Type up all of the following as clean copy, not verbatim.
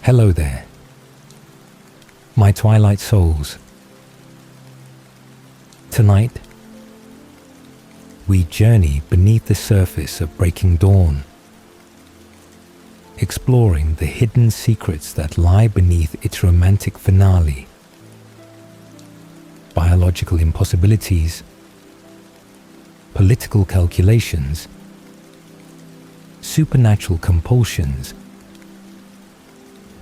Hello there, my Twilight souls. Tonight, we journey beneath the surface of breaking dawn, exploring the hidden secrets that lie beneath its romantic finale. Biological impossibilities, political calculations, supernatural compulsions,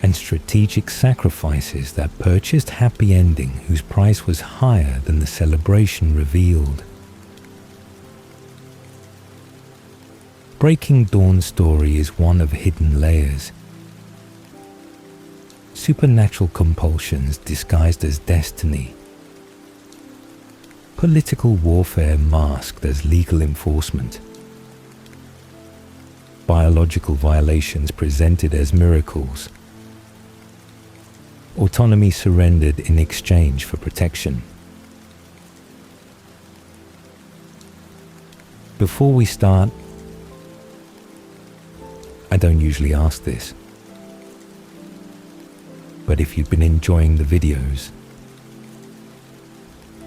and strategic sacrifices that purchased happy ending whose price was higher than the celebration revealed. Breaking Dawn's story is one of hidden layers. Supernatural compulsions disguised as destiny. Political warfare masked as legal enforcement. Biological violations presented as miracles. Autonomy surrendered in exchange for protection. Before we start, I don't usually ask this, but if you've been enjoying the videos,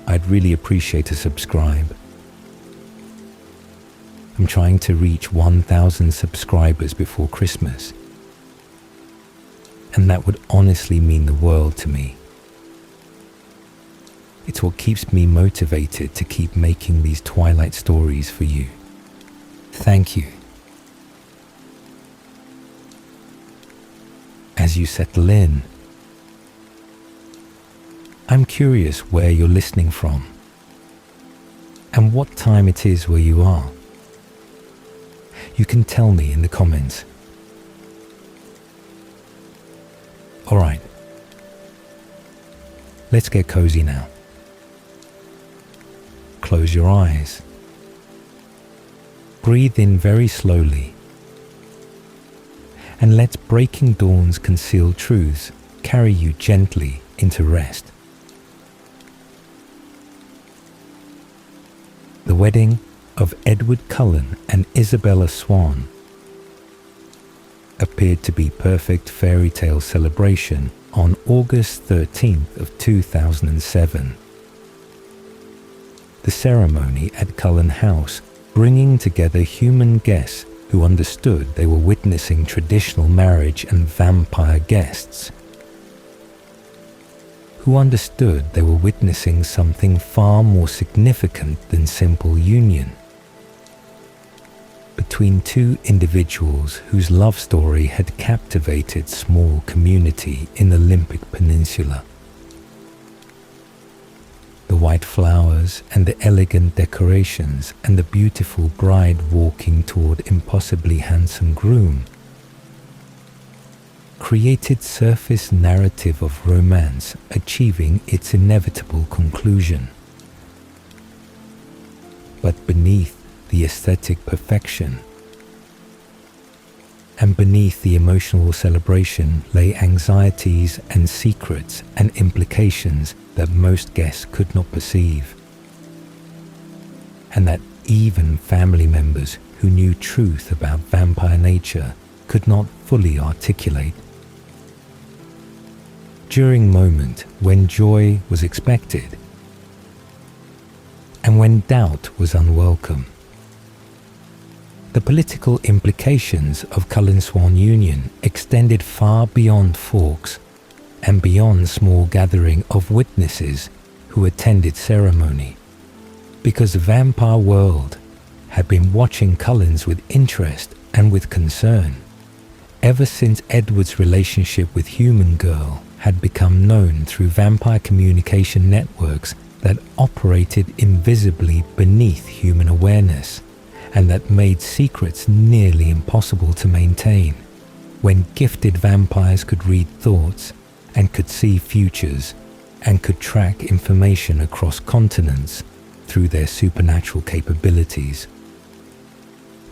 I'd really appreciate a subscribe. I'm trying to reach 1,000 subscribers before Christmas, and that would honestly mean the world to me. It's what keeps me motivated to keep making these Twilight stories for you. Thank you. As you settle in, I'm curious where you're listening from and what time it is where you are. You can tell me in the comments. Alright, let's get cozy now. Close your eyes. Breathe in very slowly. And let Breaking Dawn's concealed truths carry you gently into rest. The wedding of Edward Cullen and Isabella Swan appeared to be perfect fairy tale celebration on August 13th of 2007. The ceremony at Cullen House bringing together human guests who understood they were witnessing traditional marriage and vampire guests, who understood they were witnessing something far more significant than simple union between two individuals whose love story had captivated small community in the Olympic Peninsula. The white flowers and the elegant decorations and the beautiful bride walking toward impossibly handsome groom created surface narrative of romance achieving its inevitable conclusion. But beneath the aesthetic perfection and beneath the emotional celebration lay anxieties and secrets and implications that most guests could not perceive, and that even family members who knew truth about vampire nature could not fully articulate. During moment when joy was expected and when doubt was unwelcome, the political implications of Cullen-Swan union extended far beyond Forks and beyond small gathering of witnesses who attended ceremony, because the vampire world had been watching Cullens with interest and with concern ever since Edward's relationship with Human Girl had become known through vampire communication networks that operated invisibly beneath human awareness and that made secrets nearly impossible to maintain, when gifted vampires could read thoughts and could see futures and could track information across continents through their supernatural capabilities.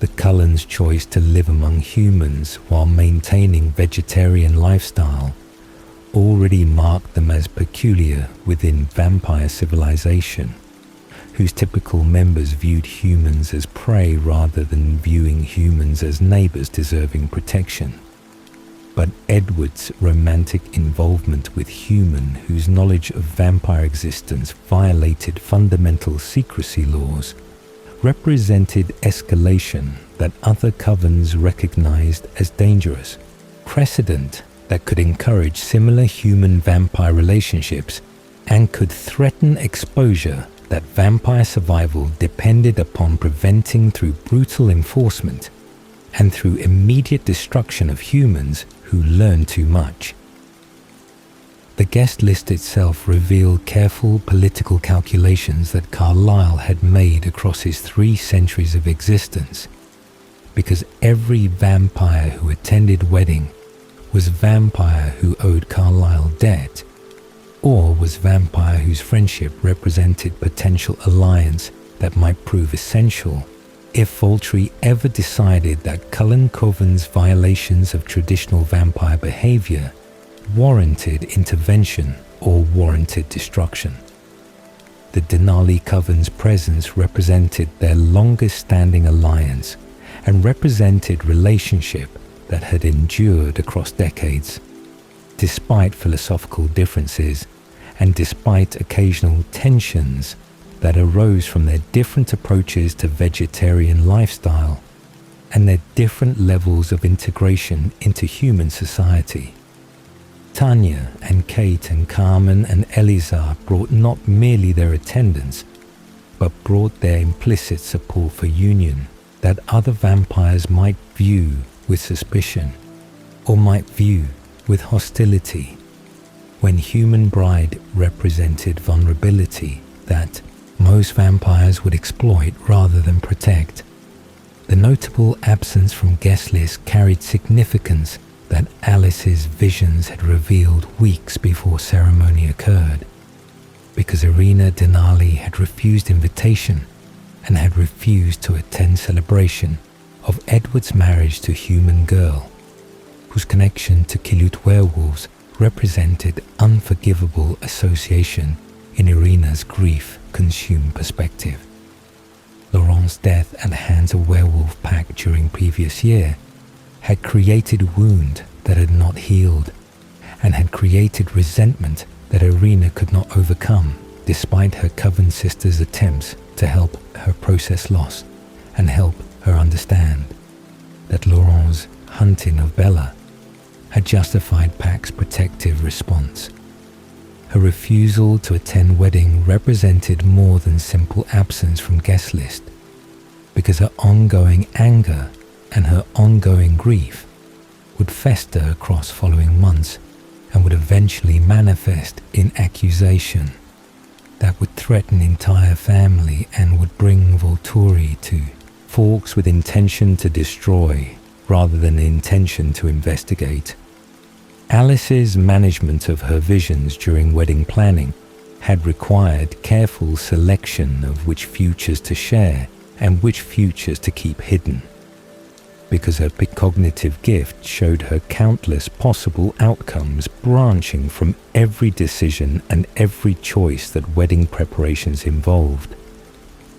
The Cullens' choice to live among humans while maintaining vegetarian lifestyle already marked them as peculiar within vampire civilization, whose typical members viewed humans as prey rather than viewing humans as neighbors deserving protection. but Edward's romantic involvement with human whose knowledge of vampire existence violated fundamental secrecy laws represented escalation that other covens recognized as dangerous, precedent that could encourage similar human-vampire relationships and could threaten exposure that vampire survival depended upon preventing through brutal enforcement and through immediate destruction of humans who learn too much. The guest list itself revealed careful political calculations that Carlyle had made across his 3 centuries of existence, because every vampire who attended wedding was vampire who owed Carlyle debt, or was vampire whose friendship represented potential alliance that might prove essential if Voltri ever decided that Cullen Coven's violations of traditional vampire behavior warranted intervention or warranted destruction. The Denali Coven's presence represented their longest-standing alliance and represented relationship that had endured across decades. Despite philosophical differences and despite occasional tensions that arose from their different approaches to vegetarian lifestyle and their different levels of integration into human society. Tanya and Kate and Carmen and Elizar brought not merely their attendance, but brought their implicit support for union that other vampires might view with suspicion or might view with hostility, when Human Bride represented vulnerability that most vampires would exploit rather than protect. The notable absence from guest list carried significance that Alice's visions had revealed weeks before ceremony occurred, because Irina Denali had refused invitation and had refused to attend celebration of Edward's marriage to Human Girl, whose connection to Kilut werewolves represented unforgivable association in Irina's grief-consumed perspective. Laurent's death at the hands of werewolf pack during previous year had created a wound that had not healed and had created resentment that Irina could not overcome despite her coven sister's attempts to help her process loss and help her understand that Laurent's hunting of Bella had justified Pack's protective response. Her refusal to attend wedding represented more than simple absence from guest list, because her ongoing anger and her ongoing grief would fester across following months and would eventually manifest in accusation that would threaten entire family and would bring Volturi to forks with intention to destroy rather than intention to investigate. Alice's management of her visions during wedding planning had required careful selection of which futures to share and which futures to keep hidden, because her precognitive gift showed her countless possible outcomes branching from every decision and every choice that wedding preparations involved,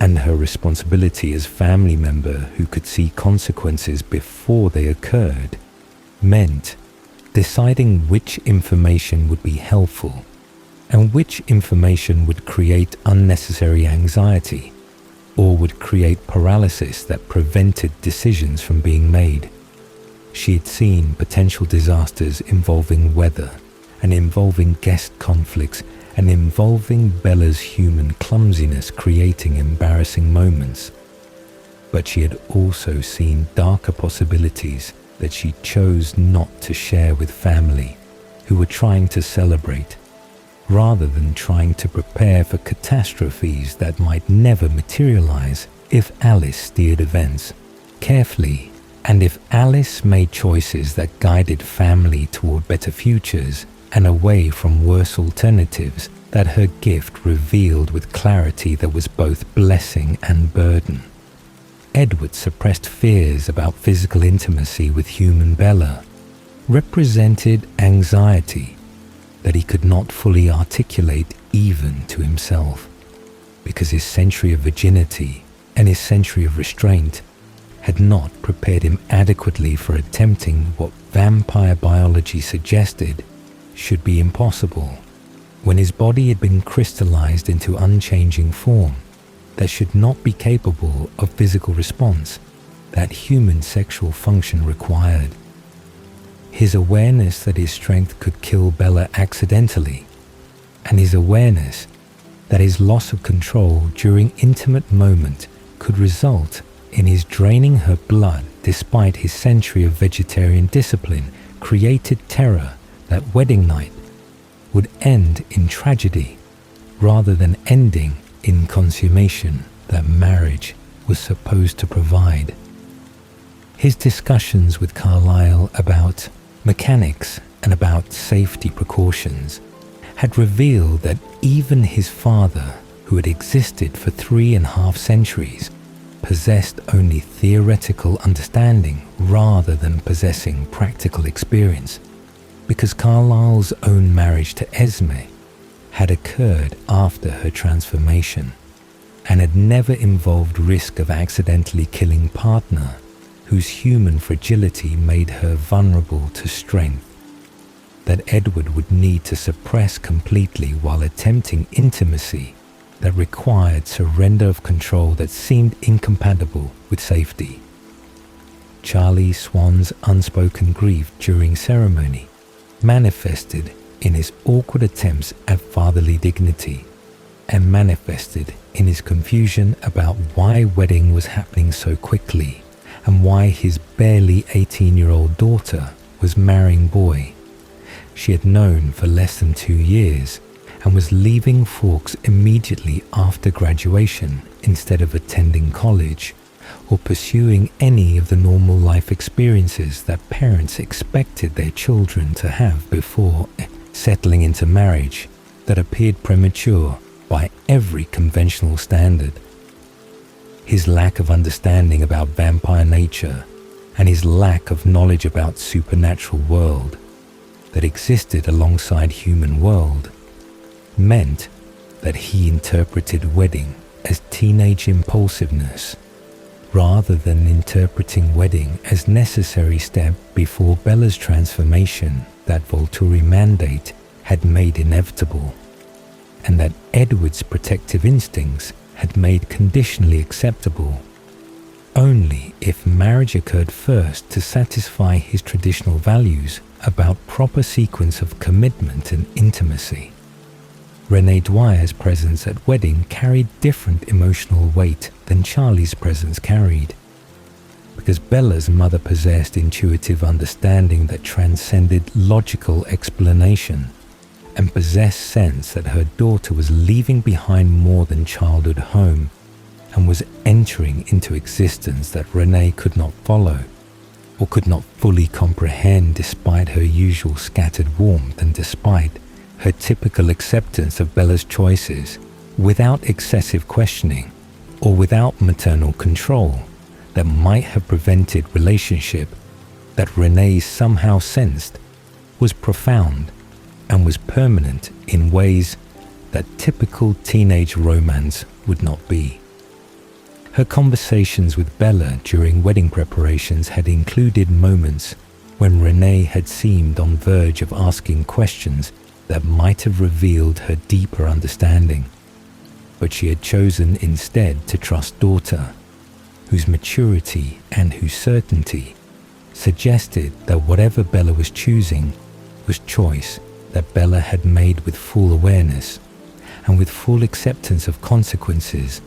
and her responsibility as family member who could see consequences before they occurred meant deciding which information would be helpful and which information would create unnecessary anxiety or would create paralysis that prevented decisions from being made. She had seen potential disasters involving weather and involving guest conflicts and involving Bella's human clumsiness creating embarrassing moments. But she had also seen darker possibilities that she chose not to share with family who were trying to celebrate, rather than trying to prepare for catastrophes that might never materialize if Alice steered events carefully, and if Alice made choices that guided family toward better futures and away from worse alternatives that her gift revealed with clarity that was both blessing and burden. Edward suppressed fears about physical intimacy with Human Bella represented anxiety that he could not fully articulate even to himself, because his century of virginity and his century of restraint had not prepared him adequately for attempting what vampire biology suggested should be impossible, when his body had been crystallized into unchanging form that should not be capable of physical response that human sexual function required. His awareness that his strength could kill Bella accidentally, and his awareness that his loss of control during intimate moment could result in his draining her blood despite his century of vegetarian discipline, created terror that wedding night would end in tragedy rather than ending in consummation that marriage was supposed to provide. His discussions with Carlyle about mechanics and about safety precautions had revealed that even his father, who had existed for 3.5 centuries, possessed only theoretical understanding rather than possessing practical experience, because Carlyle's own marriage to Esme had occurred after her transformation and had never involved risk of accidentally killing partner whose human fragility made her vulnerable to strength that Edward would need to suppress completely while attempting intimacy that required surrender of control that seemed incompatible with safety. Charlie Swan's unspoken grief during ceremony manifested in his awkward attempts at fatherly dignity, and manifested in his confusion about why wedding was happening so quickly and why his barely 18-year-old daughter was marrying boy she had known for less than 2 years and was leaving Forks immediately after graduation instead of attending college or pursuing any of the normal life experiences that parents expected their children to have before settling into marriage that appeared premature by every conventional standard. His lack of understanding about vampire nature and his lack of knowledge about supernatural world that existed alongside human world meant that he interpreted wedding as teenage impulsiveness rather than interpreting wedding as necessary step before Bella's transformation that Volturi mandate had made inevitable, and that Edward's protective instincts had made conditionally acceptable only if marriage occurred first to satisfy his traditional values about proper sequence of commitment and intimacy. Renee Dwyer's presence at wedding carried different emotional weight than Charlie's presence carried, because Bella's mother possessed intuitive understanding that transcended logical explanation and possessed sense that her daughter was leaving behind more than childhood home and was entering into existence that Renee could not follow or could not fully comprehend despite her usual scattered warmth and despite her typical acceptance of Bella's choices without excessive questioning or without maternal control that might have prevented relationship that Renee somehow sensed was profound and was permanent in ways that typical teenage romance would not be. Her conversations with Bella during wedding preparations had included moments when Renee had seemed on verge of asking questions that might have revealed her deeper understanding, but she had chosen instead to trust daughter, whose maturity and whose certainty suggested that whatever Bella was choosing was choice that Bella had made with full awareness and with full acceptance of consequences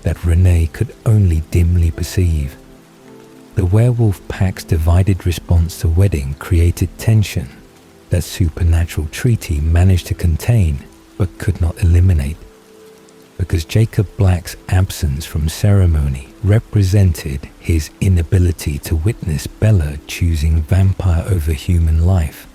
that Renee could only dimly perceive. The werewolf pack's divided response to wedding created tension that supernatural treaty managed to contain but could not eliminate, because Jacob Black's absence from ceremony represented his inability to witness Bella choosing vampire over human life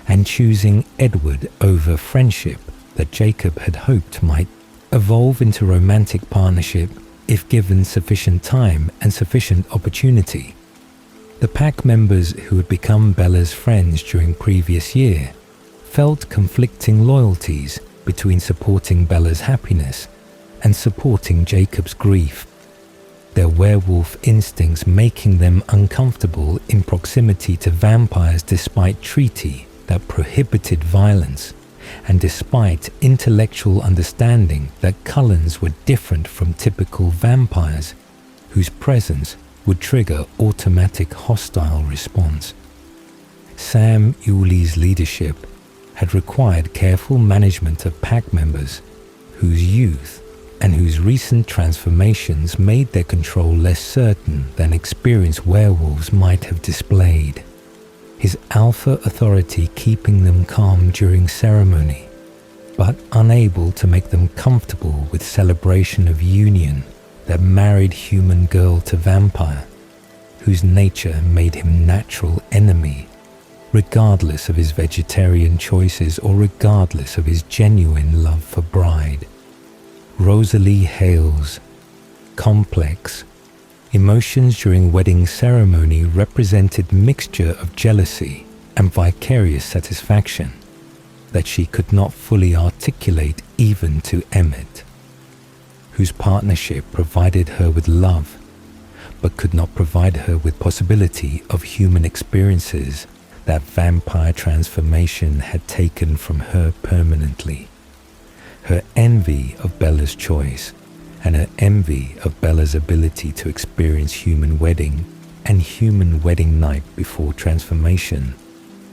and choosing Edward over friendship that Jacob had hoped might evolve into romantic partnership if given sufficient time and sufficient opportunity. The pack members who had become Bella's friends during previous year felt conflicting loyalties between supporting Bella's happiness and supporting Jacob's grief. their werewolf instincts making them uncomfortable in proximity to vampires despite treaty that prohibited violence, and despite intellectual understanding that Cullens were different from typical vampires, whose presence would trigger automatic hostile response. Sam Yuli's leadership had required careful management of pack members, whose youth and whose recent transformations made their control less certain than experienced werewolves might have displayed. His alpha authority keeping them calm during ceremony, but unable to make them comfortable with celebration of union that married human girl to vampire, whose nature made him natural enemy, regardless of his vegetarian choices or regardless of his genuine love for bride. Rosalie Hales, complex. Emotions during wedding ceremony represented mixture of jealousy and vicarious satisfaction that she could not fully articulate even to Emmett, whose partnership provided her with love, but could not provide her with possibility of human experiences that vampire transformation had taken from her permanently. Her envy of Bella's choice and her envy of Bella's ability to experience human wedding and human wedding night before transformation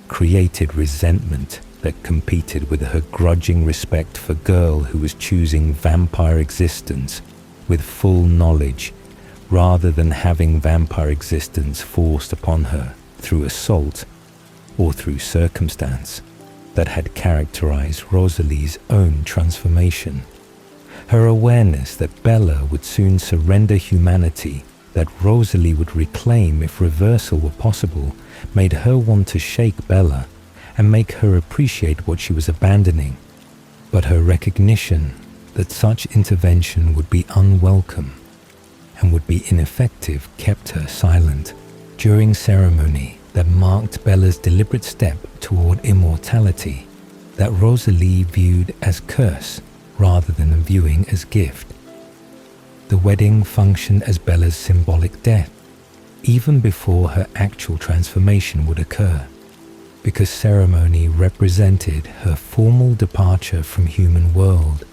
created resentment that competed with her grudging respect for girl who was choosing vampire existence with full knowledge rather than having vampire existence forced upon her through assault or through circumstance that had characterized Rosalie's own transformation. Her awareness that Bella would soon surrender humanity, that Rosalie would reclaim if reversal were possible, made her want to shake Bella and make her appreciate what she was abandoning. But her recognition that such intervention would be unwelcome and would be ineffective kept her silent. During ceremony that marked Bella's deliberate step toward immortality, that Rosalie viewed as curse rather than viewing as gift. The wedding functioned as Bella's symbolic death, even before her actual transformation would occur, because ceremony represented her formal departure from human world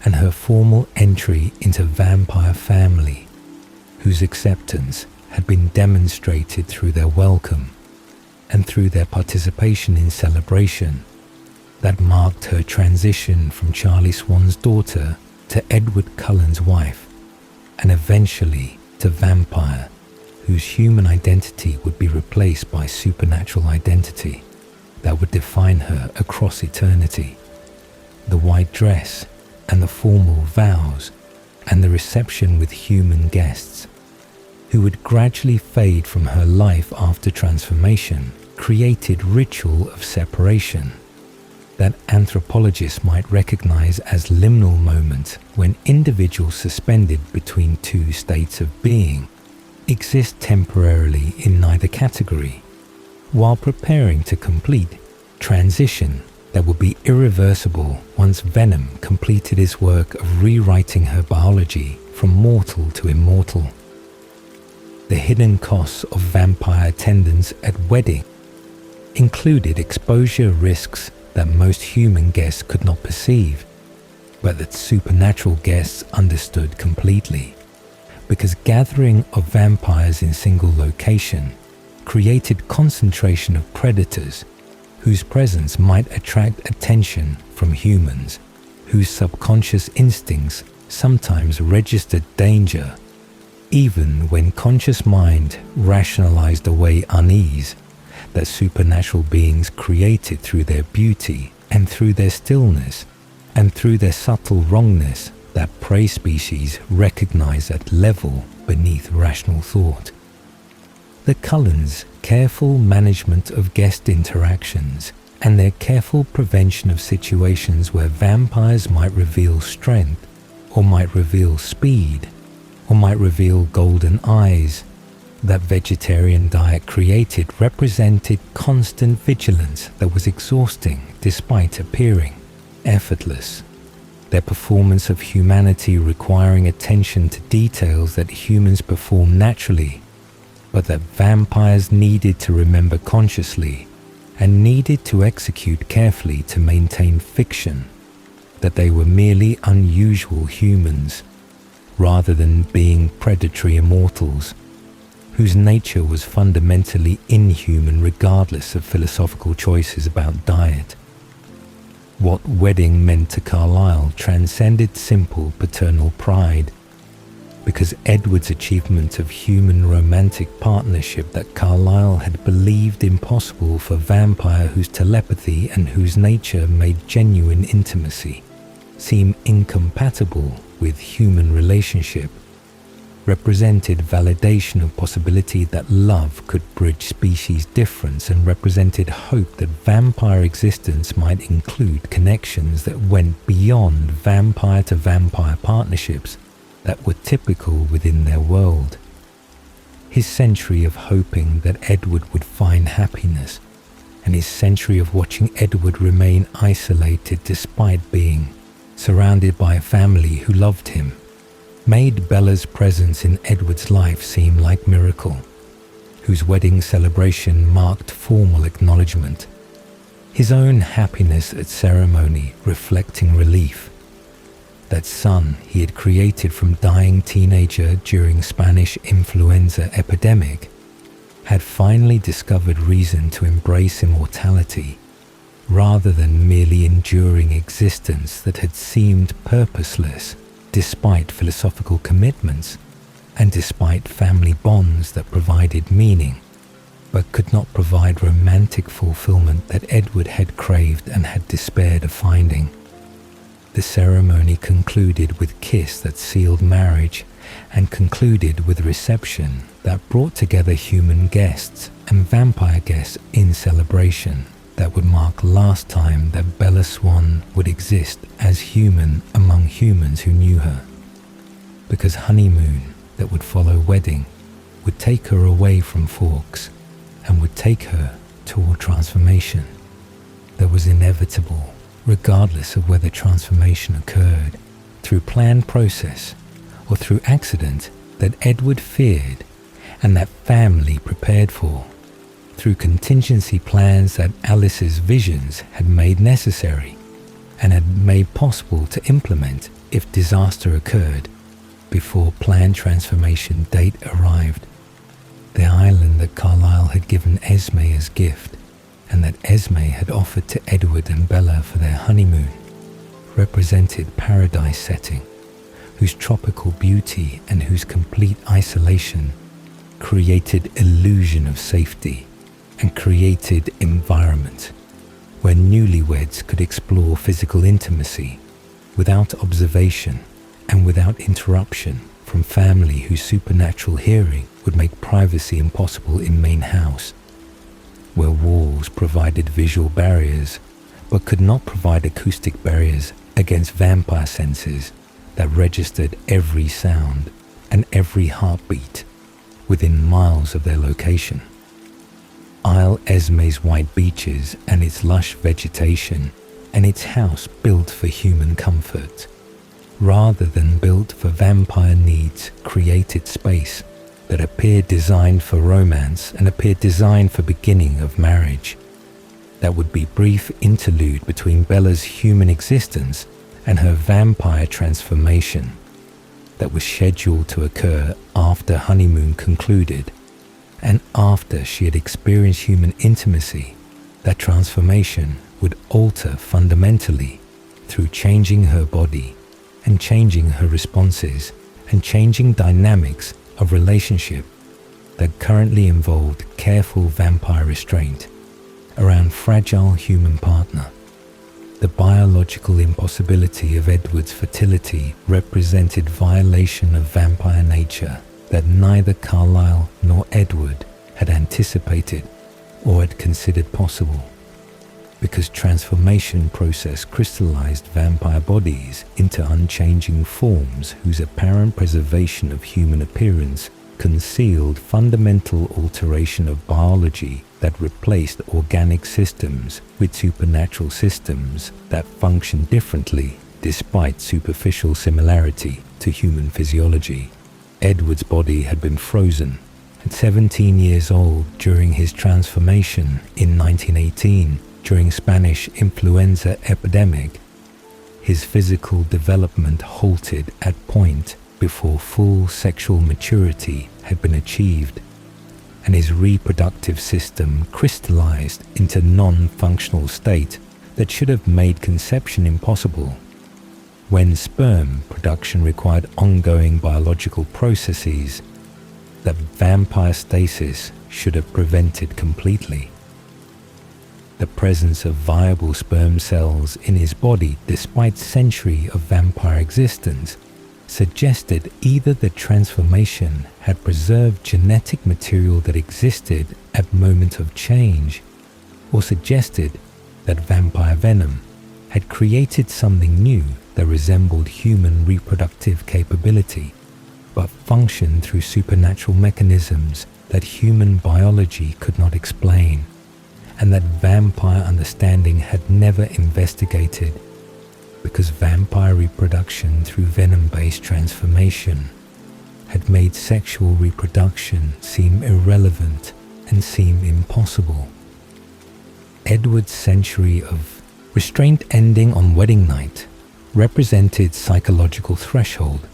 and her formal entry into vampire family, whose acceptance had been demonstrated through their welcome and through their participation in celebration that marked her transition from Charlie Swan's daughter to Edward Cullen's wife, and eventually to vampire, whose human identity would be replaced by supernatural identity that would define her across eternity. The white dress and the formal vows and the reception with human guests, who would gradually fade from her life after transformation, created ritual of separation that anthropologists might recognize as liminal moment when individuals suspended between two states of being exist temporarily in neither category, while preparing to complete transition that would be irreversible once Venom completed his work of rewriting her biology from mortal to immortal. The hidden costs of vampire attendance at wedding included exposure risks that most human guests could not perceive, but that supernatural guests understood completely, because gathering of vampires in single location created concentration of predators whose presence might attract attention from humans, whose subconscious instincts sometimes registered danger, even when conscious mind rationalized away unease that supernatural beings created through their beauty and through their stillness and through their subtle wrongness that prey species recognize at level beneath rational thought. The Cullens' careful management of guest interactions and their careful prevention of situations where vampires might reveal strength or might reveal speed or might reveal golden eyes that vegetarian diet created represented constant vigilance that was exhausting despite appearing effortless. their performance of humanity requiring attention to details that humans perform naturally, but that vampires needed to remember consciously and needed to execute carefully to maintain fiction, that they were merely unusual humans, rather than being predatory immortals, whose nature was fundamentally inhuman regardless of philosophical choices about diet. What wedding meant to Carlyle transcended simple paternal pride, because Edward's achievement of human romantic partnership that Carlyle had believed impossible for vampire whose telepathy and whose nature made genuine intimacy seem incompatible with human relationship, represented validation of possibility that love could bridge species difference and represented hope that vampire existence might include connections that went beyond vampire to vampire partnerships that were typical within their world. His century of hoping that Edward would find happiness, and his century of watching Edward remain isolated despite being surrounded by a family who loved him, made Bella's presence in Edward's life seem like miracle, whose wedding celebration marked formal acknowledgement, his own happiness at ceremony reflecting relief. That son he had created from dying teenager during Spanish influenza epidemic had finally discovered reason to embrace immortality, rather than merely enduring existence that had seemed purposeless despite philosophical commitments and despite family bonds that provided meaning, but could not provide romantic fulfillment that Edward had craved and had despaired of finding. The ceremony concluded with kiss that sealed marriage and concluded with reception that brought together human guests and vampire guests in celebration that would mark last time that Bella Swan would exist as human among humans who knew her. Because honeymoon that would follow wedding would take her away from Fawkes and would take her toward transformation that was inevitable, regardless of whether transformation occurred through planned process or through accident that Edward feared and that family prepared for, through contingency plans that Alice's visions had made necessary and had made possible to implement if disaster occurred before planned transformation date arrived. The island that Carlyle had given Esme as gift and that Esme had offered to Edward and Bella for their honeymoon represented paradise setting, whose tropical beauty and whose complete isolation created illusion of safety and created environment where newlyweds could explore physical intimacy without observation and without interruption from family whose supernatural hearing would make privacy impossible in main house, where walls provided visual barriers but could not provide acoustic barriers against vampire senses that registered every sound and every heartbeat within miles of their location. Isle Esme's white beaches and its lush vegetation and its house built for human comfort, rather than built for vampire needs, created space that appeared designed for romance and appeared designed for beginning of marriage. That would be brief interlude between Bella's human existence and her vampire transformation that was scheduled to occur after honeymoon concluded and after she had experienced human intimacy. That transformation would alter fundamentally through changing her body and changing her responses and changing dynamics of relationship that currently involved careful vampire restraint around fragile human partner. The biological impossibility of Edward's fertility represented violation of vampire nature that neither Carlyle nor Edward had anticipated or had considered possible, because transformation process crystallized vampire bodies into unchanging forms whose apparent preservation of human appearance concealed fundamental alteration of biology that replaced organic systems with supernatural systems that function differently despite superficial similarity to human physiology. Edward's body had been frozen. At 17 years old, during his transformation in 1918, during Spanish influenza epidemic, his physical development halted at point before full sexual maturity had been achieved, and his reproductive system crystallized into non-functional state that should have made conception impossible. When sperm production required ongoing biological processes that vampire stasis should have prevented completely. The presence of viable sperm cells in his body, despite centuries of vampire existence, suggested either the transformation had preserved genetic material that existed at moment of change, or suggested that vampire venom had created something new that resembled human reproductive capability, but functioned through supernatural mechanisms that human biology could not explain, and that vampire understanding had never investigated, because vampire reproduction through venom-based transformation had made sexual reproduction seem irrelevant and seem impossible. Edward's century of restraint ending on wedding night represented psychological threshold,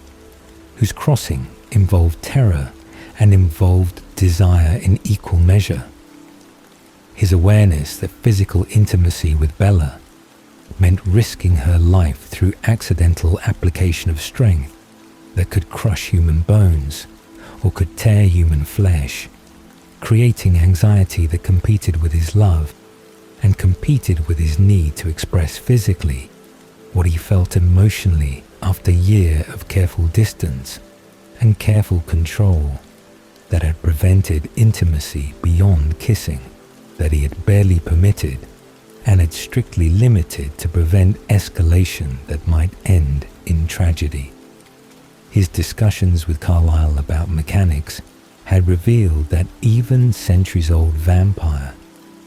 whose crossing involved terror and involved desire in equal measure. His awareness that physical intimacy with Bella meant risking her life through accidental application of strength that could crush human bones or could tear human flesh, creating anxiety that competed with his love and competed with his need to express physically what he felt emotionally after a year of careful distance and careful control that had prevented intimacy beyond kissing, that he had barely permitted and had strictly limited to prevent escalation that might end in tragedy. His discussions with Carlyle about mechanics had revealed that even centuries-old vampire,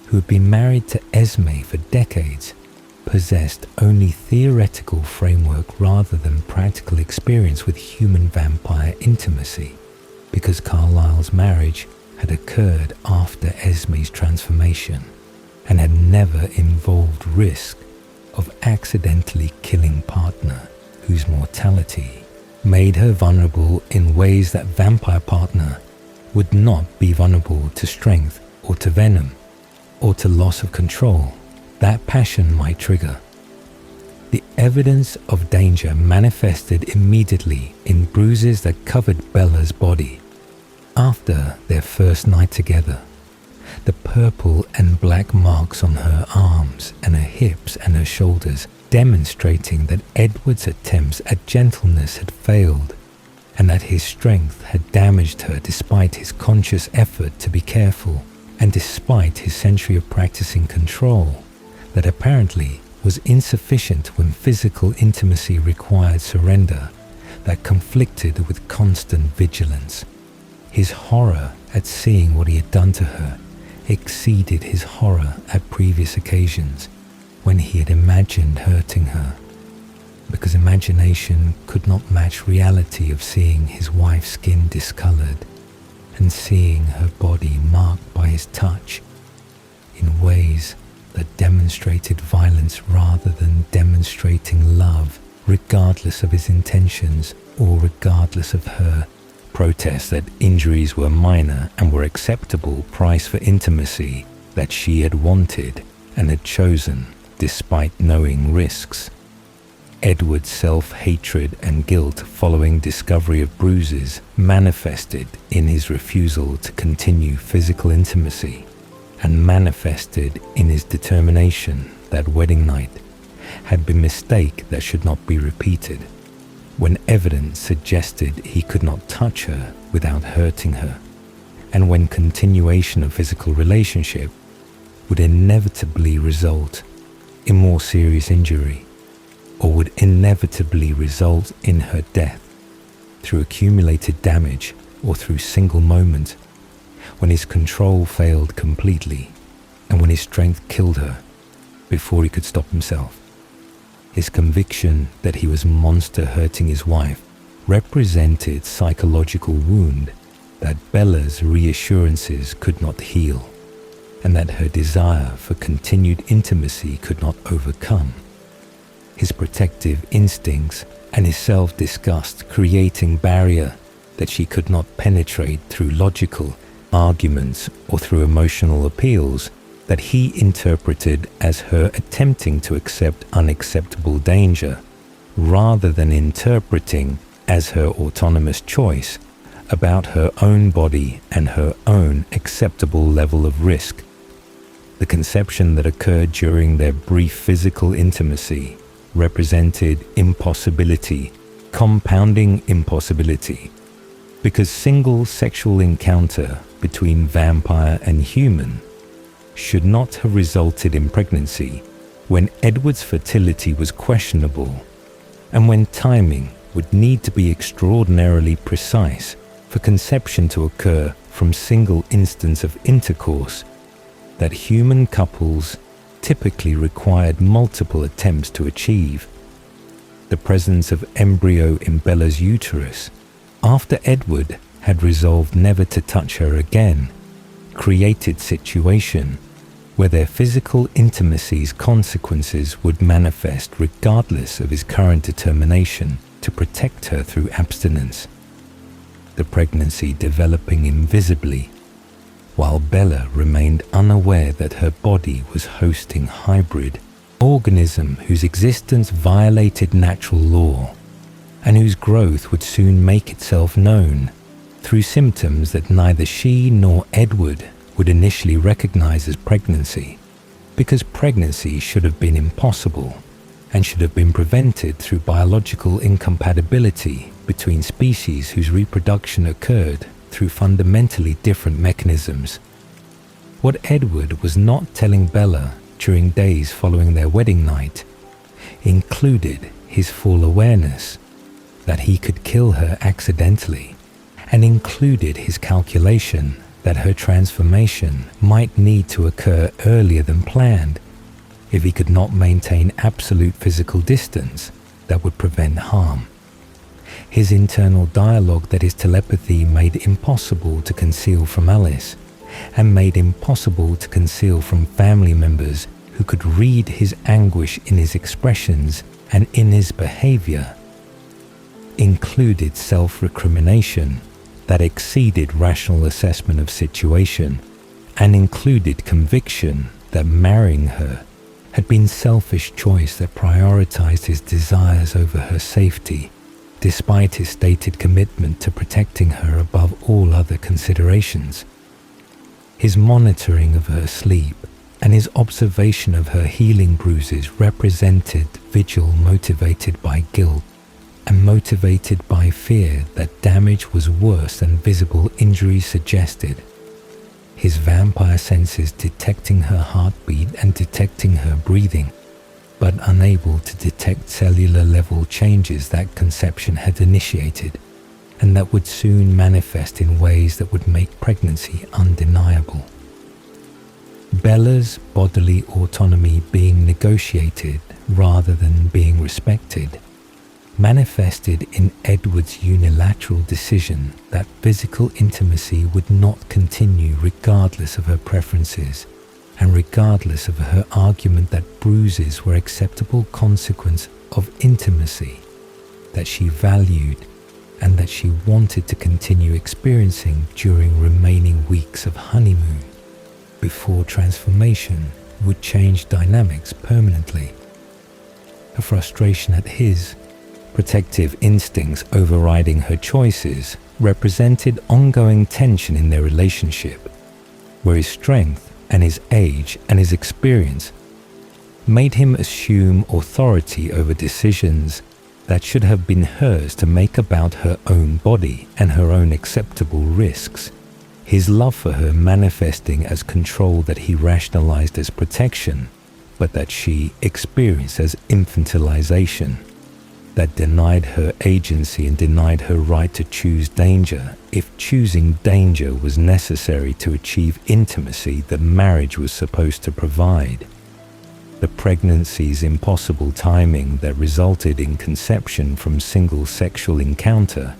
who had been married to Esme for decades, possessed only theoretical framework rather than practical experience with human vampire intimacy, because Carlyle's marriage had occurred after Esme's transformation and had never involved risk of accidentally killing partner whose mortality made her vulnerable in ways that vampire partner would not be vulnerable to strength or to venom or to loss of control that passion might trigger. The evidence of danger manifested immediately in bruises that covered Bella's body after their first night together. The purple and black marks on her arms and her hips and her shoulders, demonstrating that Edward's attempts at gentleness had failed and that his strength had damaged her despite his conscious effort to be careful and despite his century of practicing control that apparently was insufficient when physical intimacy required surrender that conflicted with constant vigilance. His horror at seeing what he had done to her exceeded his horror at previous occasions when he had imagined hurting her, because imagination could not match reality of seeing his wife's skin discolored and seeing her body marked by his touch in ways that demonstrated violence rather than demonstrating love, regardless of his intentions or regardless of her. Protests that injuries were minor and were acceptable price for intimacy that she had wanted and had chosen despite knowing risks. Edward's self-hatred and guilt following discovery of bruises manifested in his refusal to continue physical intimacy and manifested in his determination that wedding night had been a mistake that should not be repeated, when evidence suggested he could not touch her without hurting her, and when continuation of physical relationship would inevitably result in more serious injury, or would inevitably result in her death through accumulated damage or through single moment, when his control failed completely and when his strength killed her before he could stop himself. His conviction that he was a monster hurting his wife represented psychological wound that Bella's reassurances could not heal, and that her desire for continued intimacy could not overcome. His protective instincts and his self-disgust creating barrier that she could not penetrate through logical arguments or through emotional appeals that he interpreted as her attempting to accept unacceptable danger, rather than interpreting as her autonomous choice about her own body and her own acceptable level of risk. The conception that occurred during their brief physical intimacy represented impossibility, compounding impossibility, because single sexual encounter between vampire and human should not have resulted in pregnancy when Edward's fertility was questionable, and when timing would need to be extraordinarily precise for conception to occur from single instance of intercourse that human couples typically required multiple attempts to achieve. The presence of embryo in Bella's uterus, after Edward had resolved never to touch her again, created situation where their physical intimacy's consequences would manifest regardless of his current determination to protect her through abstinence. The pregnancy developing invisibly, while Bella remained unaware that her body was hosting hybrid organism whose existence violated natural law and whose growth would soon make itself known through symptoms that neither she nor Edward would initially recognize as pregnancy, because pregnancy should have been impossible and should have been prevented through biological incompatibility between species whose reproduction occurred through fundamentally different mechanisms. What Edward was not telling Bella during days following their wedding night included his full awareness that he could kill her accidentally, and included his calculation that her transformation might need to occur earlier than planned if he could not maintain absolute physical distance that would prevent harm. His internal dialogue that his telepathy made impossible to conceal from Alice, and made impossible to conceal from family members who could read his anguish in his expressions and in his behavior, included self-recrimination that exceeded rational assessment of situation, and included conviction that marrying her had been selfish choice that prioritized his desires over her safety, despite his stated commitment to protecting her above all other considerations. His monitoring of her sleep and his observation of her healing bruises represented vigil motivated by guilt and motivated by fear that damage was worse than visible injuries suggested. His vampire senses detecting her heartbeat and detecting her breathing, but unable to detect cellular level changes that conception had initiated, and that would soon manifest in ways that would make pregnancy undeniable. Bella's bodily autonomy being negotiated rather than being respected manifested in Edward's unilateral decision that physical intimacy would not continue regardless of her preferences, and regardless of her argument that bruises were acceptable consequence of intimacy that she valued and that she wanted to continue experiencing during remaining weeks of honeymoon before transformation would change dynamics permanently. Her frustration at his protective instincts overriding her choices represented ongoing tension in their relationship, where his strength and his age and his experience made him assume authority over decisions that should have been hers to make about her own body and her own acceptable risks. His love for her manifesting as control that he rationalized as protection, but that she experienced as infantilization, that denied her agency and denied her right to choose danger if choosing danger was necessary to achieve intimacy that marriage was supposed to provide. The pregnancy's impossible timing that resulted in conception from single sexual encounter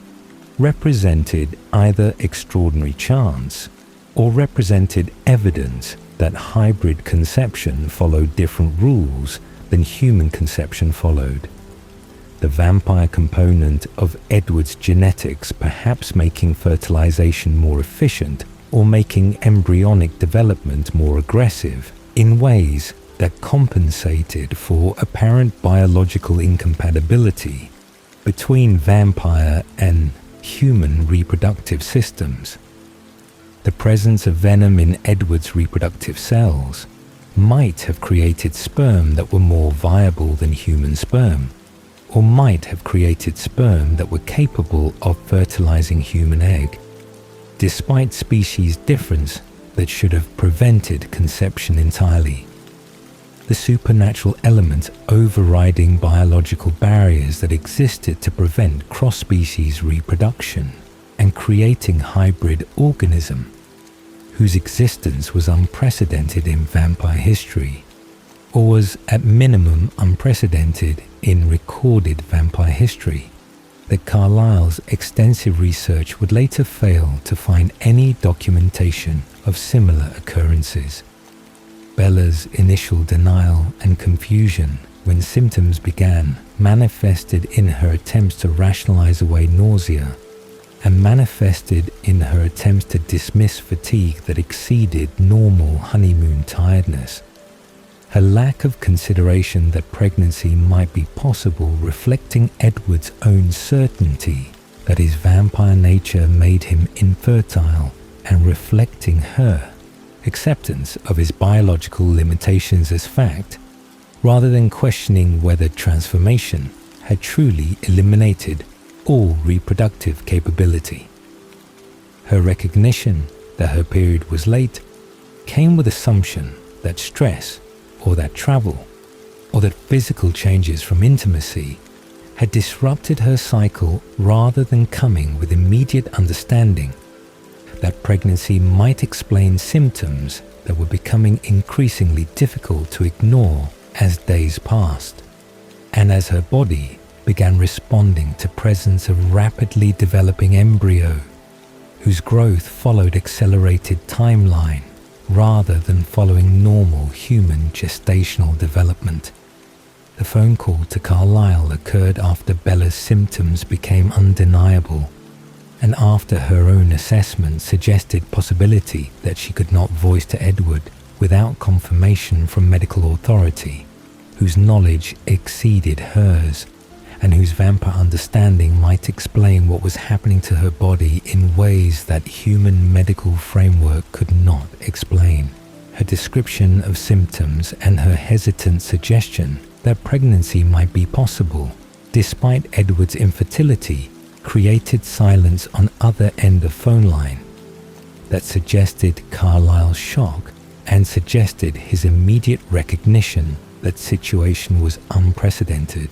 represented either extraordinary chance or represented evidence that hybrid conception followed different rules than human conception followed. The vampire component of Edward's genetics perhaps making fertilization more efficient or making embryonic development more aggressive in ways that compensated for apparent biological incompatibility between vampire and human reproductive systems. The presence of venom in Edward's reproductive cells might have created sperm that were more viable than human sperm, or might have created sperm that were capable of fertilizing human egg, despite species difference that should have prevented conception entirely. The supernatural element overriding biological barriers that existed to prevent cross-species reproduction and creating hybrid organism, whose existence was unprecedented in vampire history, or was at minimum unprecedented in recorded vampire history, that Carlyle's extensive research would later fail to find any documentation of similar occurrences. Bella's initial denial and confusion when symptoms began manifested in her attempts to rationalize away nausea and manifested in her attempts to dismiss fatigue that exceeded normal honeymoon tiredness. Her lack of consideration that pregnancy might be possible reflecting Edward's own certainty that his vampire nature made him infertile and reflecting her acceptance of his biological limitations as fact, rather than questioning whether transformation had truly eliminated all reproductive capability. Her recognition that her period was late came with assumption that stress, or that travel, or that physical changes from intimacy had disrupted her cycle rather than coming with immediate understanding that pregnancy might explain symptoms that were becoming increasingly difficult to ignore as days passed, and as her body began responding to presence of rapidly developing embryo, whose growth followed accelerated timeline rather than following normal human gestational development. The phone call to Carlyle occurred after Bella's symptoms became undeniable, and after her own assessment suggested possibility that she could not voice to Edward without confirmation from medical authority, whose knowledge exceeded hers, and whose vampire understanding might explain what was happening to her body in ways that human medical framework could not explain. Her description of symptoms and her hesitant suggestion that pregnancy might be possible, despite Edward's infertility, created silence on other end of phone line that suggested Carlyle's shock and suggested his immediate recognition that situation was unprecedented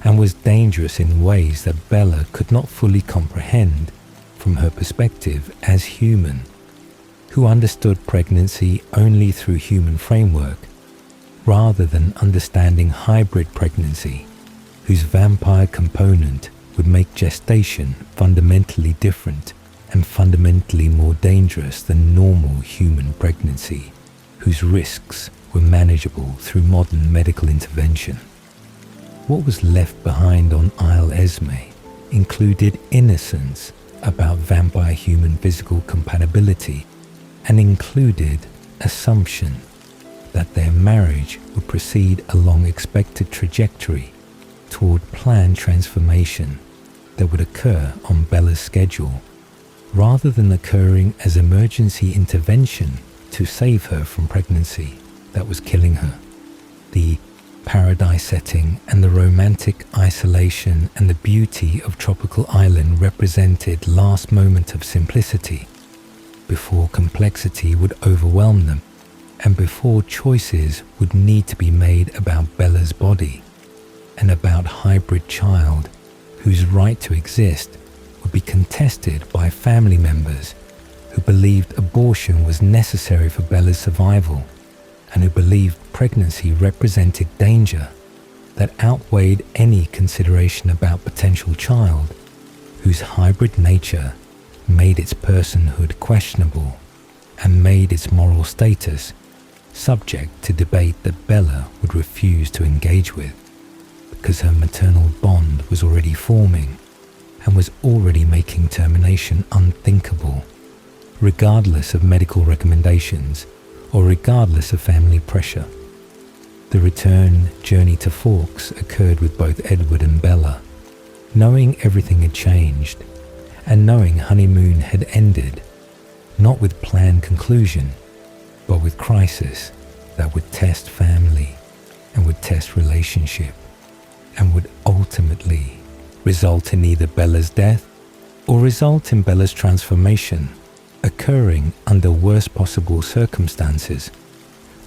and was dangerous in ways that Bella could not fully comprehend from her perspective as human, who understood pregnancy only through human framework, rather than understanding hybrid pregnancy, whose vampire component would make gestation fundamentally different and fundamentally more dangerous than normal human pregnancy, whose risks were manageable through modern medical intervention. What was left behind on Isle Esme included innocence about vampire-human physical compatibility and included assumption that their marriage would proceed along expected trajectory toward planned transformation that would occur on Bella's schedule, rather than occurring as emergency intervention to save her from pregnancy that was killing her. The paradise setting and the romantic isolation and the beauty of tropical island represented last moment of simplicity, before complexity would overwhelm them, and before choices would need to be made about Bella's body and about hybrid child whose right to exist would be contested by family members who believed abortion was necessary for Bella's survival and who believed pregnancy represented danger that outweighed any consideration about potential child, whose hybrid nature made its personhood questionable and made its moral status subject to debate that Bella would refuse to engage with, because her maternal bond was already forming and was already making termination unthinkable, regardless of medical recommendations or regardless of family pressure. The return journey to Forks occurred with both Edward and Bella, knowing everything had changed and knowing honeymoon had ended, not with planned conclusion, but with crisis that would test family and would test relationship and would ultimately result in either Bella's death or result in Bella's transformation occurring under worst possible circumstances,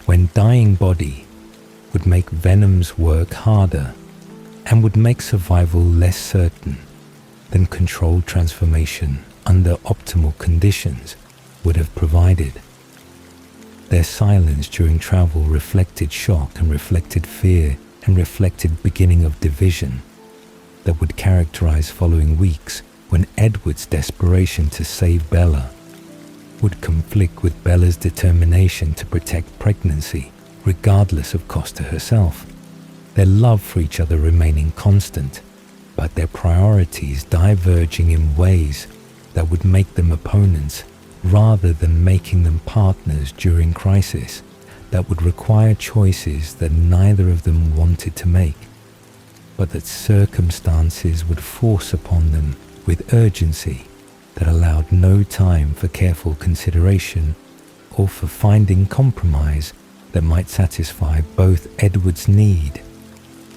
when dying body would make Venom's work harder and would make survival less certain than controlled transformation under optimal conditions would have provided. Their silence during travel reflected shock and reflected fear and reflected beginning of division that would characterize following weeks, when Edward's desperation to save Bella would conflict with Bella's determination to protect pregnancy regardless of cost to herself, their love for each other remaining constant, but their priorities diverging in ways that would make them opponents rather than making them partners during crisis that would require choices that neither of them wanted to make, but that circumstances would force upon them with urgency that allowed no time for careful consideration or for finding compromise that might satisfy both Edward's need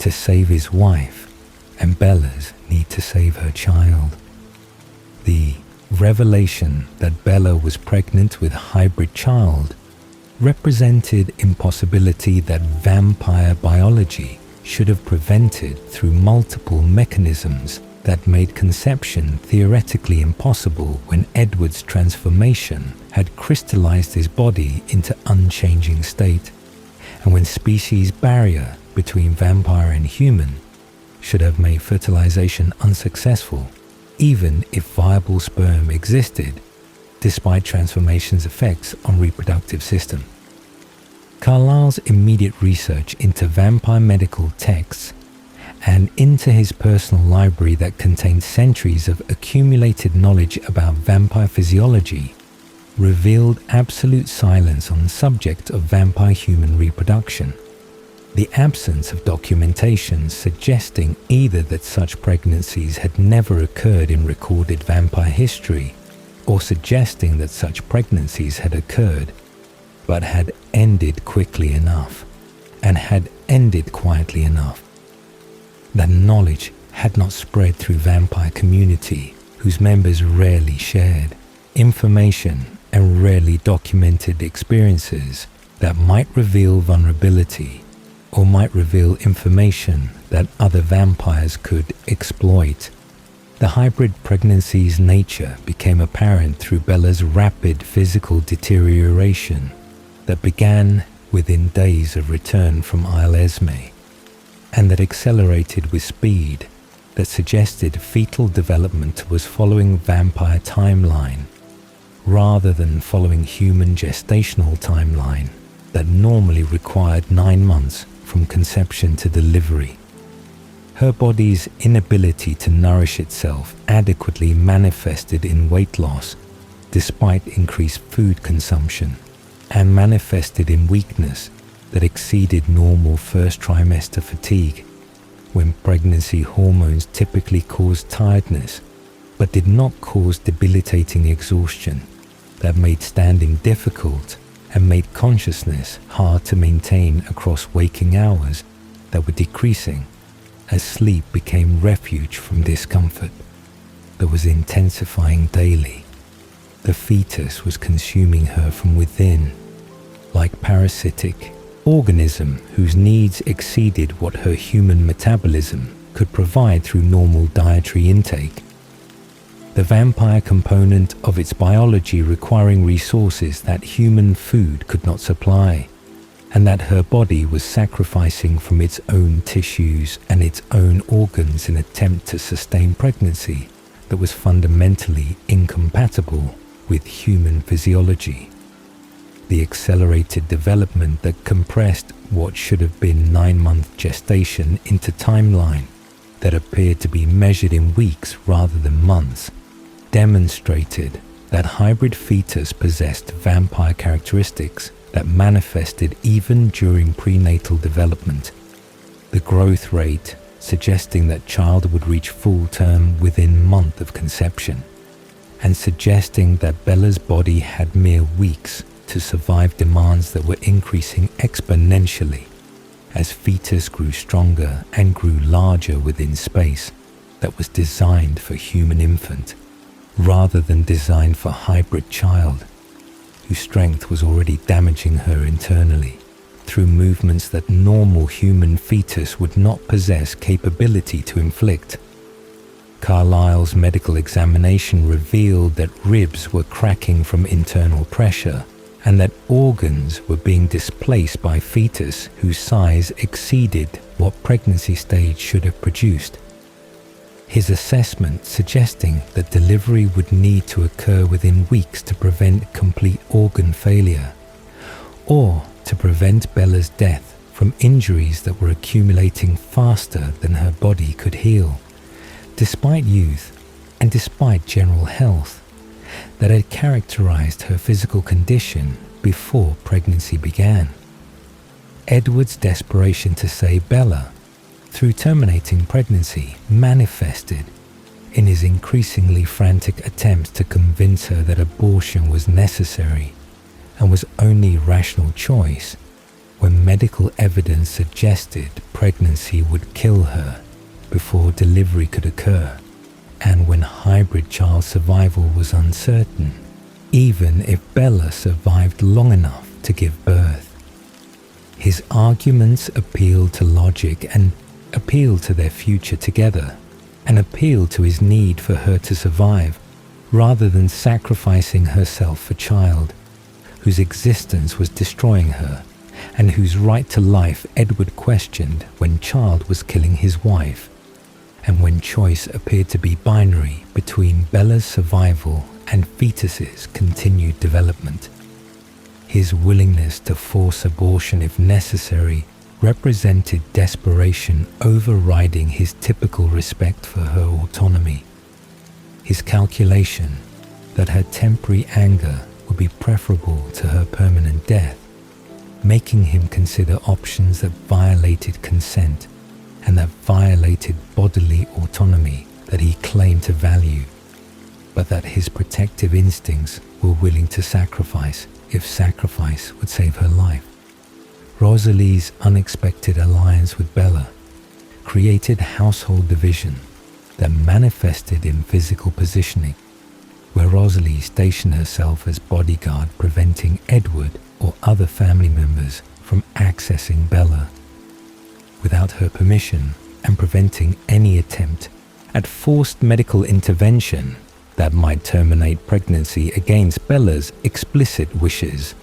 to save his wife and Bella's need to save her child. The revelation that Bella was pregnant with a hybrid child represented impossibility that vampire biology should have prevented through multiple mechanisms that made conception theoretically impossible when Edward's transformation had crystallized his body into unchanging state, and when species barrier between vampire and human should have made fertilization unsuccessful, even if viable sperm existed, despite transformation's effects on reproductive system. Carlyle's immediate research into vampire medical texts and into his personal library that contained centuries of accumulated knowledge about vampire physiology revealed absolute silence on the subject of vampire-human reproduction. The absence of documentation suggesting either that such pregnancies had never occurred in recorded vampire history, or suggesting that such pregnancies had occurred but had ended quickly enough and had ended quietly enough. That knowledge had not spread through vampire community, whose members rarely shared information and rarely documented experiences that might reveal vulnerability or might reveal information that other vampires could exploit. The hybrid pregnancy's nature became apparent through Bella's rapid physical deterioration that began within days of return from Isle Esme, and that accelerated with speed that suggested fetal development was following vampire timeline rather than following human gestational timeline that normally required 9 months from conception to delivery. Her body's inability to nourish itself adequately manifested in weight loss despite increased food consumption, and manifested in weakness that exceeded normal first trimester fatigue, when pregnancy hormones typically caused tiredness but did not cause debilitating exhaustion that made standing difficult and made consciousness hard to maintain across waking hours that were decreasing as sleep became refuge from discomfort that was intensifying daily. The fetus was consuming her from within, like parasitic organism whose needs exceeded what her human metabolism could provide through normal dietary intake. The vampire component of its biology requiring resources that human food could not supply, and that her body was sacrificing from its own tissues and its own organs in an attempt to sustain pregnancy that was fundamentally incompatible with human physiology. The accelerated development that compressed what should have been 9-month gestation into timeline that appeared to be measured in weeks rather than months demonstrated that hybrid fetus possessed vampire characteristics that manifested even during prenatal development, the growth rate suggesting that child would reach full term within month of conception, and suggesting that Bella's body had mere weeks to survive demands that were increasing exponentially as fetus grew stronger and grew larger within space that was designed for human infant, rather than designed for hybrid child, whose strength was already damaging her internally through movements that normal human fetus would not possess capability to inflict. Carlyle's medical examination revealed that ribs were cracking from internal pressure and that organs were being displaced by fetus whose size exceeded what pregnancy stage should have produced. His assessment suggesting that delivery would need to occur within weeks to prevent complete organ failure, or to prevent Bella's death from injuries that were accumulating faster than her body could heal, despite youth and despite general health that had characterized her physical condition before pregnancy began. Edward's desperation to save Bella through terminating pregnancy manifested in his increasingly frantic attempts to convince her that abortion was necessary and was only rational choice when medical evidence suggested pregnancy would kill her before delivery could occur, and when hybrid child survival was uncertain, even if Bella survived long enough to give birth. His arguments appealed to logic and appealed to their future together, and appealed to his need for her to survive, rather than sacrificing herself for child, whose existence was destroying her, and whose right to life Edward questioned when child was killing his wife, and when choice appeared to be binary between Bella's survival and fetus's continued development. His willingness to force abortion if necessary represented desperation overriding his typical respect for her autonomy. His calculation that her temporary anger would be preferable to her permanent death, making him consider options that violated consent and that violated bodily autonomy that he claimed to value, but that his protective instincts were willing to sacrifice if sacrifice would save her life. Rosalie's unexpected alliance with Bella created household division that manifested in physical positioning, where Rosalie stationed herself as bodyguard, preventing Edward or other family members from accessing Bella without her permission, and preventing any attempt at forced medical intervention that might terminate pregnancy against Bella's explicit wishes.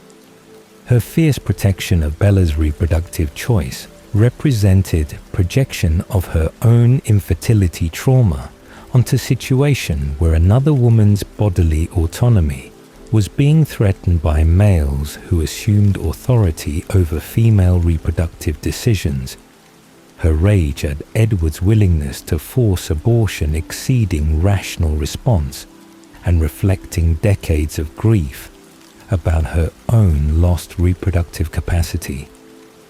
Her fierce protection of Bella's reproductive choice represented projection of her own infertility trauma onto a situation where another woman's bodily autonomy was being threatened by males who assumed authority over female reproductive decisions. Her rage at Edward's willingness to force abortion exceeding rational response and reflecting decades of grief about her own lost reproductive capacity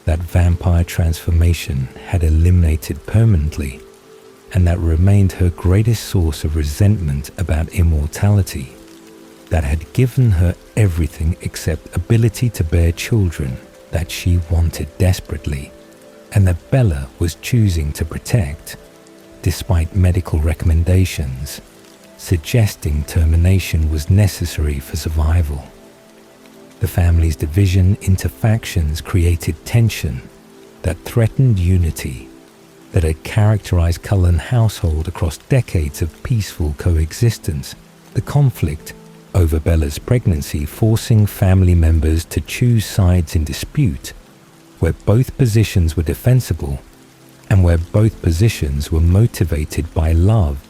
that vampire transformation had eliminated permanently, and that remained her greatest source of resentment about immortality, that had given her everything except ability to bear children that she wanted desperately, and that Bella was choosing to protect, despite medical recommendations, suggesting termination was necessary for survival. The family's division into factions created tension that threatened unity, that had characterized Cullen household across decades of peaceful coexistence, the conflict over Bella's pregnancy forcing family members to choose sides in dispute, where both positions were defensible and where both positions were motivated by love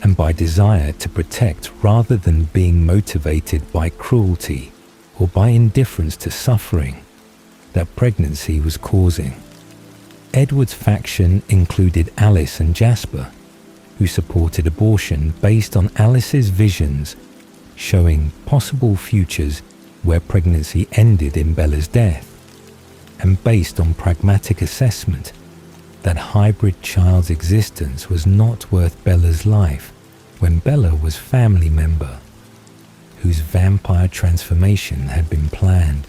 and by desire to protect rather than being motivated by cruelty or by indifference to suffering that pregnancy was causing. Edward's faction included Alice and Jasper, who supported abortion based on Alice's visions showing possible futures where pregnancy ended in Bella's death, and based on pragmatic assessment that hybrid child's existence was not worth Bella's life when Bella was family member, whose vampire transformation had been planned,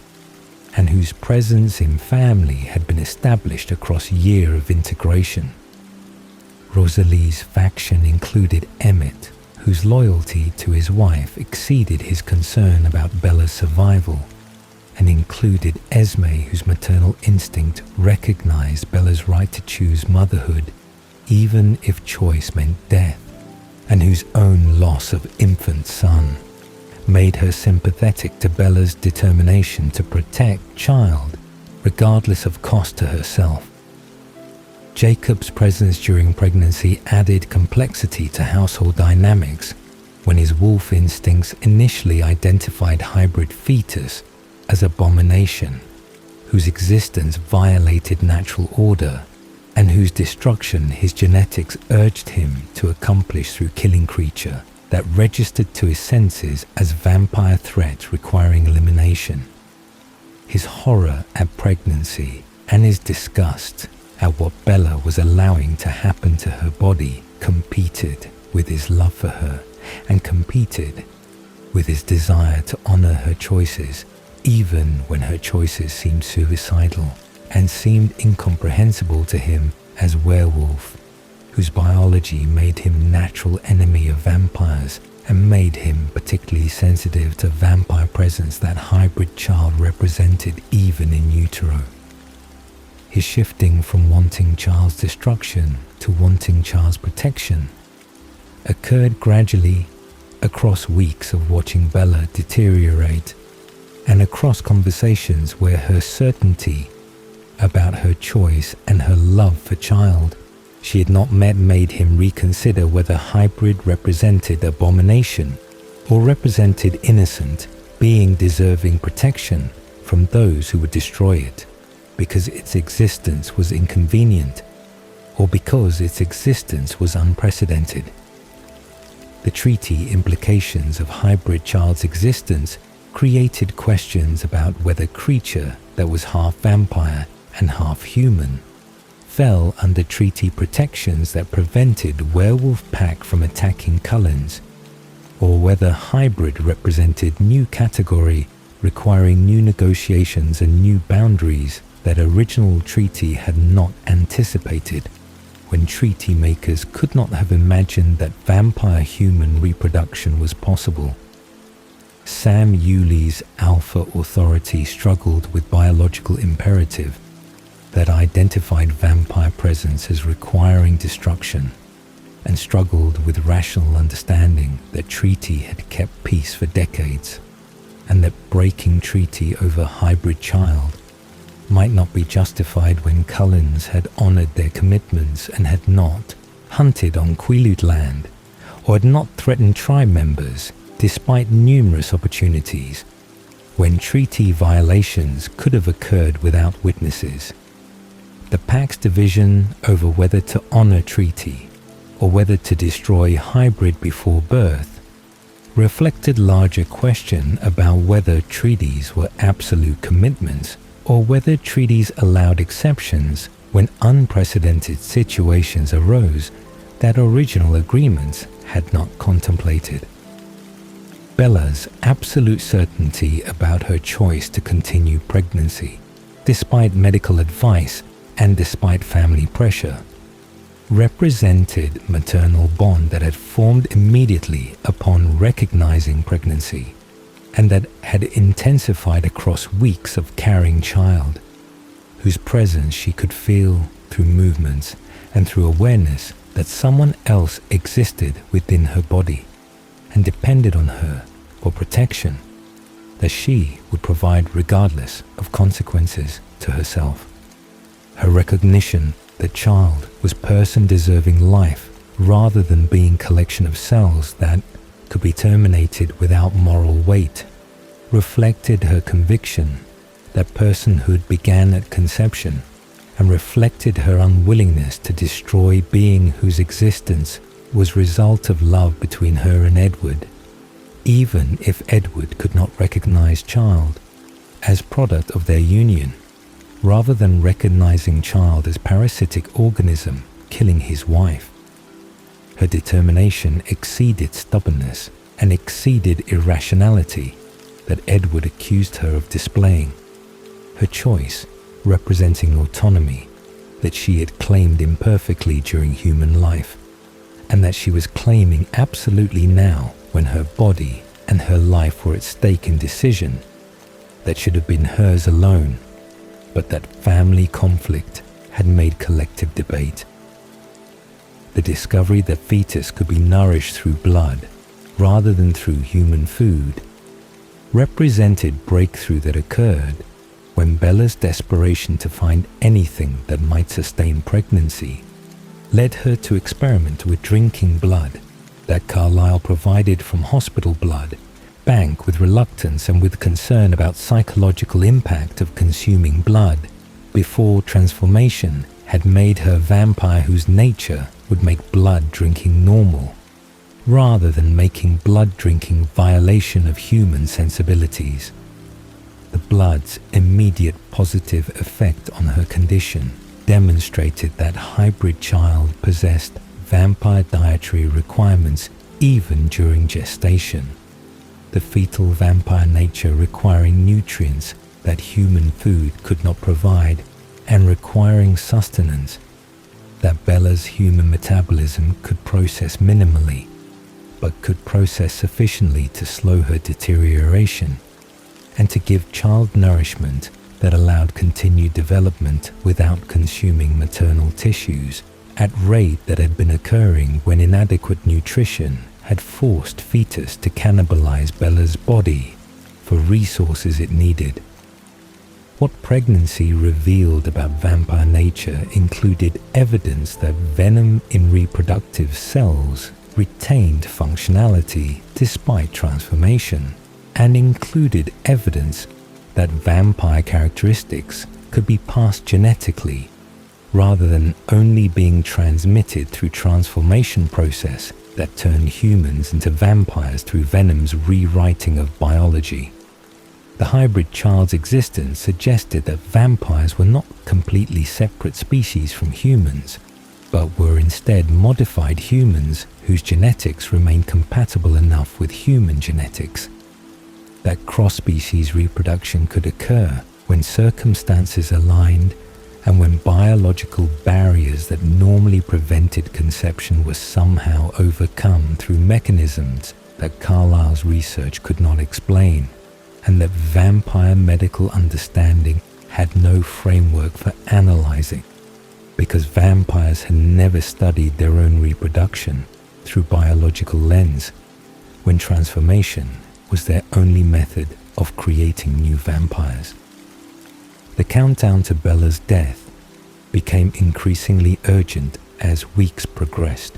and whose presence in family had been established across a year of integration. Rosalie's faction included Emmett, whose loyalty to his wife exceeded his concern about Bella's survival, and included Esme, whose maternal instinct recognized Bella's right to choose motherhood, even if choice meant death, and whose own loss of infant son made her sympathetic to Bella's determination to protect child, regardless of cost to herself. Jacob's presence during pregnancy added complexity to household dynamics when his wolf instincts initially identified hybrid fetus as abomination, whose existence violated natural order and whose destruction his genetics urged him to accomplish through killing creature that registered to his senses as vampire threat requiring elimination. His horror at pregnancy and his disgust at what Bella was allowing to happen to her body competed with his love for her and competed with his desire to honor her choices, even when her choices seemed suicidal and seemed incomprehensible to him as werewolf, whose biology made him natural enemy of vampires and made him particularly sensitive to vampire presence that hybrid child represented even in utero. His shifting from wanting child's destruction to wanting child's protection occurred gradually across weeks of watching Bella deteriorate and across conversations where her certainty about her choice and her love for child she had not met made him reconsider whether hybrid represented abomination or represented innocent being deserving protection from those who would destroy it because its existence was inconvenient or because its existence was unprecedented. The treaty implications of hybrid child's existence created questions about whether creature that was half vampire and half human fell under treaty protections that prevented werewolf pack from attacking Cullens, or whether hybrid represented new category requiring new negotiations and new boundaries that original treaty had not anticipated when treaty makers could not have imagined that vampire-human reproduction was possible. Sam Yuli's alpha authority struggled with biological imperative that identified vampire presence as requiring destruction and struggled with rational understanding that treaty had kept peace for decades and that breaking treaty over hybrid child might not be justified when Cullens had honored their commitments and had not hunted on Quileute land or had not threatened tribe members despite numerous opportunities when treaty violations could have occurred without witnesses. The Pack's division over whether to honor treaty or whether to destroy hybrid before birth reflected larger question about whether treaties were absolute commitments or whether treaties allowed exceptions when unprecedented situations arose that original agreements had not contemplated. Bella's absolute certainty about her choice to continue pregnancy, despite medical advice and despite family pressure, represented maternal bond that had formed immediately upon recognizing pregnancy and that had intensified across weeks of carrying child, whose presence she could feel through movements and through awareness that someone else existed within her body and depended on her for protection that she would provide regardless of consequences to herself. her recognition that child was person deserving life rather than being collection of cells that could be terminated without moral weight, reflected her conviction that personhood began at conception, and reflected her unwillingness to destroy being whose existence was result of love between her and Edward, even if Edward could not recognize child as product of their union, rather than recognizing child as parasitic organism killing his wife. Her determination exceeded stubbornness and exceeded irrationality that Edward accused her of displaying. Her choice representing autonomy that she had claimed imperfectly during human life, and that she was claiming absolutely now when her body and her life were at stake in decision that should have been hers alone, but that family conflict had made collective debate. The discovery that fetus could be nourished through blood rather than through human food represented breakthrough that occurred when Bella's desperation to find anything that might sustain pregnancy led her to experiment with drinking blood that Carlyle provided from hospital blood, bank with reluctance and with concern about psychological impact of consuming blood before transformation had made her vampire whose nature would make blood drinking normal, rather than making blood drinking violation of human sensibilities. The blood's immediate positive effect on her condition demonstrated that hybrid child possessed vampire dietary requirements even during gestation, the fetal vampire nature requiring nutrients that human food could not provide and requiring sustenance that Bella's human metabolism could process minimally, but could process sufficiently to slow her deterioration and to give child nourishment that allowed continued development without consuming maternal tissues at rate that had been occurring when inadequate nutrition had forced fetus to cannibalize Bella's body for resources it needed. What pregnancy revealed about vampire nature included evidence that venom in reproductive cells retained functionality despite transformation, and included evidence that vampire characteristics could be passed genetically rather than only being transmitted through transformation process that turned humans into vampires through venom's rewriting of biology. The hybrid child's existence suggested that vampires were not completely separate species from humans, but were instead modified humans whose genetics remained compatible enough with human genetics that cross-species reproduction could occur when circumstances aligned and when biological barriers that normally prevented conception were somehow overcome through mechanisms that Carlyle's research could not explain, and that vampire medical understanding had no framework for analyzing, because vampires had never studied their own reproduction through biological lens, when transformation was their only method of creating new vampires. The countdown to Bella's death became increasingly urgent as weeks progressed,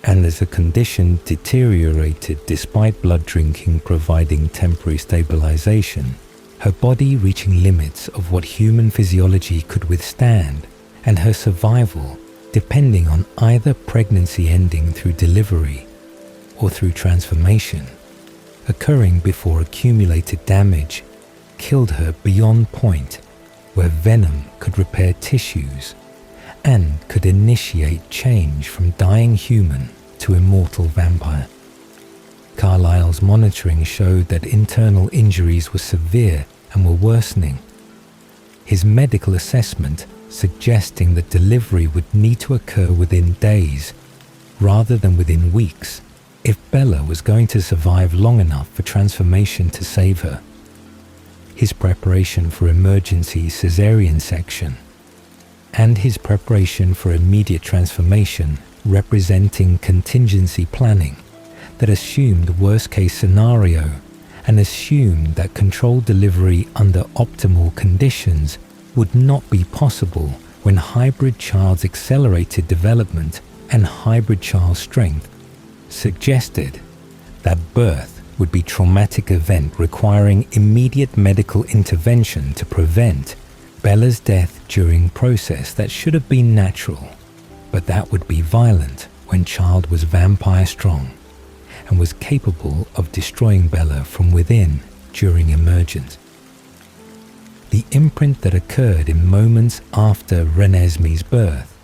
and as the condition deteriorated despite blood drinking providing temporary stabilization, her body reaching limits of what human physiology could withstand, and her survival depending on either pregnancy ending through delivery or through transformation, occurring before accumulated damage killed her beyond point where venom could repair tissues and could initiate change from dying human to immortal vampire. Carlyle's monitoring showed that internal injuries were severe and were worsening. His medical assessment suggesting that delivery would need to occur within days rather than within weeks if Bella was going to survive long enough for transformation to save her. His preparation for emergency cesarean section and his preparation for immediate transformation representing contingency planning that assumed the worst-case scenario and assumed that controlled delivery under optimal conditions would not be possible when hybrid child's accelerated development and hybrid child's strength suggested that birth would be a traumatic event requiring immediate medical intervention to prevent Bella's death during process that should have been natural, but that would be violent when child was vampire strong and was capable of destroying Bella from within during emergence. The imprint that occurred in moments after Renesmee's birth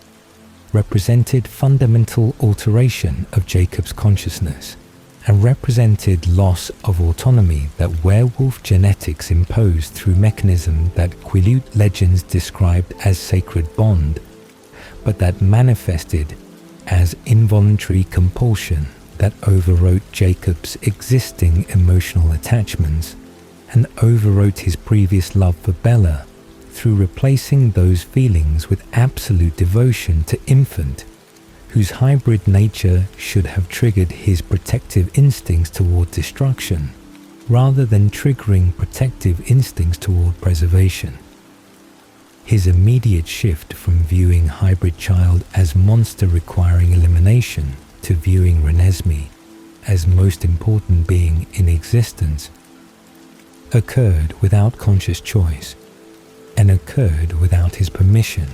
represented fundamental alteration of Jacob's consciousness and represented loss of autonomy that werewolf genetics imposed through mechanism that Quileute legends described as sacred bond, but that manifested as involuntary compulsion that overwrote Jacob's existing emotional attachments and overwrote his previous love for Bella through replacing those feelings with absolute devotion to infant, whose hybrid nature should have triggered his protective instincts toward destruction, rather than triggering protective instincts toward preservation. His immediate shift from viewing hybrid child as monster requiring elimination to viewing Renesmee as most important being in existence occurred without conscious choice and occurred without his permission,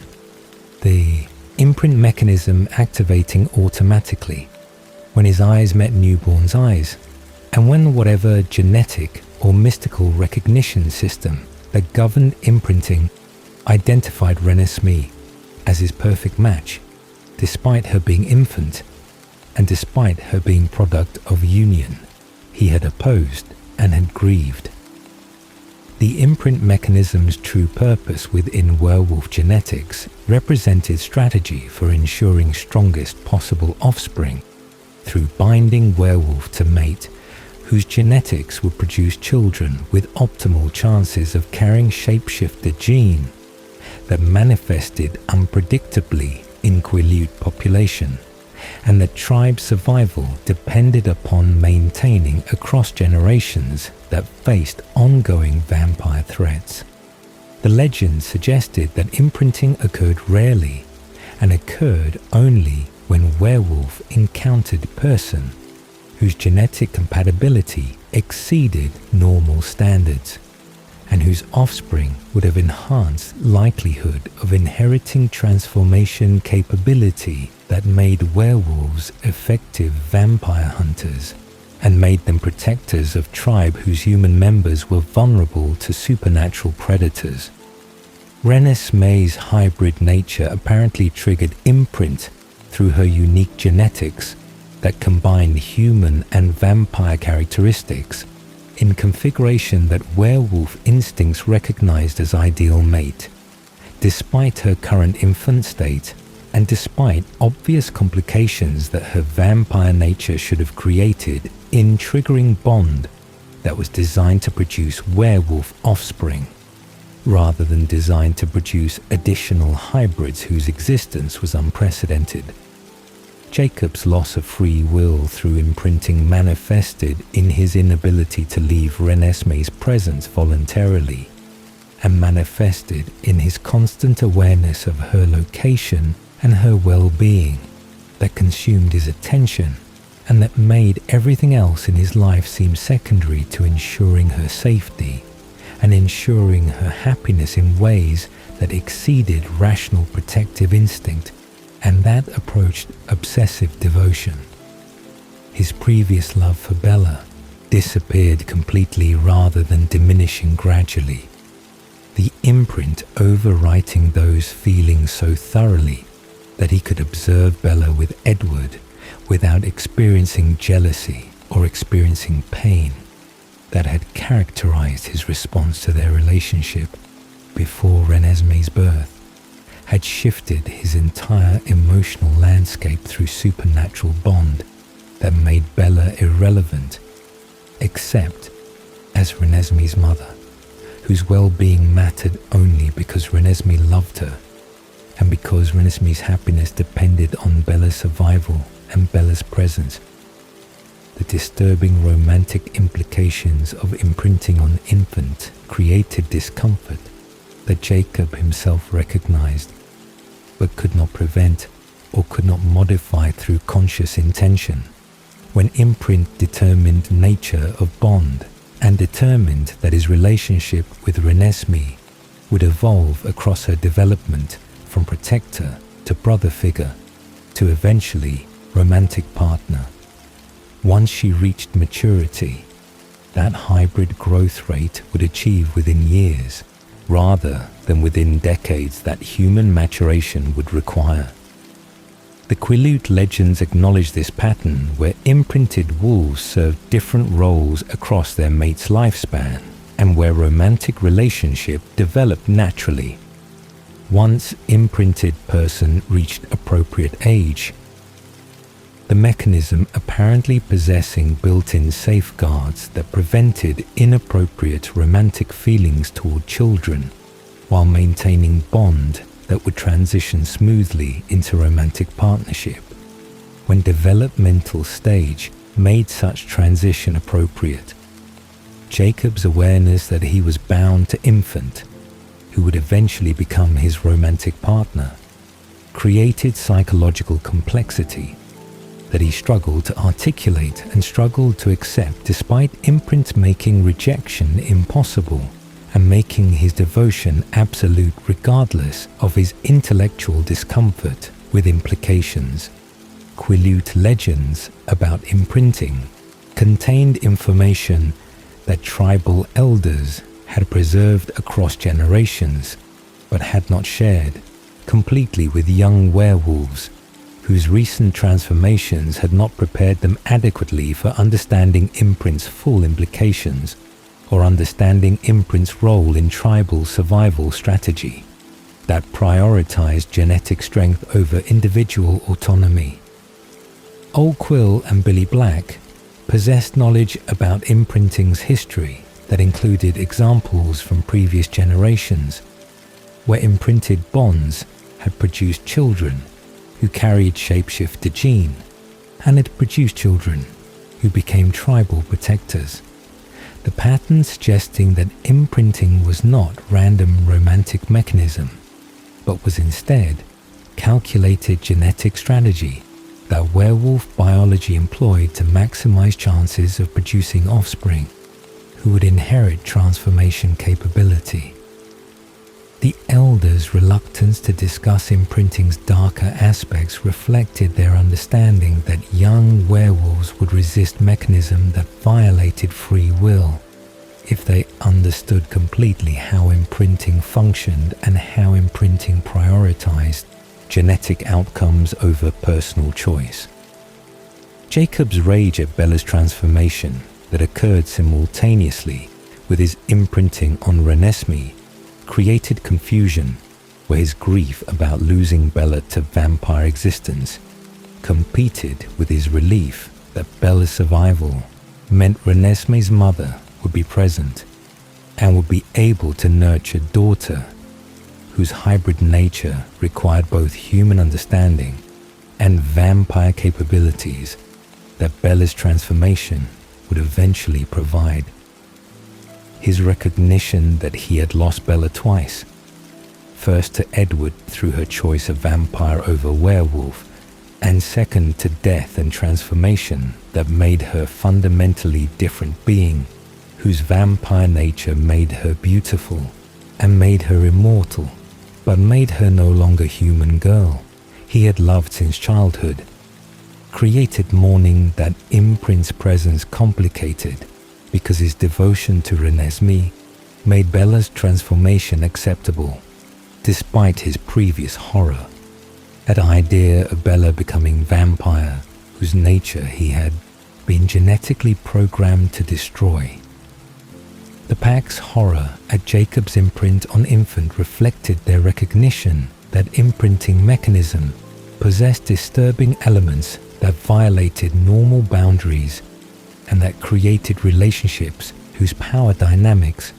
the imprint mechanism activating automatically when his eyes met newborn's eyes, and when whatever genetic or mystical recognition system that governed imprinting identified Renesmee as his perfect match, despite her being infant and despite her being product of union he had opposed and had grieved. The imprint mechanism's true purpose within werewolf genetics represented strategy for ensuring strongest possible offspring through binding werewolf to mate, whose genetics would produce children with optimal chances of carrying shapeshifter gene that manifested unpredictably in Quileute population, and that tribe survival depended upon maintaining across generations that faced ongoing vampire threats. The legend suggested that imprinting occurred rarely and occurred only when werewolf encountered person whose genetic compatibility exceeded normal standards and whose offspring would have enhanced likelihood of inheriting transformation capability that made werewolves effective vampire hunters and made them protectors of tribe whose human members were vulnerable to supernatural predators. Renesmee's hybrid nature apparently triggered imprint through her unique genetics that combined human and vampire characteristics in configuration that werewolf instincts recognized as ideal mate, despite her current infant state and despite obvious complications that her vampire nature should have created in triggering bond that was designed to produce werewolf offspring, rather than designed to produce additional hybrids whose existence was unprecedented. Jacob's loss of free will through imprinting manifested in his inability to leave Renesmee's presence voluntarily, and manifested in his constant awareness of her location and her well-being that consumed his attention and that made everything else in his life seem secondary to ensuring her safety and ensuring her happiness in ways that exceeded rational protective instinct and that approached obsessive devotion. His previous love for Bella disappeared completely rather than diminishing gradually, the imprint overwriting those feelings so thoroughly that he could observe Bella with Edward without experiencing jealousy or experiencing pain that had characterized his response to their relationship before Renesmee's birth, had shifted his entire emotional landscape through supernatural bond that made Bella irrelevant, except as Renesmee's mother, whose well-being mattered only because Renesmee loved her, and because Renesmee's happiness depended on Bella's survival and Bella's presence. The disturbing romantic implications of imprinting on infant created discomfort that Jacob himself recognized but could not prevent or could not modify through conscious intention, when imprint determined nature of bond and determined that his relationship with Renesmee would evolve across her development from protector to brother figure to eventually romantic partner. Once she reached maturity, that hybrid growth rate would achieve within years rather than within decades that human maturation would require. The Quileute legends acknowledge this pattern where imprinted wolves serve different roles across their mate's lifespan and where romantic relationship developed naturally. Once imprinted person reached appropriate age, the mechanism apparently possessing built-in safeguards that prevented inappropriate romantic feelings toward children while maintaining bond that would transition smoothly into romantic partnership. When developmental stage made such transition appropriate, Jacob's awareness that he was bound to infant, who would eventually become his romantic partner, created psychological complexity that he struggled to articulate and struggled to accept despite imprint making rejection impossible and making his devotion absolute regardless of his intellectual discomfort with implications. Quileute legends about imprinting contained information that tribal elders had preserved across generations but had not shared completely with young werewolves whose recent transformations had not prepared them adequately for understanding imprint's full implications or understanding imprint's role in tribal survival strategy that prioritized genetic strength over individual autonomy. Old Quill and Billy Black possessed knowledge about imprinting's history that included examples from previous generations where imprinted bonds had produced children who carried shapeshifter gene and had produced children who became tribal protectors. The pattern suggesting that imprinting was not random romantic mechanism, but was instead calculated genetic strategy that werewolf biology employed to maximize chances of producing offspring who would inherit transformation capability. The elders' reluctance to discuss imprinting's darker aspects reflected their understanding that young werewolves would resist mechanism that violated free will if they understood completely how imprinting functioned and how imprinting prioritized genetic outcomes over personal choice. Jacob's rage at Bella's transformation that occurred simultaneously with his imprinting on Renesmee created confusion where his grief about losing Bella to vampire existence competed with his relief that Bella's survival meant Renesmee's mother would be present and would be able to nurture a daughter whose hybrid nature required both human understanding and vampire capabilities that Bella's transformation would eventually provide. His recognition that he had lost Bella twice, first to Edward through her choice of vampire over werewolf, and second to death and transformation that made her fundamentally different being, whose vampire nature made her beautiful and made her immortal, but made her no longer human girl he had loved since childhood, created mourning that imprint's presence complicated because his devotion to Renesmee made Bella's transformation acceptable, despite his previous horror at the idea of Bella becoming vampire, whose nature he had been genetically programmed to destroy. The pack's horror at Jacob's imprint on infant reflected their recognition that imprinting mechanism possessed disturbing elements that violated normal boundaries and that created relationships whose power dynamics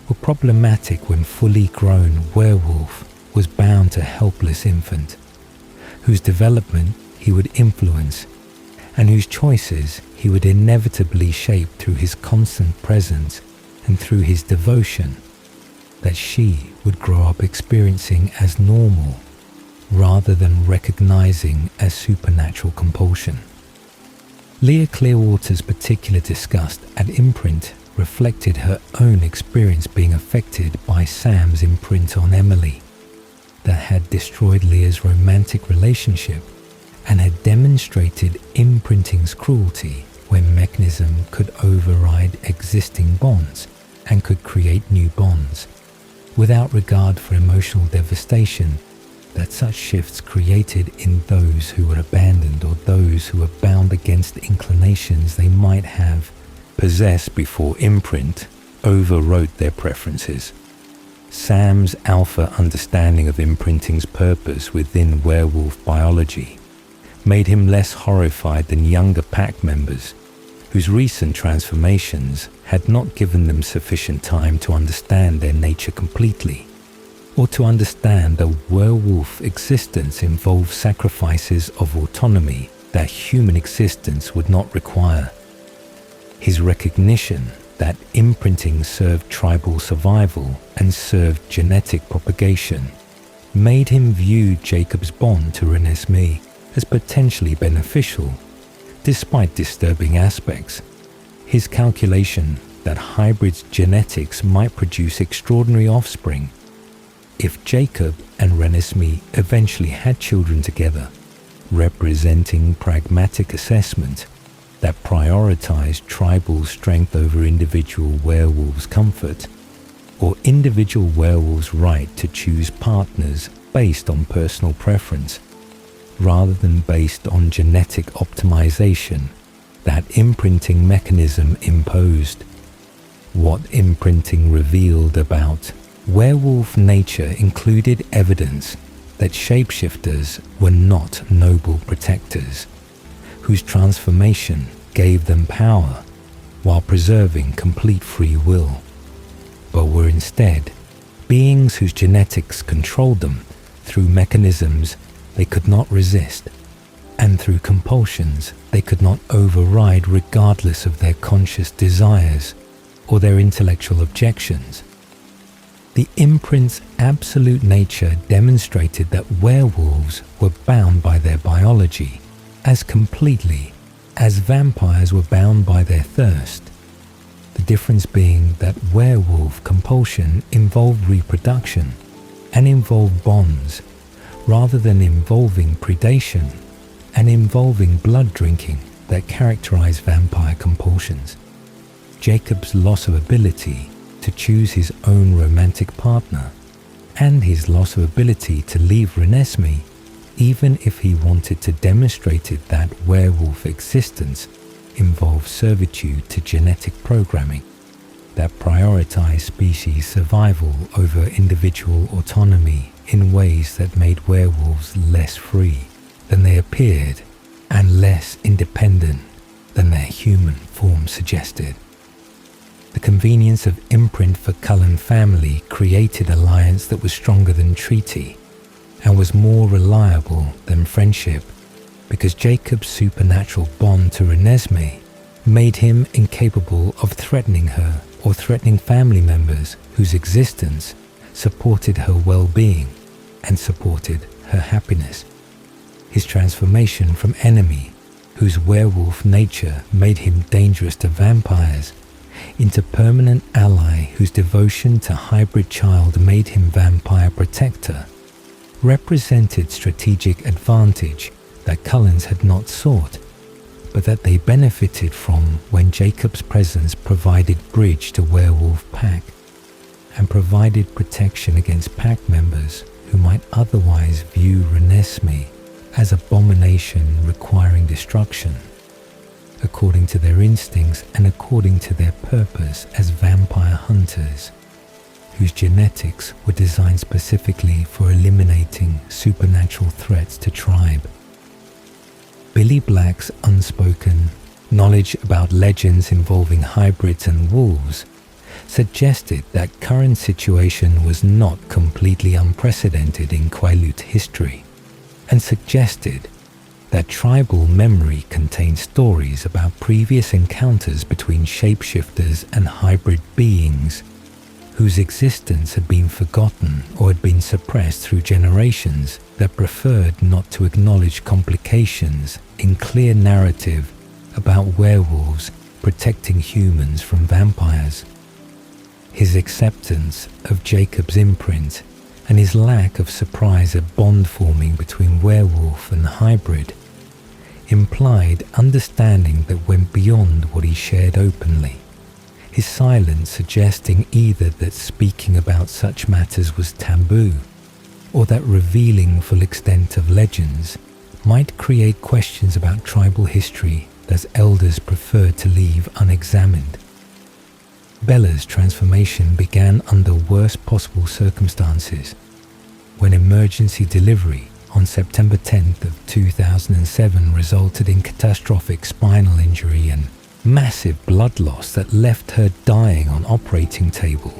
were problematic when fully grown werewolf was bound to helpless infant, whose development he would influence and whose choices he would inevitably shape through his constant presence and through his devotion that she would grow up experiencing as normal rather than recognizing as supernatural compulsion. Leah Clearwater's particular disgust at imprint reflected her own experience being affected by Sam's imprint on Emily that had destroyed Leah's romantic relationship and had demonstrated imprinting's cruelty when mechanism could override existing bonds and could create new bonds, without regard for emotional devastation that such shifts created in those who were abandoned or those who were bound against inclinations they might have possessed before imprint overrode their preferences. Sam's alpha understanding of imprinting's purpose within werewolf biology made him less horrified than younger pack members whose recent transformations had not given them sufficient time to understand their nature completely, or to understand that werewolf existence involved sacrifices of autonomy that human existence would not require. His recognition that imprinting served tribal survival and served genetic propagation made him view Jacob's bond to Renesmee as potentially beneficial, despite disturbing aspects. His calculation that hybrid genetics might produce extraordinary offspring if Jacob and Renesmee eventually had children together, representing pragmatic assessment that prioritized tribal strength over individual werewolves' comfort, or individual werewolves' right to choose partners based on personal preference, rather than based on genetic optimization that imprinting mechanism imposed. What imprinting revealed about werewolf nature included evidence that shapeshifters were not noble protectors, whose transformation gave them power while preserving complete free will, but were instead beings whose genetics controlled them through mechanisms they could not resist, and through compulsions they could not override regardless of their conscious desires or their intellectual objections. The imprint's absolute nature demonstrated that werewolves were bound by their biology as completely as vampires were bound by their thirst, the difference being that werewolf compulsion involved reproduction and involved bonds rather than involving predation and involving blood drinking that characterize vampire compulsions. Jacob's loss of ability to choose his own romantic partner and his loss of ability to leave Renesmee, even if he wanted to demonstrate that werewolf existence involved servitude to genetic programming that prioritized species survival over individual autonomy in ways that made werewolves less free than they appeared and less independent than their human form suggested. The convenience of imprint for Cullen family created alliance that was stronger than treaty and was more reliable than friendship, because Jacob's supernatural bond to Renesmee made him incapable of threatening her or threatening family members whose existence supported her well-being and supported her happiness. His transformation from enemy, whose werewolf nature made him dangerous to vampires, into permanent ally whose devotion to hybrid child made him vampire protector, represented strategic advantage that Cullens had not sought, but that they benefited from when Jacob's presence provided bridge to werewolf pack and provided protection against pack members who might otherwise view Renesmee as abomination requiring destruction, according to their instincts and according to their purpose as vampire hunters, whose genetics were designed specifically for eliminating supernatural threats to tribe. Billy Black's unspoken knowledge about legends involving hybrids and wolves suggested that current situation was not completely unprecedented in Quileute history, and suggested that tribal memory contained stories about previous encounters between shapeshifters and hybrid beings whose existence had been forgotten or had been suppressed through generations that preferred not to acknowledge complications in clear narrative about werewolves protecting humans from vampires. His acceptance of Jacob's imprint and his lack of surprise at bond forming between werewolf and hybrid implied understanding that went beyond what he shared openly, his silence suggesting either that speaking about such matters was taboo, or that revealing full extent of legends might create questions about tribal history that elders preferred to leave unexamined. Bella's transformation began under worst possible circumstances, when emergency delivery on September 10th of 2007 resulted in catastrophic spinal injury and massive blood loss that left her dying on operating table,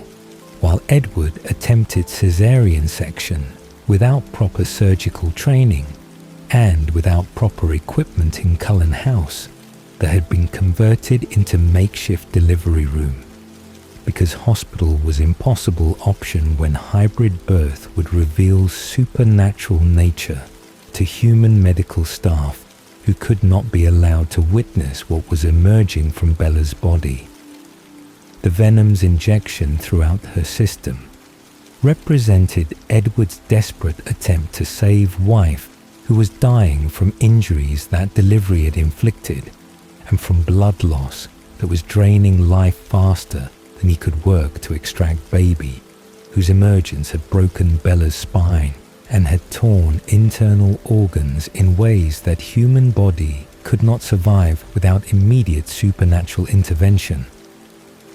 while Edward attempted caesarean section without proper surgical training and without proper equipment in Cullen House that had been converted into makeshift delivery room, because hospital was impossible option when hybrid birth would reveal supernatural nature to human medical staff who could not be allowed to witness what was emerging from Bella's body. The venom's injection throughout her system represented Edward's desperate attempt to save wife who was dying from injuries that delivery had inflicted and from blood loss that was draining life faster than he could work to extract baby, whose emergence had broken Bella's spine and had torn internal organs in ways that human body could not survive without immediate supernatural intervention,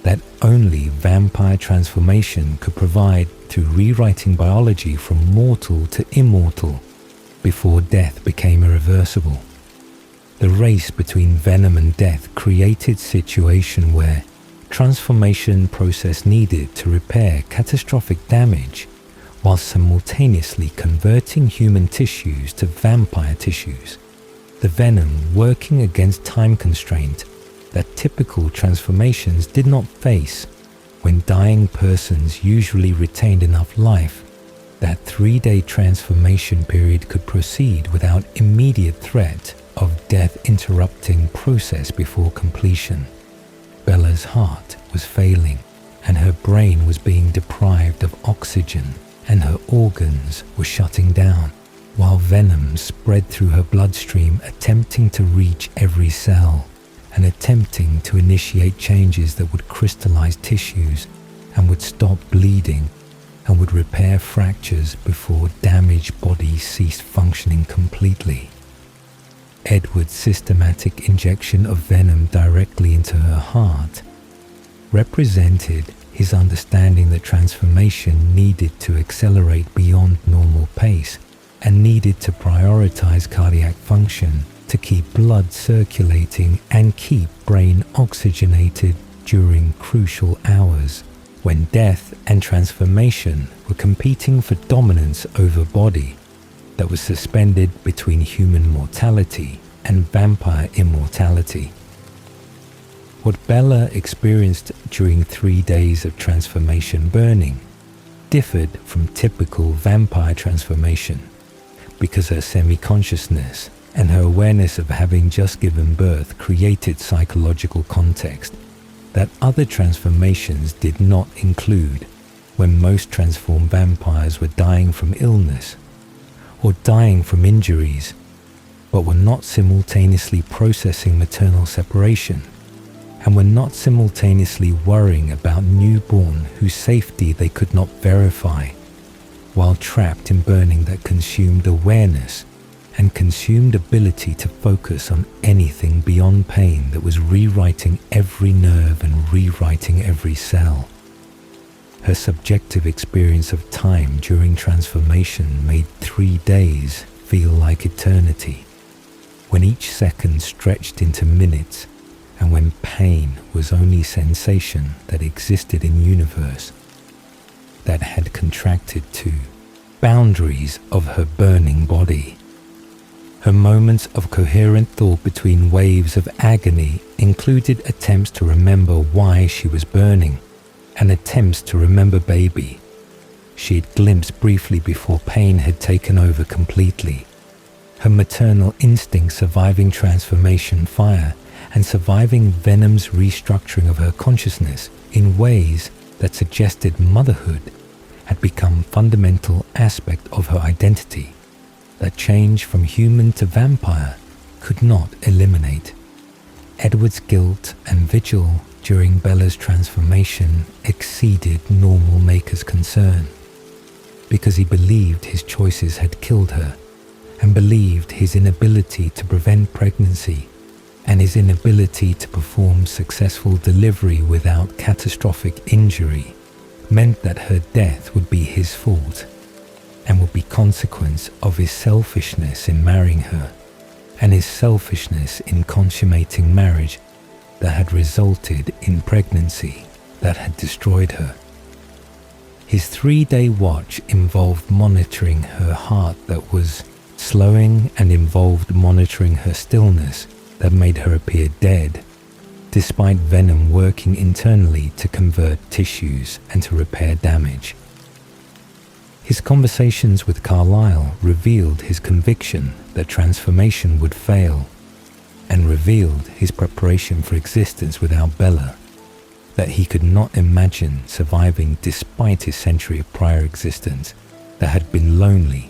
that only vampire transformation could provide through rewriting biology from mortal to immortal before death became irreversible. The race between venom and death created situation where transformation process needed to repair catastrophic damage while simultaneously converting human tissues to vampire tissues, the venom working against time constraint that typical transformations did not face when dying persons usually retained enough life that 3-day transformation period could proceed without immediate threat of death-interrupting process before completion. Bella's heart was failing, and her brain was being deprived of oxygen, and her organs were shutting down, while venom spread through her bloodstream, attempting to reach every cell, and attempting to initiate changes that would crystallize tissues and would stop bleeding and would repair fractures before damaged bodies ceased functioning completely. Edward's systematic injection of venom directly into her heart represented his understanding that transformation needed to accelerate beyond normal pace and needed to prioritize cardiac function to keep blood circulating and keep brain oxygenated during crucial hours when death and transformation were competing for dominance over body that was suspended between human mortality and vampire immortality. What Bella experienced during 3 days of transformation burning differed from typical vampire transformation because her semi-consciousness and her awareness of having just given birth created psychological context that other transformations did not include when most transformed vampires were dying from illness or dying from injuries, but were not simultaneously processing maternal separation and were not simultaneously worrying about newborn whose safety they could not verify, while trapped in burning that consumed awareness and consumed ability to focus on anything beyond pain that was rewriting every nerve and rewriting every cell. Her subjective experience of time during transformation made 3 days feel like eternity, when each second stretched into minutes and when pain was only sensation that existed in universe that had contracted to boundaries of her burning body. Her moments of coherent thought between waves of agony included attempts to remember why she was burning, and attempts to remember baby. She had glimpsed briefly before pain had taken over completely. Her maternal instinct surviving transformation fire and surviving Venom's restructuring of her consciousness in ways that suggested motherhood had become fundamental aspect of her identity that change from human to vampire could not eliminate. Edward's guilt and vigil during Bella's transformation exceeded normal Maker's concern, because he believed his choices had killed her, and believed his inability to prevent pregnancy and his inability to perform successful delivery without catastrophic injury meant that her death would be his fault and would be consequence of his selfishness in marrying her and his selfishness in consummating marriage that had resulted in pregnancy that had destroyed her. His 3-day watch involved monitoring her heart that was slowing and involved monitoring her stillness that made her appear dead, despite Venom working internally to convert tissues and to repair damage. His conversations with Carlyle revealed his conviction that transformation would fail, and revealed his preparation for existence without Bella, that he could not imagine surviving despite his century of prior existence that had been lonely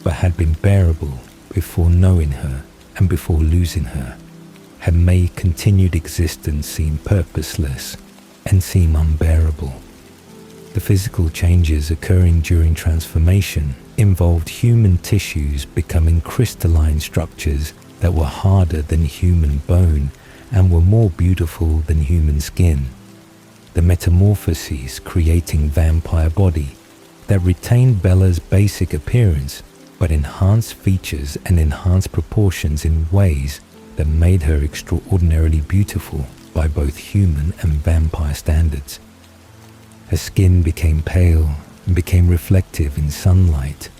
but had been bearable before knowing her and before losing her, had made continued existence seem purposeless and seem unbearable. The physical changes occurring during transformation involved human tissues becoming crystalline structures that were harder than human bone and were more beautiful than human skin. The metamorphoses creating vampire body that retained Bella's basic appearance but enhanced features and enhanced proportions in ways that made her extraordinarily beautiful by both human and vampire standards. Her skin became pale and became reflective in sunlight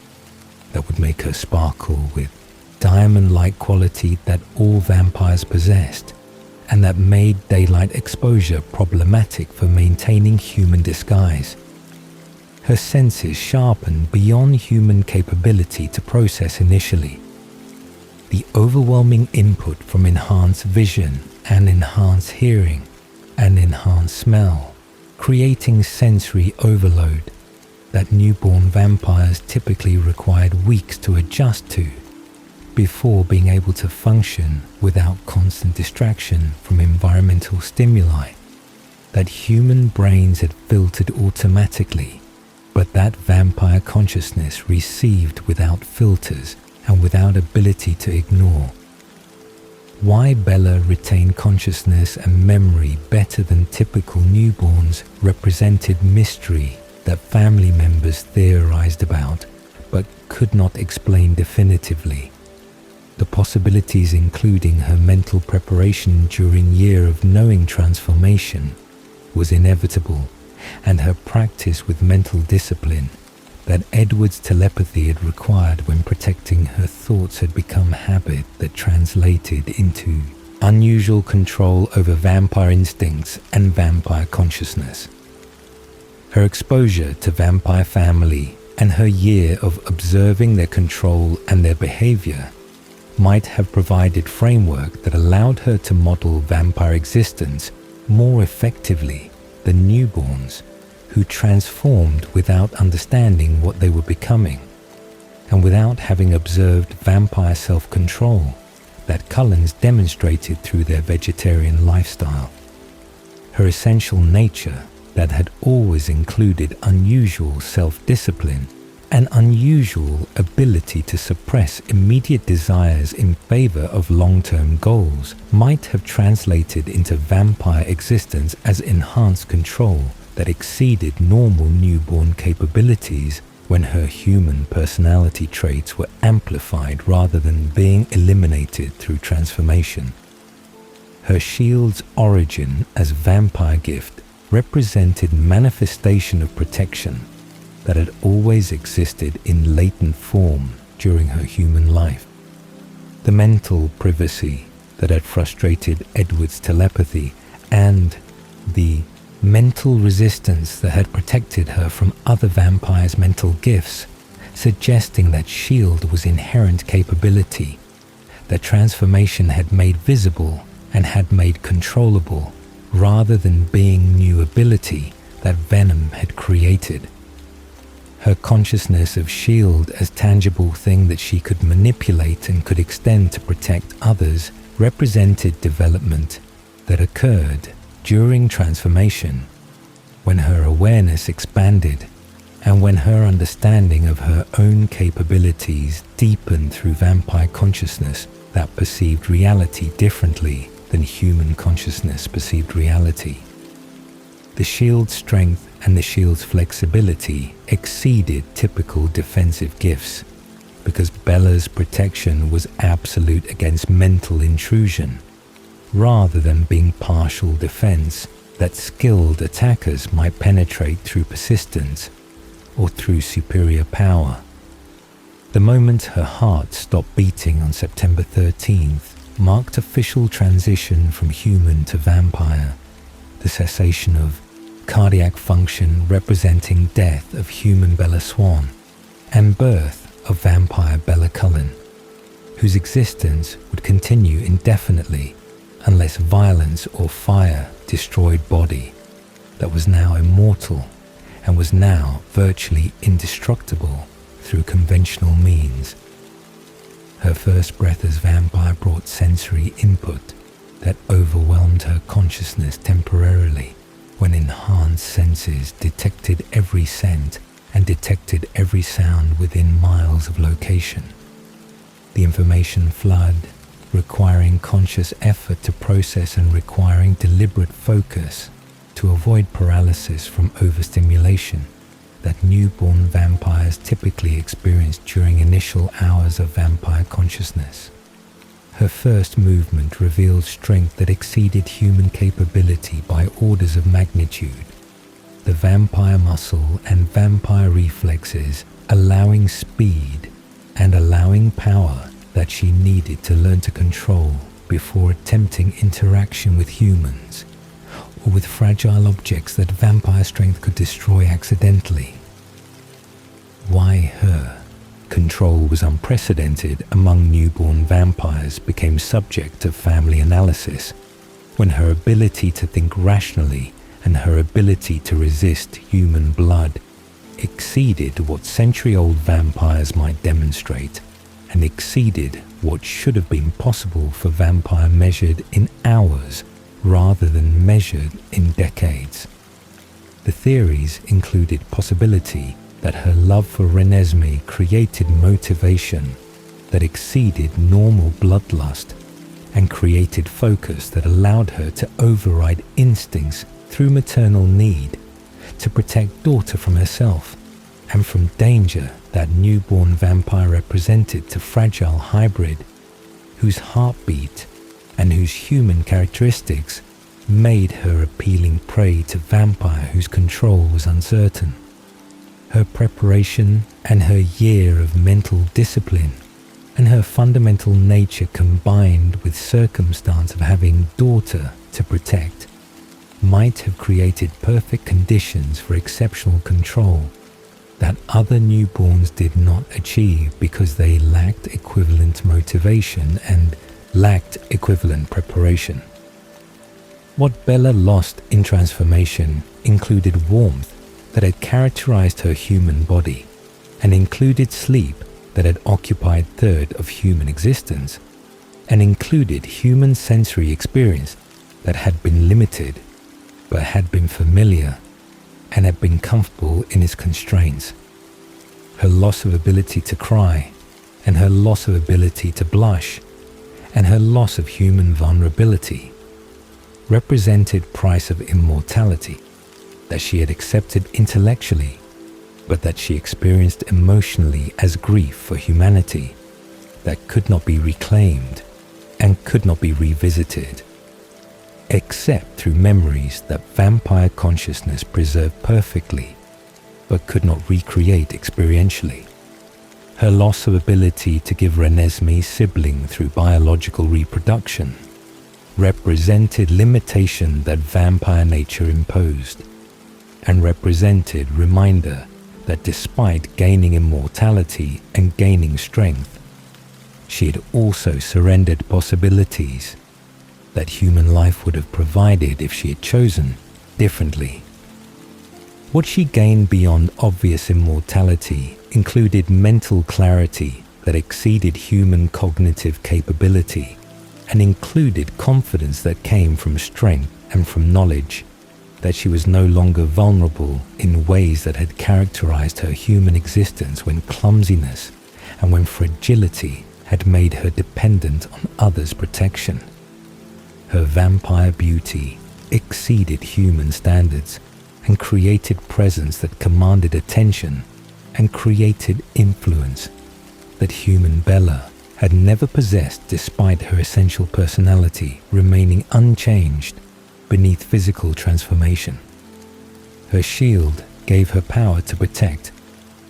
that would make her sparkle with diamond-like quality that all vampires possessed, and that made daylight exposure problematic for maintaining human disguise. Her senses sharpened beyond human capability to process initially. The overwhelming input from enhanced vision and enhanced hearing and enhanced smell, creating sensory overload that newborn vampires typically required weeks to adjust to before being able to function without constant distraction from environmental stimuli that human brains had filtered automatically, but that vampire consciousness received without filters and without ability to ignore. Why Bella retained consciousness and memory better than typical newborns represented mystery that family members theorized about but could not explain definitively. The possibilities including her mental preparation during year of knowing transformation was inevitable, and her practice with mental discipline that Edward's telepathy had required when protecting her thoughts had become habit that translated into unusual control over vampire instincts and vampire consciousness. Her exposure to vampire family and her year of observing their control and their behavior might have provided framework that allowed her to model vampire existence more effectively than newborns who transformed without understanding what they were becoming and without having observed vampire self-control that Cullens demonstrated through their vegetarian lifestyle. Her essential nature that had always included unusual self-discipline and unusual ability to suppress immediate desires in favor of long-term goals might have translated into vampire existence as enhanced control that exceeded normal newborn capabilities when her human personality traits were amplified rather than being eliminated through transformation. Her shield's origin as vampire gift represented manifestation of protection that had always existed in latent form during her human life. The mental privacy that had frustrated Edward's telepathy and the mental resistance that had protected her from other vampires' mental gifts, suggesting that shield was inherent capability that transformation had made visible and had made controllable, rather than being new ability that venom had created. Her consciousness of shield as tangible thing that she could manipulate and could extend to protect others represented development that occurred during transformation, when her awareness expanded and when her understanding of her own capabilities deepened through vampire consciousness that perceived reality differently than human consciousness perceived reality. The shield's strength and the shield's flexibility exceeded typical defensive gifts, because Bella's protection was absolute against mental intrusion, rather than being partial defense that skilled attackers might penetrate through persistence or through superior power. The moment her heart stopped beating on September 13th marked official transition from human to vampire, the cessation of cardiac function representing death of human Bella Swan, and birth of vampire Bella Cullen, whose existence would continue indefinitely unless violence or fire destroyed body that was now immortal and was now virtually indestructible through conventional means. Her first breath as vampire brought sensory input that overwhelmed her consciousness temporarily, when enhanced senses detected every scent and detected every sound within miles of location. The information flood, requiring conscious effort to process and requiring deliberate focus to avoid paralysis from overstimulation that newborn vampires typically experience during initial hours of vampire consciousness. Her first movement revealed strength that exceeded human capability by orders of magnitude. The vampire muscle and vampire reflexes allowing speed and allowing power that she needed to learn to control before attempting interaction with humans or with fragile objects that vampire strength could destroy accidentally. Why her? Control was unprecedented among newborn vampires became subject to family analysis, when her ability to think rationally and her ability to resist human blood exceeded what century-old vampires might demonstrate, and exceeded what should have been possible for vampire measured in hours rather than measured in decades. The theories included possibility that her love for Renesmee created motivation that exceeded normal bloodlust and created focus that allowed her to override instincts through maternal need to protect daughter from herself and from danger that newborn vampire represented to fragile hybrid whose heartbeat and whose human characteristics made her appealing prey to vampire whose control was uncertain. Her preparation and her year of mental discipline and her fundamental nature combined with circumstance of having daughter to protect might have created perfect conditions for exceptional control that other newborns did not achieve because they lacked equivalent motivation and lacked equivalent preparation. What Bella lost in transformation included warmth that had characterized her human body and included sleep that had occupied third of human existence and included human sensory experience that had been limited but had been familiar and had been comfortable in its constraints. Her loss of ability to cry and her loss of ability to blush and her loss of human vulnerability represented price of immortality that she had accepted intellectually, but that she experienced emotionally as grief for humanity that could not be reclaimed and could not be revisited, except through memories that vampire consciousness preserved perfectly, but could not recreate experientially. Her loss of ability to give Renesmee sibling through biological reproduction, represented limitation that vampire nature imposed, and represented reminder that despite gaining immortality and gaining strength, she had also surrendered possibilities that human life would have provided if she had chosen differently. What she gained beyond obvious immortality included mental clarity that exceeded human cognitive capability and included confidence that came from strength and from knowledge that she was no longer vulnerable in ways that had characterized her human existence when clumsiness and when fragility had made her dependent on others' protection. Her vampire beauty exceeded human standards and created presence that commanded attention and created influence that human Bella had never possessed, despite her essential personality remaining unchanged beneath physical transformation. Her shield gave her power to protect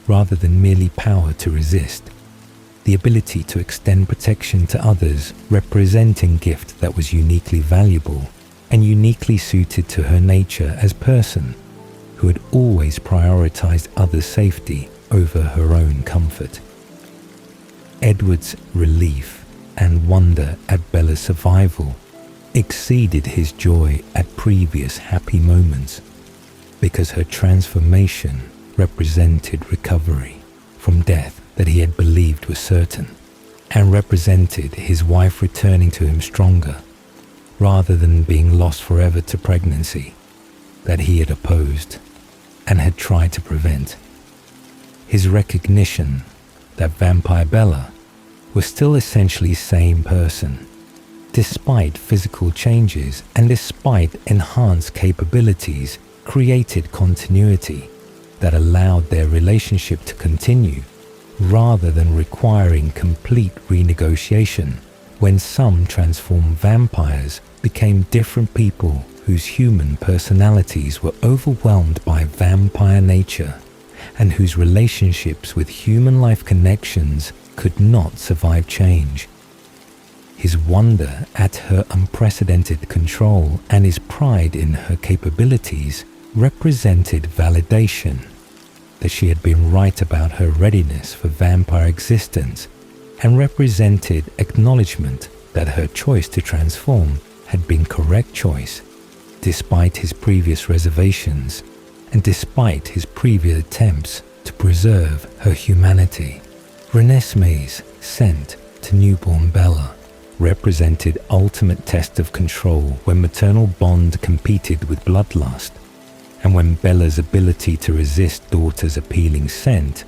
rather than merely power to resist, the ability to extend protection to others representing gift that was uniquely valuable and uniquely suited to her nature as person who had always prioritized others' safety over her own comfort. Edward's relief and wonder at Bella's survival exceeded his joy at previous happy moments because her transformation represented recovery from death that he had believed was certain, and represented his wife returning to him stronger rather than being lost forever to pregnancy that he had opposed and had tried to prevent. His recognition that Vampire Bella was still essentially same person, despite physical changes and despite enhanced capabilities, created continuity that allowed their relationship to continue rather than requiring complete renegotiation when some transformed vampires became different people whose human personalities were overwhelmed by vampire nature and whose relationships with human life connections could not survive change. His wonder at her unprecedented control and his pride in her capabilities represented validation that she had been right about her readiness for vampire existence and represented acknowledgement that her choice to transform had been correct choice despite his previous reservations and despite his previous attempts to preserve her humanity. Renesmee's scent to newborn Bella represented ultimate test of control when maternal bond competed with bloodlust, and when Bella's ability to resist daughter's appealing scent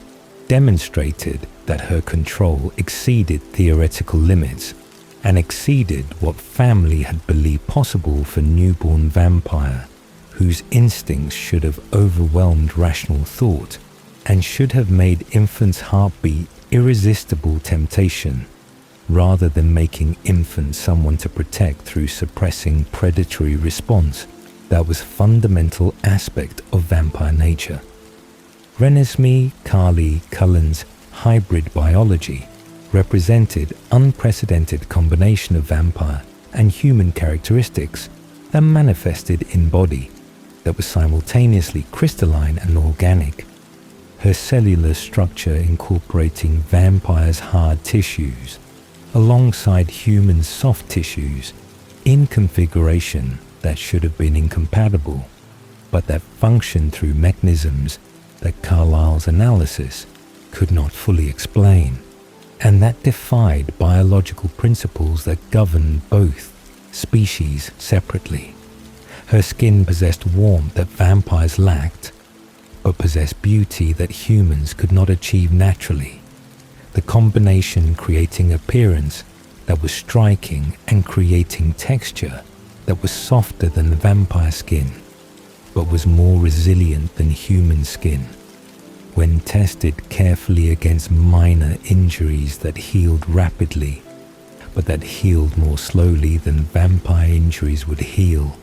demonstrated that her control exceeded theoretical limits and exceeded what family had believed possible for newborn vampire, whose instincts should have overwhelmed rational thought and should have made infant's heartbeat irresistible temptation, rather than making infant someone to protect through suppressing predatory response that was fundamental aspect of vampire nature. Renesmee Carly Cullen's hybrid biology represented unprecedented combination of vampire and human characteristics that manifested in body that was simultaneously crystalline and organic. Her cellular structure incorporating vampire's hard tissues alongside human soft tissues in configuration that should have been incompatible, but that functioned through mechanisms that Carlyle's analysis could not fully explain, and that defied biological principles that govern both species separately. Her skin possessed warmth that vampires lacked, but possessed beauty that humans could not achieve naturally. The combination creating appearance that was striking and creating texture that was softer than the vampire skin, but was more resilient than human skin, when tested carefully against minor injuries that healed rapidly, but that healed more slowly than vampire injuries would heal,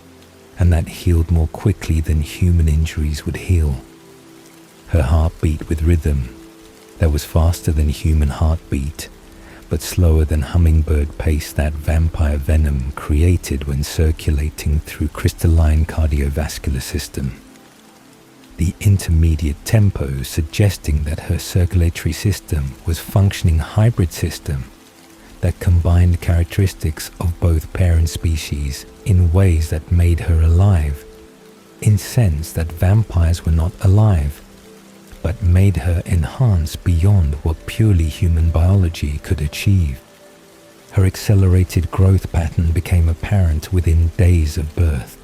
and that healed more quickly than human injuries would heal. Her heart beat with rhythm that was faster than human heartbeat, but slower than hummingbird pace that vampire venom created when circulating through crystalline cardiovascular system. The intermediate tempo suggesting that her circulatory system was functioning hybrid system that combined characteristics of both parent species in ways that made her alive, in sense that vampires were not alive, but made her enhance beyond what purely human biology could achieve. Her accelerated growth pattern became apparent within days of birth,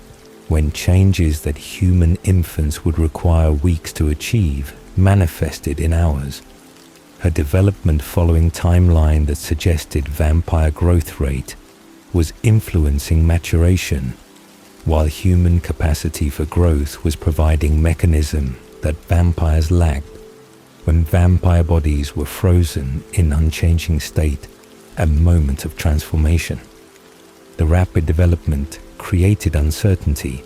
when changes that human infants would require weeks to achieve manifested in hours. Her development following timeline that suggested vampire growth rate was influencing maturation, while human capacity for growth was providing mechanism that vampires lacked when vampire bodies were frozen in unchanging state at moment of transformation. The rapid development created uncertainty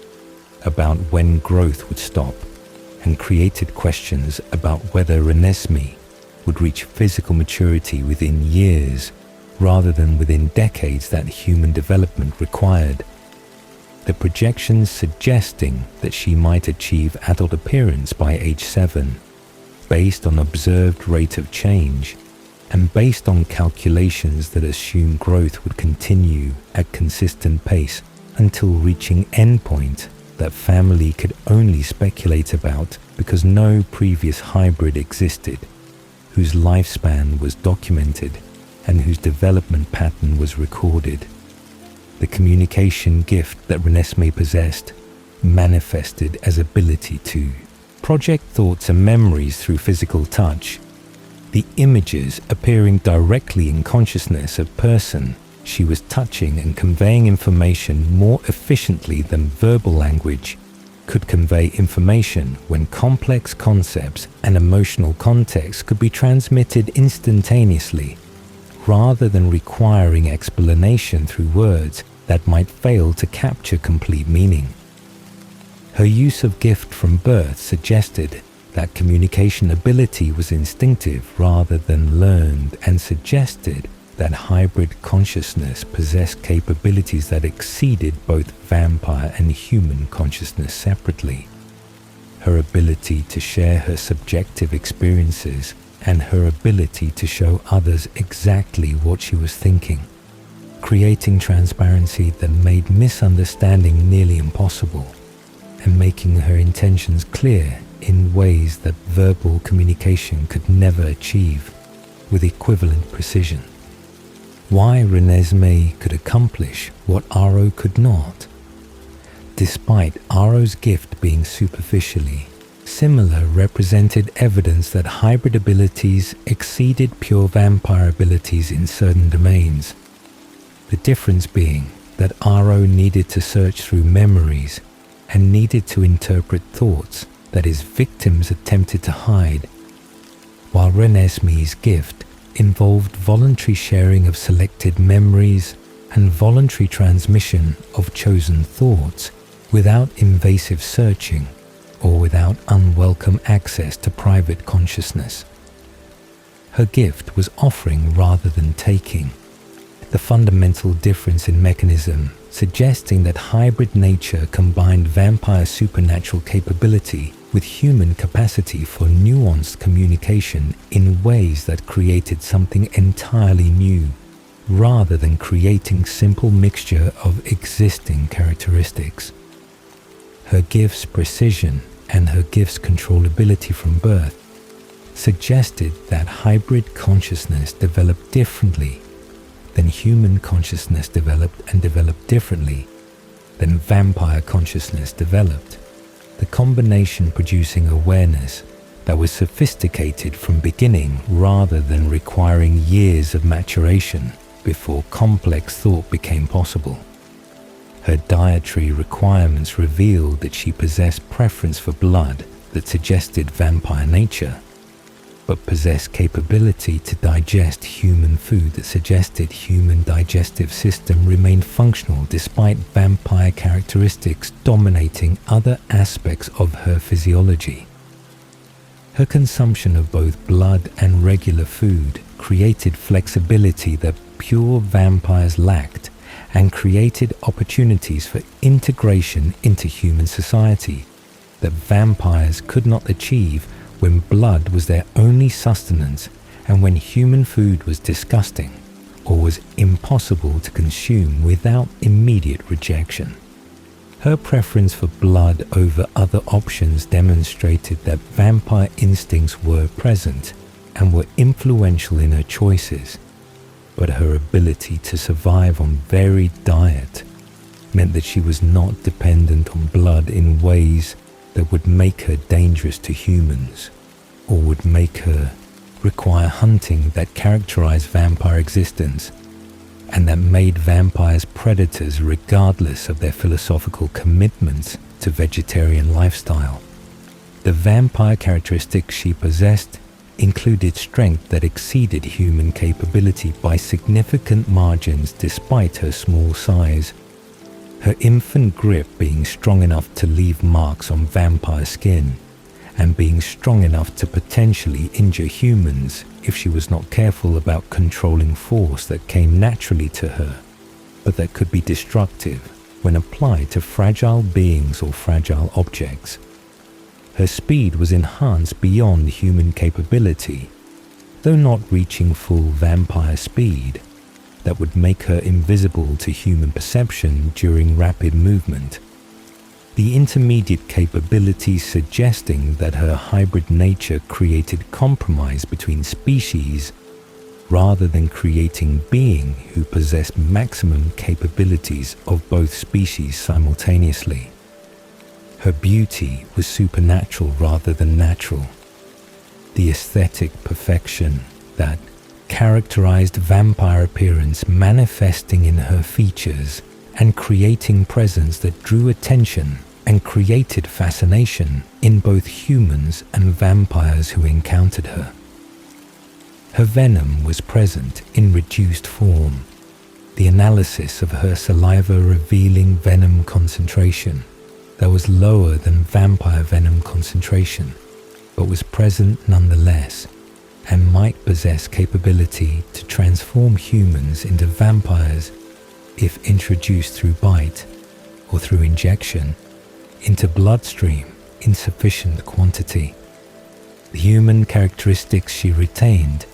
about when growth would stop and created questions about whether Renesmee would reach physical maturity within years rather than within decades that human development required. The projections suggesting that she might achieve adult appearance by age 7, based on observed rate of change, and based on calculations that assume growth would continue at consistent pace until reaching endpoint that family could only speculate about because no previous hybrid existed, whose lifespan was documented and whose development pattern was recorded. The communication gift that Renesmee possessed manifested as ability to project thoughts and memories through physical touch. The images appearing directly in consciousness of person she was touching and conveying information more efficiently than verbal language could convey information when complex concepts and emotional context could be transmitted instantaneously, rather than requiring explanation through words that might fail to capture complete meaning. Her use of gift from birth suggested that communication ability was instinctive rather than learned, and suggested that hybrid consciousness possessed capabilities that exceeded both vampire and human consciousness separately. Her ability to share her subjective experiences and her ability to show others exactly what she was thinking, creating transparency that made misunderstanding nearly impossible, and making her intentions clear in ways that verbal communication could never achieve with equivalent precision. Why Renesmee could accomplish what Aro could not. Despite Aro's gift being superficially similar, represented evidence that hybrid abilities exceeded pure vampire abilities in certain domains. The difference being that Aro needed to search through memories and needed to interpret thoughts that his victims attempted to hide, while Renesmee's gift involved voluntary sharing of selected memories and voluntary transmission of chosen thoughts without invasive searching or without unwelcome access to private consciousness. Her gift was offering rather than taking, the fundamental difference in mechanism suggesting that hybrid nature combined vampire supernatural capability with human capacity for nuanced communication in ways that created something entirely new, rather than creating simple mixture of existing characteristics. Her gift's precision and her gift's controllability from birth suggested that hybrid consciousness developed differently than human consciousness developed, and developed differently than vampire consciousness developed. The combination producing awareness that was sophisticated from beginning rather than requiring years of maturation before complex thought became possible. Her dietary requirements revealed that she possessed preference for blood that suggested vampire nature, but possessed capability to digest human food that suggested human digestive system remained functional despite vampire characteristics dominating other aspects of her physiology. Her consumption of both blood and regular food created flexibility that pure vampires lacked and created opportunities for integration into human society that vampires could not achieve when blood was their only sustenance and when human food was disgusting or was impossible to consume without immediate rejection. Her preference for blood over other options demonstrated that vampire instincts were present and were influential in her choices, but her ability to survive on varied diet meant that she was not dependent on blood in ways that would make her dangerous to humans or would make her require hunting that characterized vampire existence and that made vampires predators regardless of their philosophical commitments to vegetarian lifestyle. The vampire characteristics she possessed included strength that exceeded human capability by significant margins despite her small size, her infant grip being strong enough to leave marks on vampire skin, and being strong enough to potentially injure humans if she was not careful about controlling force that came naturally to her, but that could be destructive when applied to fragile beings or fragile objects. Her speed was enhanced beyond human capability, though not reaching full vampire speed, that would make her invisible to human perception during rapid movement. The intermediate capabilities suggesting that her hybrid nature created compromise between species rather than creating being who possessed maximum capabilities of both species simultaneously. Her beauty was supernatural rather than natural. The aesthetic perfection that characterized vampire appearance manifesting in her features and creating presence that drew attention and created fascination in both humans and vampires who encountered her. Her venom was present in reduced form. The analysis of her saliva revealing venom concentration that was lower than vampire venom concentration, but was present nonetheless, and might possess capability to transform humans into vampires if introduced through bite or through injection into bloodstream in sufficient quantity. The human characteristics she retained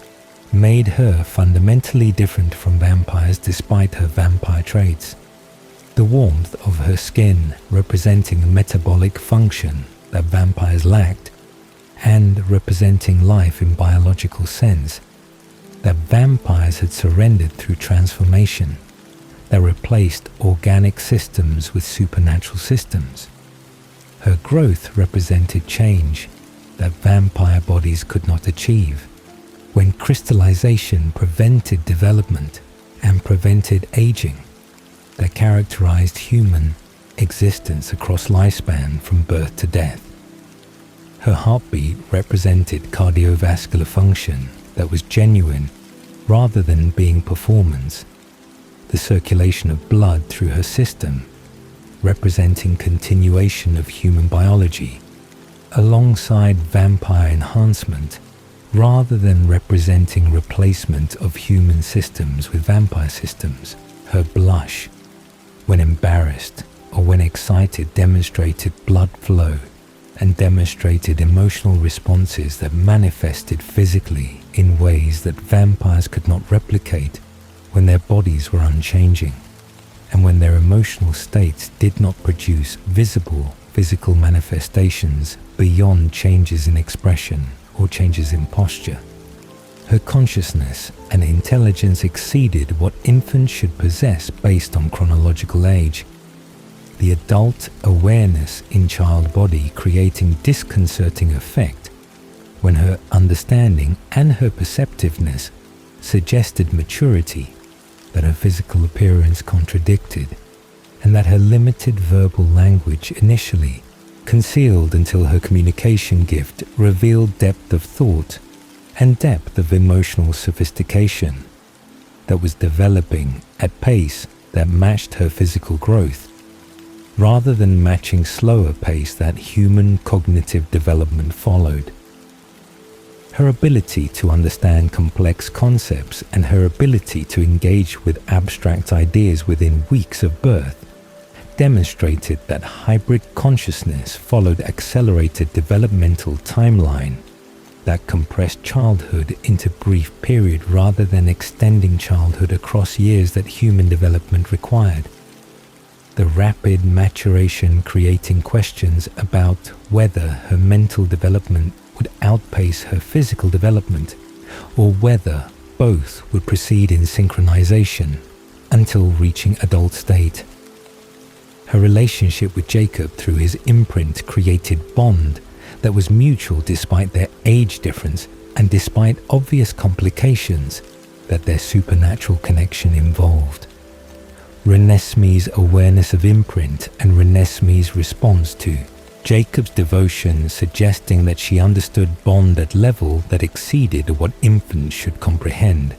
made her fundamentally different from vampires despite her vampire traits. The warmth of her skin representing a metabolic function that vampires lacked, and representing life in biological sense that vampires had surrendered through transformation that replaced organic systems with supernatural systems. Her growth represented change that vampire bodies could not achieve, when crystallization prevented development and prevented aging that characterized human existence across lifespan from birth to death. Her heartbeat represented cardiovascular function that was genuine rather than being performance. The circulation of blood through her system representing continuation of human biology alongside vampire enhancement rather than representing replacement of human systems with vampire systems. Her blush, when embarrassed or when excited, demonstrated blood flow and demonstrated emotional responses that manifested physically in ways that vampires could not replicate when their bodies were unchanging, and when their emotional states did not produce visible physical manifestations beyond changes in expression or changes in posture. Her consciousness and intelligence exceeded what infants should possess based on chronological age. The adult awareness in child body creating disconcerting effect when her understanding and her perceptiveness suggested maturity that her physical appearance contradicted, and that her limited verbal language initially concealed until her communication gift revealed depth of thought and depth of emotional sophistication that was developing at pace that matched her physical growth, rather than matching slower pace that human cognitive development followed. Her ability to understand complex concepts and her ability to engage with abstract ideas within weeks of birth demonstrated that hybrid consciousness followed accelerated developmental timeline that compressed childhood into brief period rather than extending childhood across years that human development required. The rapid maturation creating questions about whether her mental development would outpace her physical development or whether both would proceed in synchronization until reaching adult state. Her relationship with Jacob through his imprint created bond that was mutual despite their age difference and despite obvious complications that their supernatural connection involved. Renesmee's awareness of imprint and Renesmee's response to Jacob's devotion suggesting that she understood bond at level that exceeded what infants should comprehend,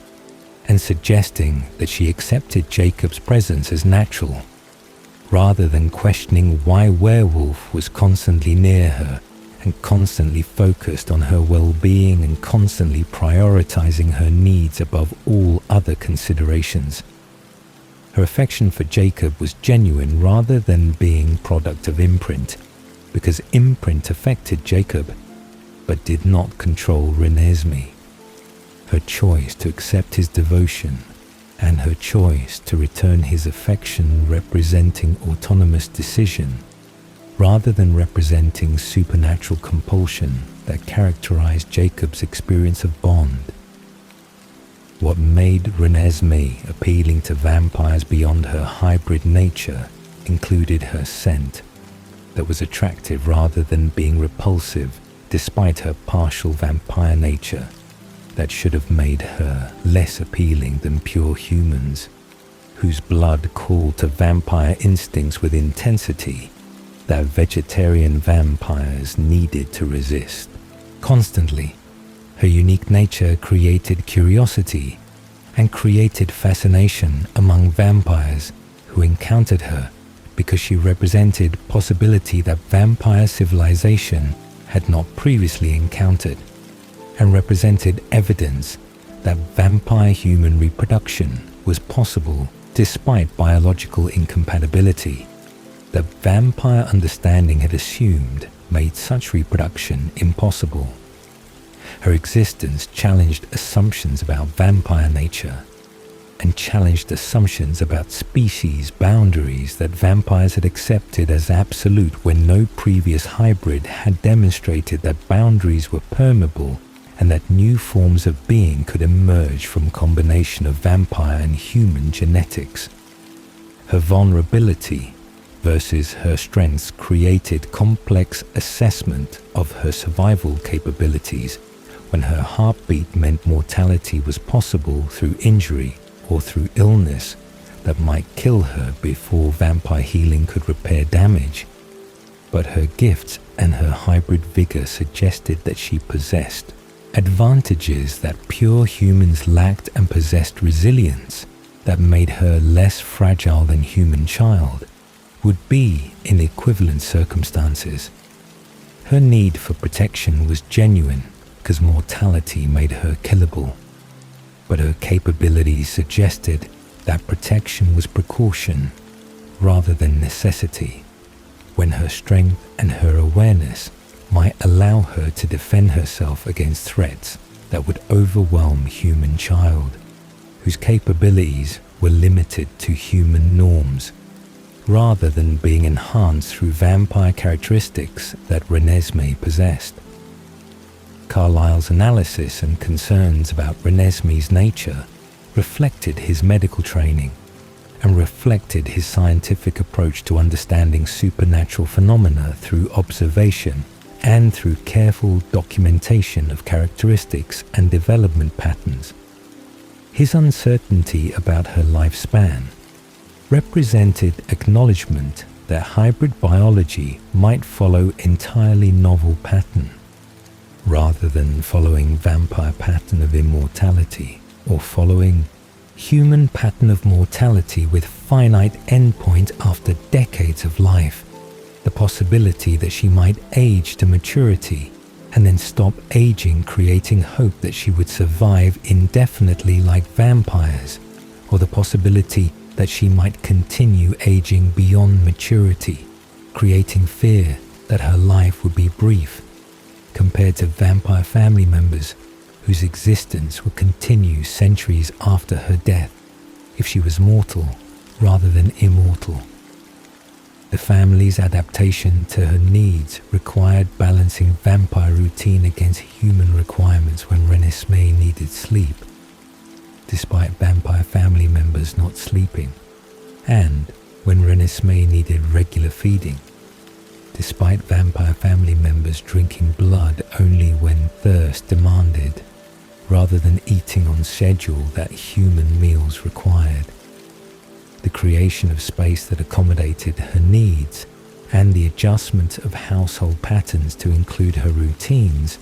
and suggesting that she accepted Jacob's presence as natural, rather than questioning why Werewolf was constantly near her and constantly focused on her well-being and constantly prioritizing her needs above all other considerations. Her affection for Jacob was genuine rather than being product of imprint, because imprint affected Jacob, but did not control Renesmee. Her choice to accept his devotion and her choice to return his affection representing autonomous decision rather than representing supernatural compulsion that characterized Jacob's experience of bond. What made Renesmee appealing to vampires beyond her hybrid nature included her scent that was attractive rather than being repulsive despite her partial vampire nature that should have made her less appealing than pure humans, whose blood called to vampire instincts with intensity that vegetarian vampires needed to resist. Constantly, her unique nature created curiosity and created fascination among vampires who encountered her because she represented possibility that vampire civilization had not previously encountered, and represented evidence that vampire human reproduction was possible despite biological incompatibility that vampire understanding had assumed made such reproduction impossible. Her existence challenged assumptions about vampire nature and challenged assumptions about species boundaries that vampires had accepted as absolute when no previous hybrid had demonstrated that boundaries were permeable and that new forms of being could emerge from combination of vampire and human genetics. Her vulnerability versus her strengths created complex assessment of her survival capabilities when her heartbeat meant mortality was possible through injury or through illness that might kill her before vampire healing could repair damage. But her gifts and her hybrid vigor suggested that she possessed advantages that pure humans lacked and possessed resilience that made her less fragile than human child would be in equivalent circumstances. Her need for protection was genuine because mortality made her killable, but her capabilities suggested that protection was precaution rather than necessity, when her strength and her awareness might allow her to defend herself against threats that would overwhelm human child, whose capabilities were limited to human norms, rather than being enhanced through vampire characteristics that Renesmee possessed. Carlyle's analysis and concerns about Renesmee's nature reflected his medical training and reflected his scientific approach to understanding supernatural phenomena through observation and through careful documentation of characteristics and development patterns. His uncertainty about her lifespan represented acknowledgement that hybrid biology might follow entirely novel pattern, rather than following vampire pattern of immortality or following human pattern of mortality with finite endpoint after decades of life. The possibility that she might age to maturity and then stop aging, creating hope that she would survive indefinitely like vampires, or the possibility that she might continue aging beyond maturity, creating fear that her life would be brief, compared to vampire family members whose existence would continue centuries after her death if she was mortal rather than immortal. The family's adaptation to her needs required balancing vampire routine against human requirements when Renesmee needed sleep, despite vampire family members not sleeping, and when Renesmee needed regular feeding, despite vampire family members drinking blood only when thirst demanded, rather than eating on schedule that human meals required. The creation of space that accommodated her needs and the adjustment of household patterns to include her routines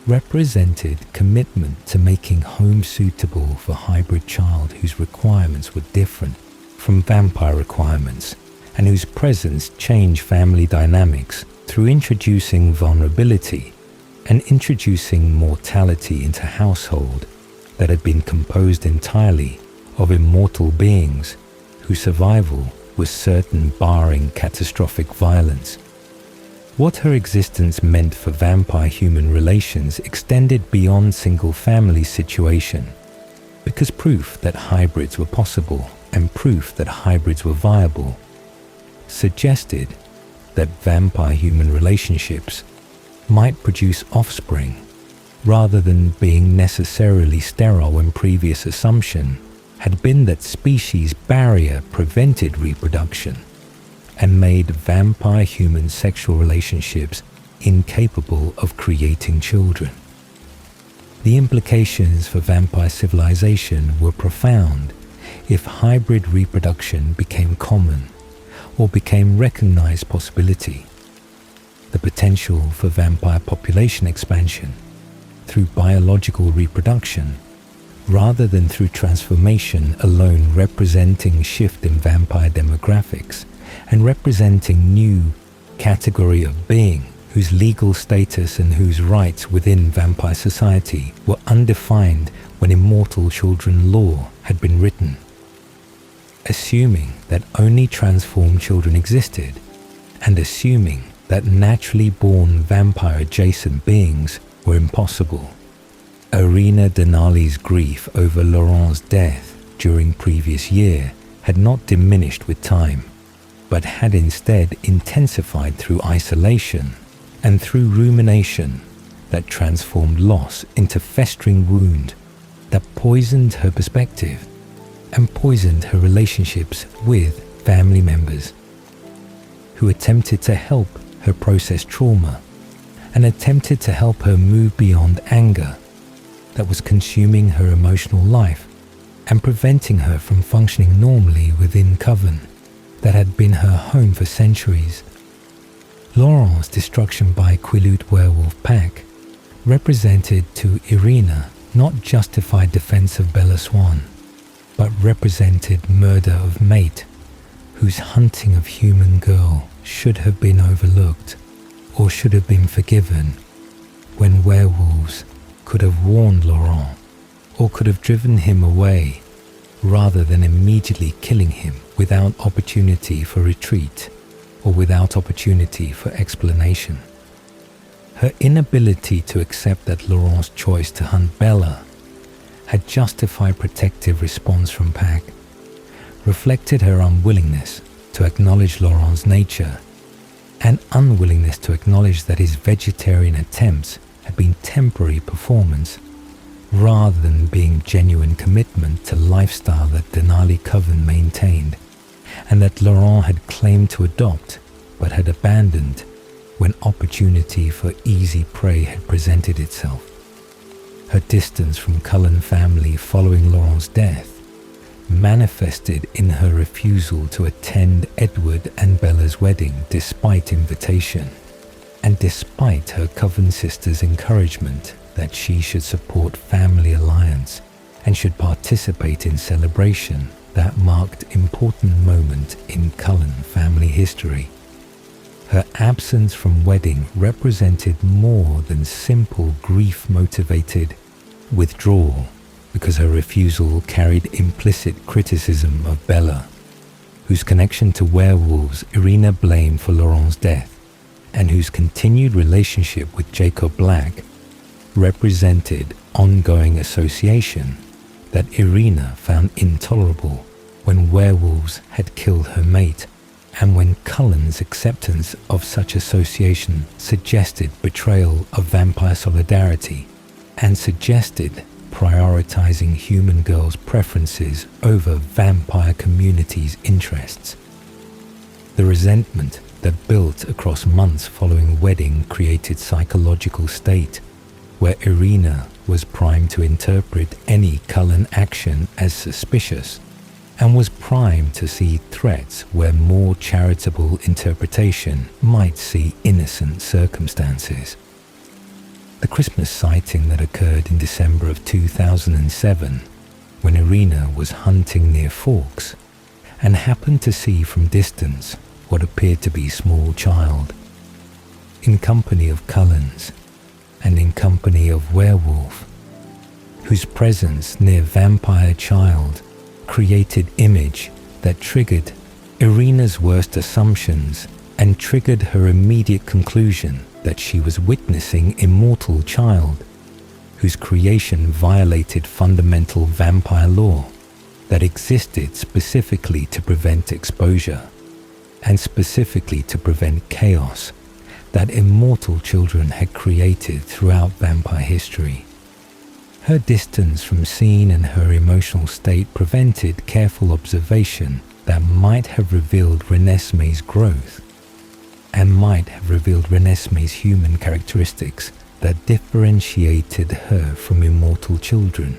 represented commitment to making home suitable for a hybrid child whose requirements were different from vampire requirements and whose presence changed family dynamics through introducing vulnerability and introducing mortality into a household that had been composed entirely of immortal beings whose survival was certain barring catastrophic violence. What her existence meant for vampire-human relations extended beyond single-family situation, because proof that hybrids were possible and proof that hybrids were viable suggested that vampire-human relationships might produce offspring rather than being necessarily sterile when previous assumption had been that species barrier prevented reproduction and made vampire-human sexual relationships incapable of creating children. The implications for vampire civilization were profound if hybrid reproduction became common or became recognized possibility. The potential for vampire population expansion through biological reproduction rather than through transformation alone, representing shift in vampire demographics and representing new category of being whose legal status and whose rights within vampire society were undefined when immortal children law had been written. Assuming that only transformed children existed, and assuming that naturally born vampire-adjacent beings were impossible, Irina Denali's grief over Laurent's death during previous year had not diminished with time, but had instead intensified through isolation and through rumination that transformed loss into festering wound that poisoned her perspective and poisoned her relationships with family members who attempted to help her process trauma and attempted to help her move beyond anger that was consuming her emotional life and preventing her from functioning normally within Coven that had been her home for centuries. Laurent's destruction by Quileute werewolf pack represented to Irina not justified defense of Bella Swan, but represented murder of mate, whose hunting of human girl should have been overlooked or should have been forgiven when werewolves could have warned Laurent or could have driven him away rather than immediately killing him without opportunity for retreat or without opportunity for explanation. Her inability to accept that Laurent's choice to hunt Bella had justified protective response from Pack, reflected her unwillingness to acknowledge Laurent's nature and unwillingness to acknowledge that his vegetarian attempts had been temporary performance rather than being genuine commitment to lifestyle that Denali Coven maintained and that Laurent had claimed to adopt but had abandoned when opportunity for easy prey had presented itself. Her distance from Cullen family following Laurent's death manifested in her refusal to attend Edward and Bella's wedding despite invitation, and despite her Coven sister's encouragement that she should support family alliance and should participate in celebration that marked important moment in Cullen family history. her absence from wedding represented more than simple grief-motivated withdrawal, because her refusal carried implicit criticism of Bella, whose connection to werewolves Irina blamed for Laurent's death, and whose continued relationship with Jacob Black represented ongoing association that Irina found intolerable when werewolves had killed her mate, and when Cullen's acceptance of such association suggested betrayal of vampire solidarity and suggested prioritizing human girls' preferences over vampire communities' interests. The resentment that built across months following wedding created psychological state where Irina was primed to interpret any Cullen action as suspicious and was primed to see threats where more charitable interpretation might see innocent circumstances. The Christmas sighting that occurred in December of 2007, when Irina was hunting near Forks and happened to see from distance what appeared to be a small child, in company of Cullens and in company of werewolf, whose presence near vampire child created image that triggered Irina's worst assumptions and triggered her immediate conclusion that she was witnessing immortal child, whose creation violated fundamental vampire law that existed specifically to prevent exposure and specifically to prevent chaos that immortal children had created throughout vampire history. Her distance from scene and her emotional state prevented careful observation that might have revealed Renesmee's growth and might have revealed Renesmee's human characteristics that differentiated her from immortal children,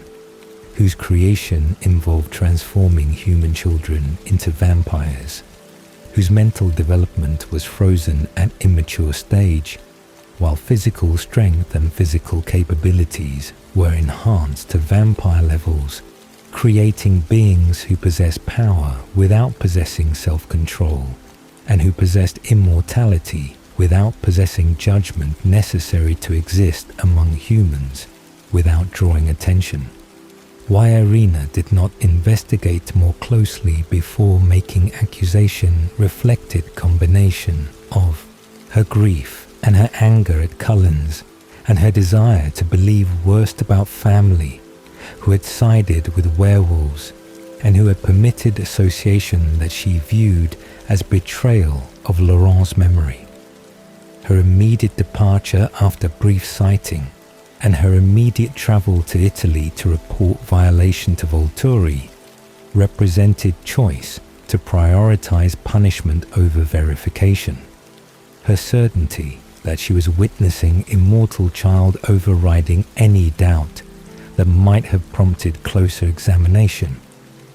whose creation involved transforming human children into vampires, whose mental development was frozen at immature stage, while physical strength and physical capabilities were enhanced to vampire levels, creating beings who possess power without possessing self-control, and who possessed immortality without possessing judgment necessary to exist among humans without drawing attention. Why Irina did not investigate more closely before making accusation reflected combination of her grief and her anger at Cullens and her desire to believe worst about family who had sided with werewolves and who had permitted association that she viewed as betrayal of Laurent's memory. Her immediate departure after brief sighting and her immediate travel to Italy to report violation to Volturi represented choice to prioritize punishment over verification. Her certainty that she was witnessing immortal child overriding any doubt that might have prompted closer examination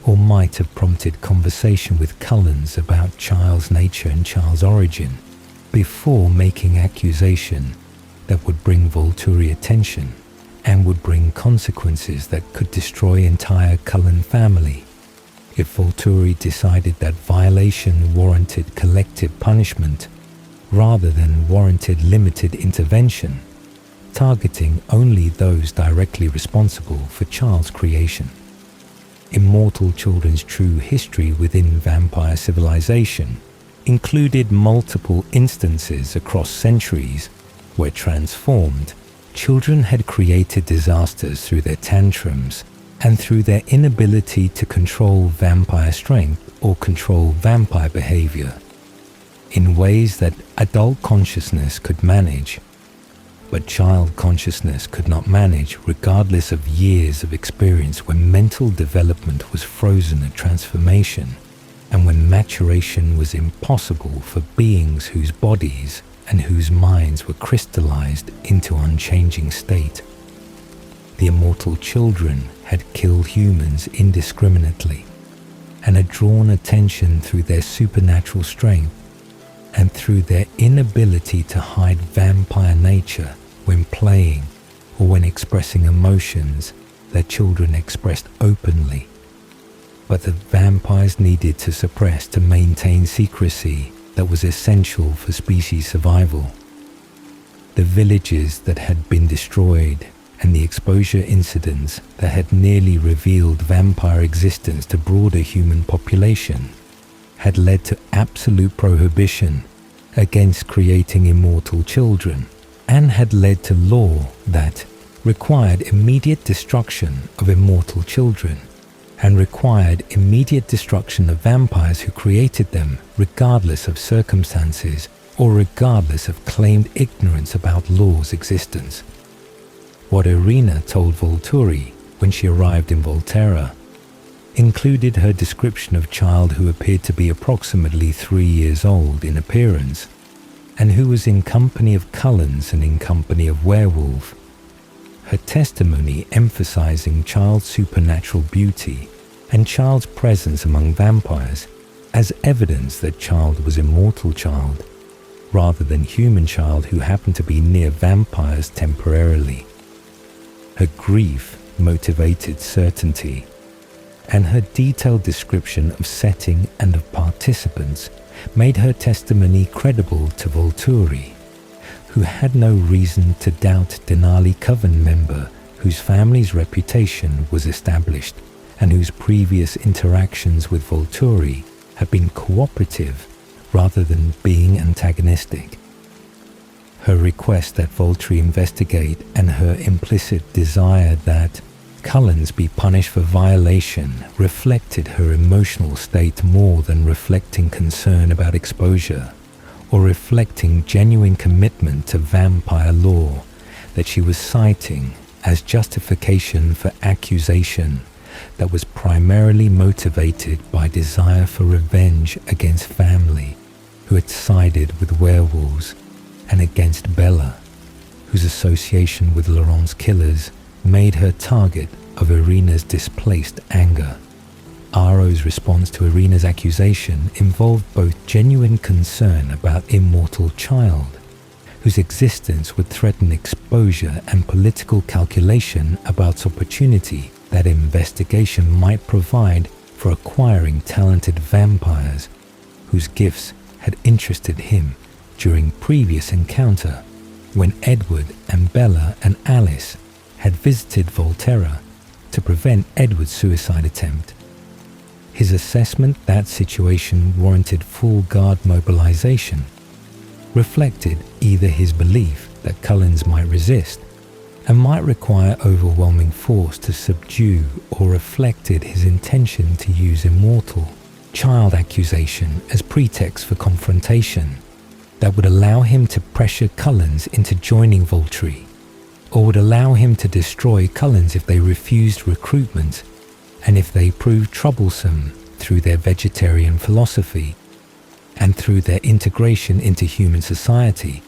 or might have prompted conversation with Cullens about child's nature and child's origin before making accusation that would bring Volturi attention and would bring consequences that could destroy entire Cullen family. If Volturi decided that violation warranted collective punishment rather than warranted limited intervention, targeting only those directly responsible for child's creation. Immortal children's true history within vampire civilization included multiple instances across centuries where transformed, children had created disasters through their tantrums and through their inability to control vampire strength or control vampire behavior in ways that adult consciousness could manage, but child consciousness could not manage regardless of years of experience when mental development was frozen at transformation and when maturation was impossible for beings whose bodies and whose minds were crystallized into unchanging state. The immortal children had killed humans indiscriminately and had drawn attention through their supernatural strength and through their inability to hide vampire nature when playing or when expressing emotions that children expressed openly, but that vampires needed to suppress to maintain secrecy that was essential for species survival. The villages that had been destroyed and the exposure incidents that had nearly revealed vampire existence to broader human population had led to absolute prohibition against creating immortal children, and had led to law that required immediate destruction of immortal children and required immediate destruction of vampires who created them regardless of circumstances or regardless of claimed ignorance about law's existence. What Irina told Volturi when she arrived in Volterra included her description of a child who appeared to be approximately 3 years old in appearance and who was in company of Cullens and in company of werewolf. Her testimony emphasizing child's supernatural beauty and child's presence among vampires as evidence that child was immortal child rather than human child who happened to be near vampires temporarily. Her grief motivated certainty, and her detailed description of setting and of participants made her testimony credible to Volturi, who had no reason to doubt Denali Coven member whose family's reputation was established and whose previous interactions with Volturi had been cooperative rather than being antagonistic. Her request that Volturi investigate and her implicit desire that Cullens be punished for violation reflected her emotional state more than reflecting concern about exposure or reflecting genuine commitment to vampire law that she was citing as justification for accusation that was primarily motivated by desire for revenge against family who had sided with werewolves and against Bella, whose association with Laurent's killers made her target of Irina's displaced anger. Aro's response to Irina's accusation involved both genuine concern about immortal child, whose existence would threaten exposure, and political calculation about opportunity that investigation might provide for acquiring talented vampires whose gifts had interested him during previous encounter when Edward and Bella and Alice had visited Volterra to prevent Edward's suicide attempt. His assessment that situation warranted full guard mobilization reflected either his belief that Cullens might resist and might require overwhelming force to subdue, or reflected his intention to use immortal child accusation as pretext for confrontation that would allow him to pressure Cullens into joining Volturi, or would allow him to destroy Cullens if they refused recruitment and if they proved troublesome through their vegetarian philosophy and through their integration into human society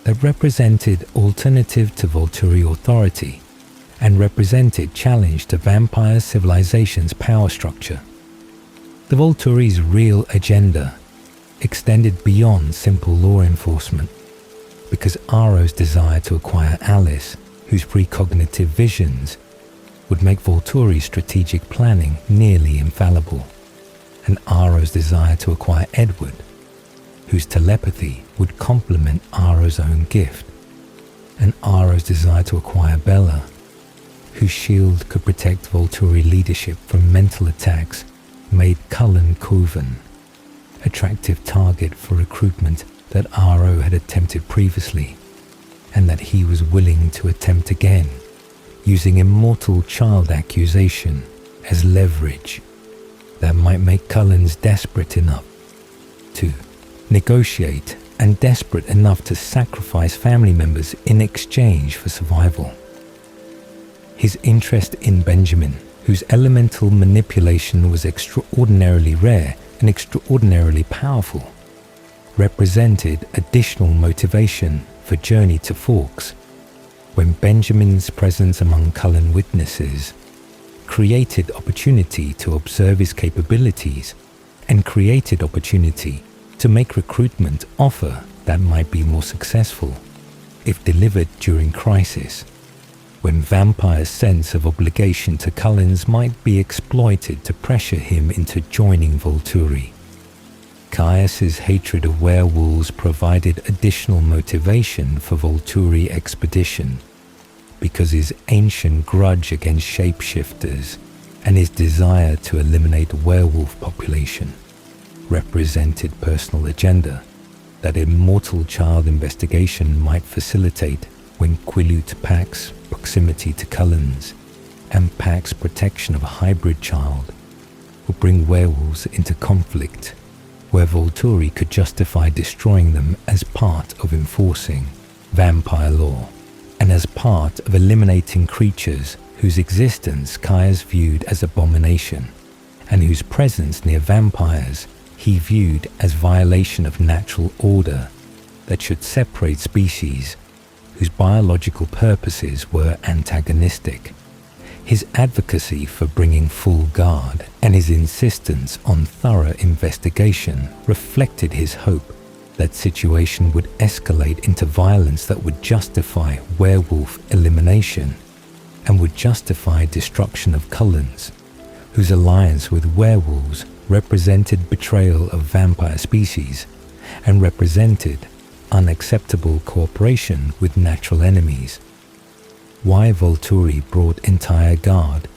that represented alternative to Volturi authority and represented challenge to vampire civilization's power structure. The Volturi's real agenda extended beyond simple law enforcement, because Aro's desire to acquire Alice, whose precognitive visions would make Volturi's strategic planning nearly infallible, and Aro's desire to acquire Edward, whose telepathy would complement Aro's own gift, and Aro's desire to acquire Bella, whose shield could protect Volturi leadership from mental attacks, made Cullen Coven attractive target for recruitment that Aro had attempted previously, and that he was willing to attempt again, using immortal child accusation as leverage that might make Cullens desperate enough to negotiate and desperate enough to sacrifice family members in exchange for survival. His interest in Benjamin, whose elemental manipulation was extraordinarily rare and extraordinarily powerful, represented additional motivation for Journey to Forks, when Benjamin's presence among Cullen witnesses created opportunity to observe his capabilities and created opportunity to make recruitment offer that might be more successful if delivered during crisis, when Vampire's sense of obligation to Cullens might be exploited to pressure him into joining Volturi. Caius's hatred of werewolves provided additional motivation for Volturi expedition, because his ancient grudge against shapeshifters and his desire to eliminate werewolf population represented personal agenda that immortal child investigation might facilitate when Quilut Pac's proximity to Cullens and Pac's protection of a hybrid child would bring werewolves into conflict, where Volturi could justify destroying them as part of enforcing vampire law and as part of eliminating creatures whose existence Caius viewed as abomination and whose presence near vampires he viewed as violation of natural order that should separate species whose biological purposes were antagonistic. His advocacy for bringing full guard and his insistence on thorough investigation reflected his hope that situation would escalate into violence that would justify werewolf elimination and would justify destruction of Cullens, whose alliance with werewolves represented betrayal of vampire species and represented unacceptable cooperation with natural enemies. Why Volturi brought entire guard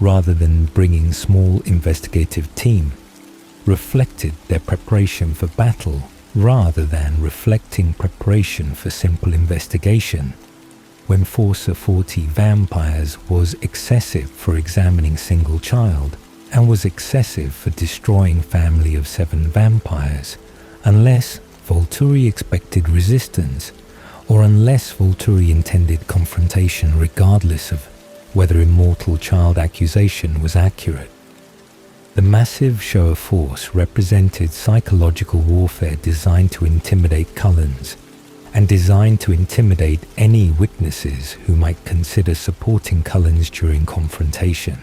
rather than bringing small investigative team reflected their preparation for battle rather than reflecting preparation for simple investigation. When force of 40 vampires was excessive for examining single child and was excessive for destroying family of 7 vampires, unless Volturi expected resistance or unless Volturi intended confrontation regardless of whether immortal child accusation was accurate. The massive show of force represented psychological warfare designed to intimidate Cullens and designed to intimidate any witnesses who might consider supporting Cullens during confrontation.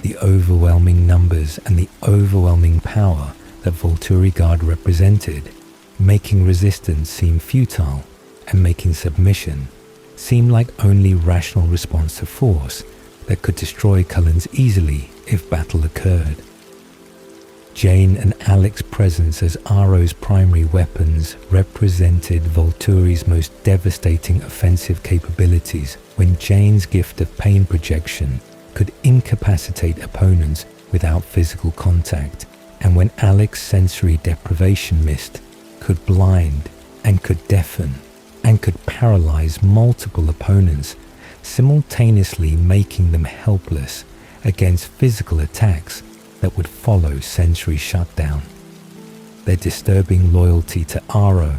The overwhelming numbers and the overwhelming power that Volturi Guard represented, making resistance seem futile and making submission seem like only rational response to force that could destroy Cullens easily if battle occurred. Jane and Alec's presence as Aro's primary weapons represented Volturi's most devastating offensive capabilities when Jane's gift of pain projection could incapacitate opponents without physical contact, and when Alec's sensory deprivation mist could blind and could deafen and could paralyze multiple opponents, simultaneously making them helpless against physical attacks that would follow sensory shutdown. Their disturbing loyalty to Aro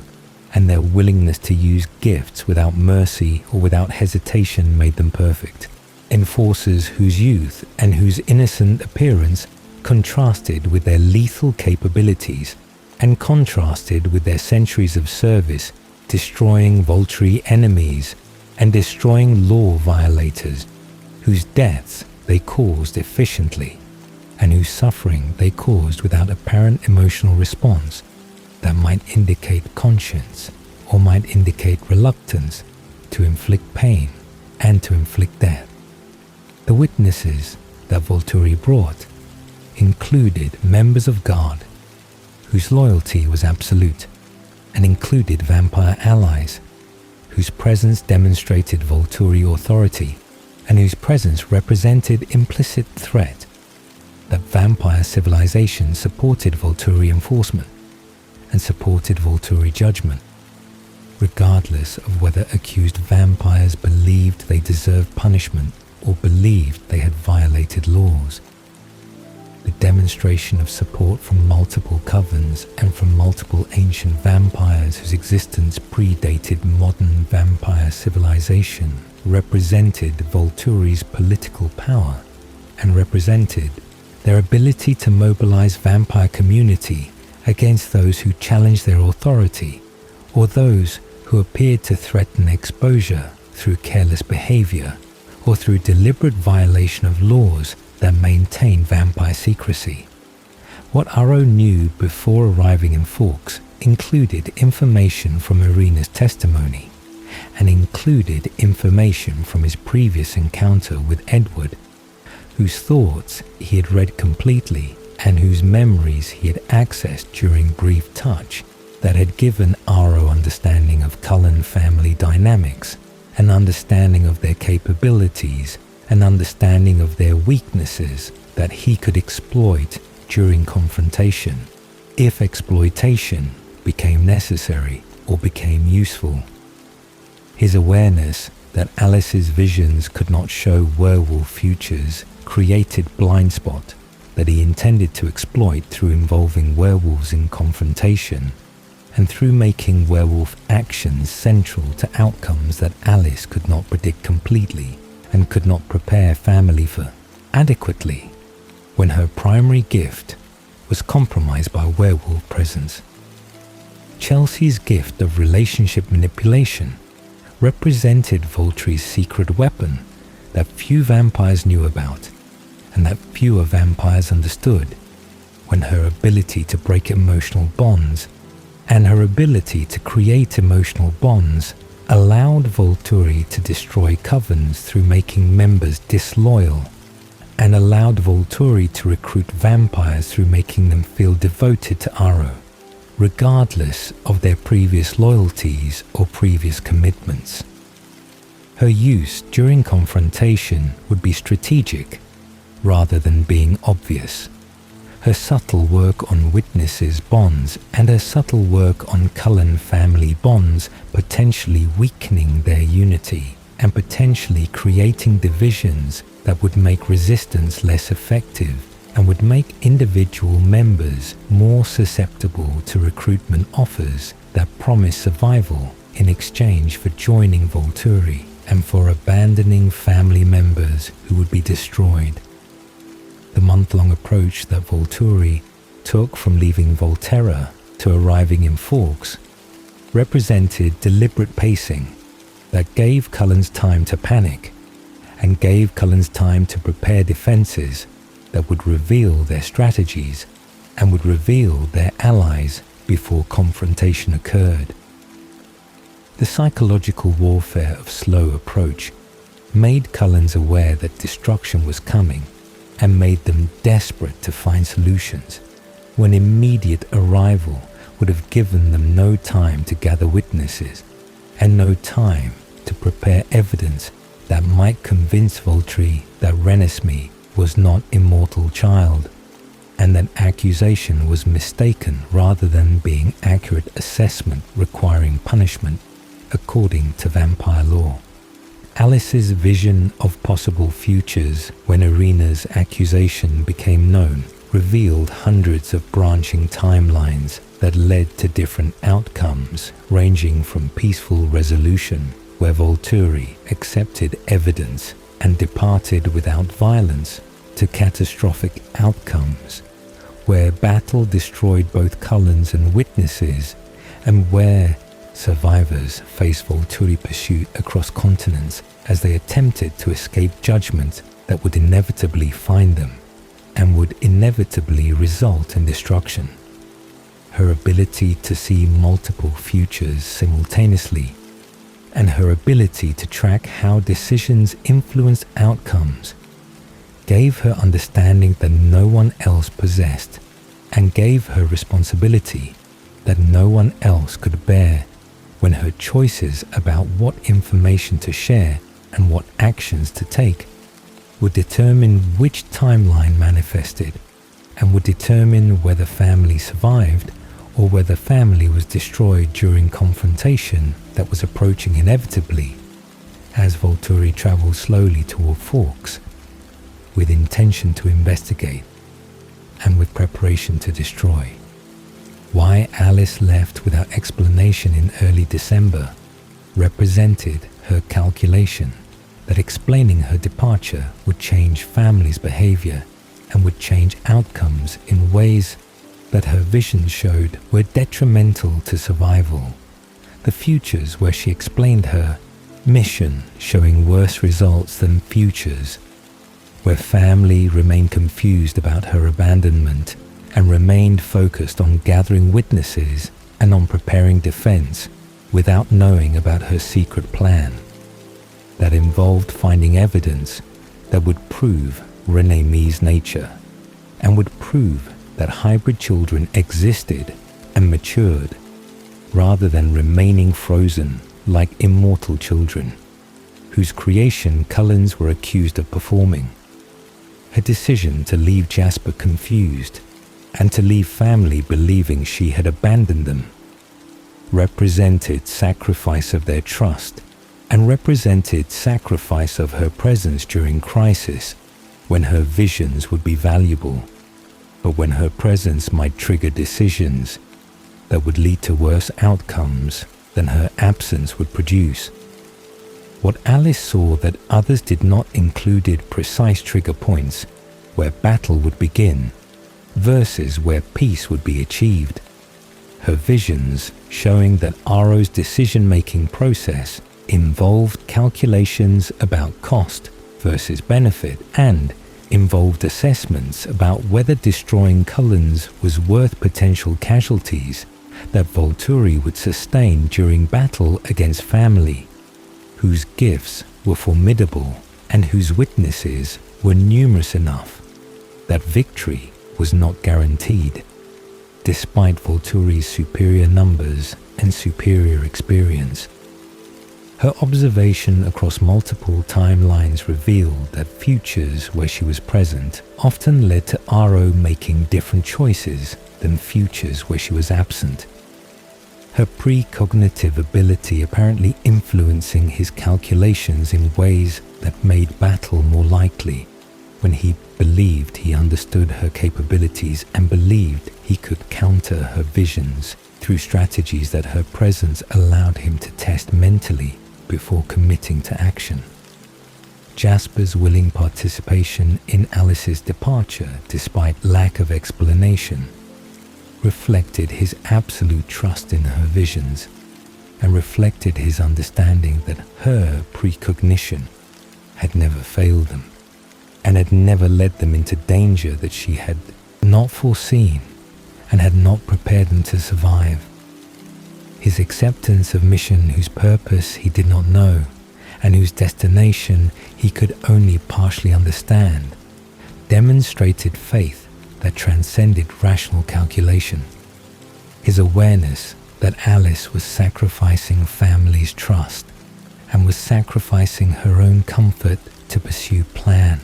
and their willingness to use gifts without mercy or without hesitation made them perfect. Enforcers whose youth and whose innocent appearance contrasted with their lethal capabilities and contrasted with their centuries of service, destroying Volturi enemies and destroying law violators, whose deaths they caused efficiently and whose suffering they caused without apparent emotional response that might indicate conscience or might indicate reluctance to inflict pain and to inflict death. The witnesses that Volturi brought included members of Guard, whose loyalty was absolute, and included vampire allies, whose presence demonstrated Volturi authority and whose presence represented implicit threat that vampire civilization supported Volturi enforcement and supported Volturi judgment, regardless of whether accused vampires believed they deserved punishment or believed they had violated laws. The demonstration of support from multiple covens and from multiple ancient vampires whose existence predated modern vampire civilization represented Volturi's political power and represented their ability to mobilize vampire community against those who challenged their authority or those who appeared to threaten exposure through careless behavior or through deliberate violation of laws that maintain vampire secrecy. What Aro knew before arriving in Forks included information from Irina's testimony and included information from his previous encounter with Edward, whose thoughts he had read completely and whose memories he had accessed during brief touch that had given Aro understanding of Cullen family dynamics, an understanding of their capabilities, an understanding of their weaknesses that he could exploit during confrontation, if exploitation became necessary or became useful. His awareness that Alice's visions could not show werewolf futures created blind spot that he intended to exploit through involving werewolves in confrontation and through making werewolf actions central to outcomes that Alice could not predict completely and could not prepare family for adequately when her primary gift was compromised by werewolf presence. Chelsea's gift of relationship manipulation represented Volturi's secret weapon that few vampires knew about and that fewer vampires understood, when her ability to break emotional bonds and her ability to create emotional bonds allowed Volturi to destroy covens through making members disloyal, and allowed Volturi to recruit vampires through making them feel devoted to Aro, regardless of their previous loyalties or previous commitments. Her use during confrontation would be strategic rather than being obvious. Her subtle work on witnesses' bonds and her subtle work on Cullen family bonds potentially weakening their unity and potentially creating divisions that would make resistance less effective and would make individual members more susceptible to recruitment offers that promise survival in exchange for joining Volturi and for abandoning family members who would be destroyed. The month-long approach that Volturi took from leaving Volterra to arriving in Forks represented deliberate pacing that gave Cullens time to panic and gave Cullens time to prepare defenses that would reveal their strategies and would reveal their allies before confrontation occurred. The psychological warfare of slow approach made Cullens aware that destruction was coming and made them desperate to find solutions, when immediate arrival would have given them no time to gather witnesses and no time to prepare evidence that might convince Volturi that Renesmee was not immortal child, and that accusation was mistaken rather than being accurate assessment requiring punishment according to vampire law. Alice's vision of possible futures when Irina's accusation became known revealed hundreds of branching timelines that led to different outcomes, ranging from peaceful resolution, where Volturi accepted evidence and departed without violence, to catastrophic outcomes, where battle destroyed both Cullens and witnesses, and where survivors faced Volturi pursuit across continents as they attempted to escape judgment that would inevitably find them and would inevitably result in destruction. Her ability to see multiple futures simultaneously and her ability to track how decisions influenced outcomes gave her understanding that no one else possessed and gave her responsibility that no one else could bear when her choices about what information to share and what actions to take would determine which timeline manifested and would determine whether family survived or whether family was destroyed during confrontation that was approaching inevitably as Volturi traveled slowly toward Forks with intention to investigate and with preparation to destroy. Why Alice left without explanation in early December represented her calculation that explaining her departure would change family's behavior and would change outcomes in ways that her vision showed were detrimental to survival. The futures where she explained her mission showing worse results than futures where family remained confused about her abandonment and remained focused on gathering witnesses and on preparing defense without knowing about her secret plan that involved finding evidence that would prove Renemee's nature and would prove that hybrid children existed and matured, rather than remaining frozen like immortal children, whose creation Cullens were accused of performing. Her decision to leave Jasper confused and to leave family believing she had abandoned them represented sacrifice of their trust and represented sacrifice of her presence during crisis, when her visions would be valuable, but when her presence might trigger decisions that would lead to worse outcomes than her absence would produce. What Alice saw that others did not included precise trigger points where battle would begin versus where peace would be achieved. Her visions showing that Aro's decision-making process involved calculations about cost versus benefit and involved assessments about whether destroying Cullens was worth potential casualties that Volturi would sustain during battle against family, whose gifts were formidable and whose witnesses were numerous enough that victory was not guaranteed, despite Volturi's superior numbers and superior experience. Her observation across multiple timelines revealed that futures where she was present often led to Aro making different choices than futures where she was absent. Her precognitive ability apparently influencing his calculations in ways that made battle more likely, when he believed he understood her capabilities and believed he could counter her visions through strategies that her presence allowed him to test mentally before committing to action. Jasper's willing participation in Alice's departure, despite lack of explanation, reflected his absolute trust in her visions and reflected his understanding that her precognition had never failed them and had never led them into danger that she had not foreseen and had not prepared them to survive. His acceptance of mission whose purpose he did not know and whose destination he could only partially understand demonstrated faith that transcended rational calculation. His awareness that Alice was sacrificing family's trust and was sacrificing her own comfort to pursue plan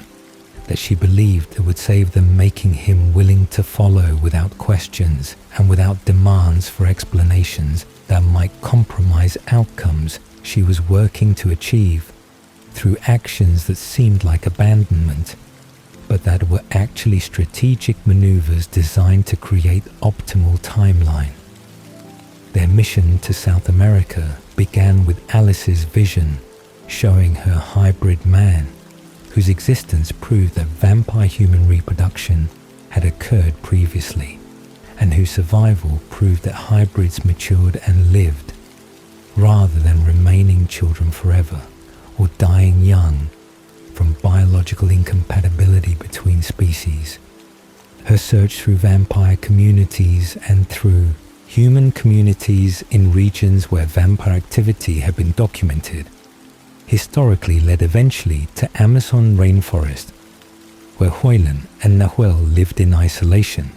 that she believed it would save them, making him willing to follow without questions and without demands for explanations that might compromise outcomes she was working to achieve through actions that seemed like abandonment, but that were actually strategic maneuvers designed to create optimal timeline. Their mission to South America began with Alice's vision showing her hybrid man, whose existence proved that vampire-human reproduction had occurred previously, and whose survival proved that hybrids matured and lived, rather than remaining children forever or dying young from biological incompatibility between species. Her search through vampire communities and through human communities in regions where vampire activity had been documented historically led eventually to Amazon rainforest, where Hoylen and Nahuel lived in isolation,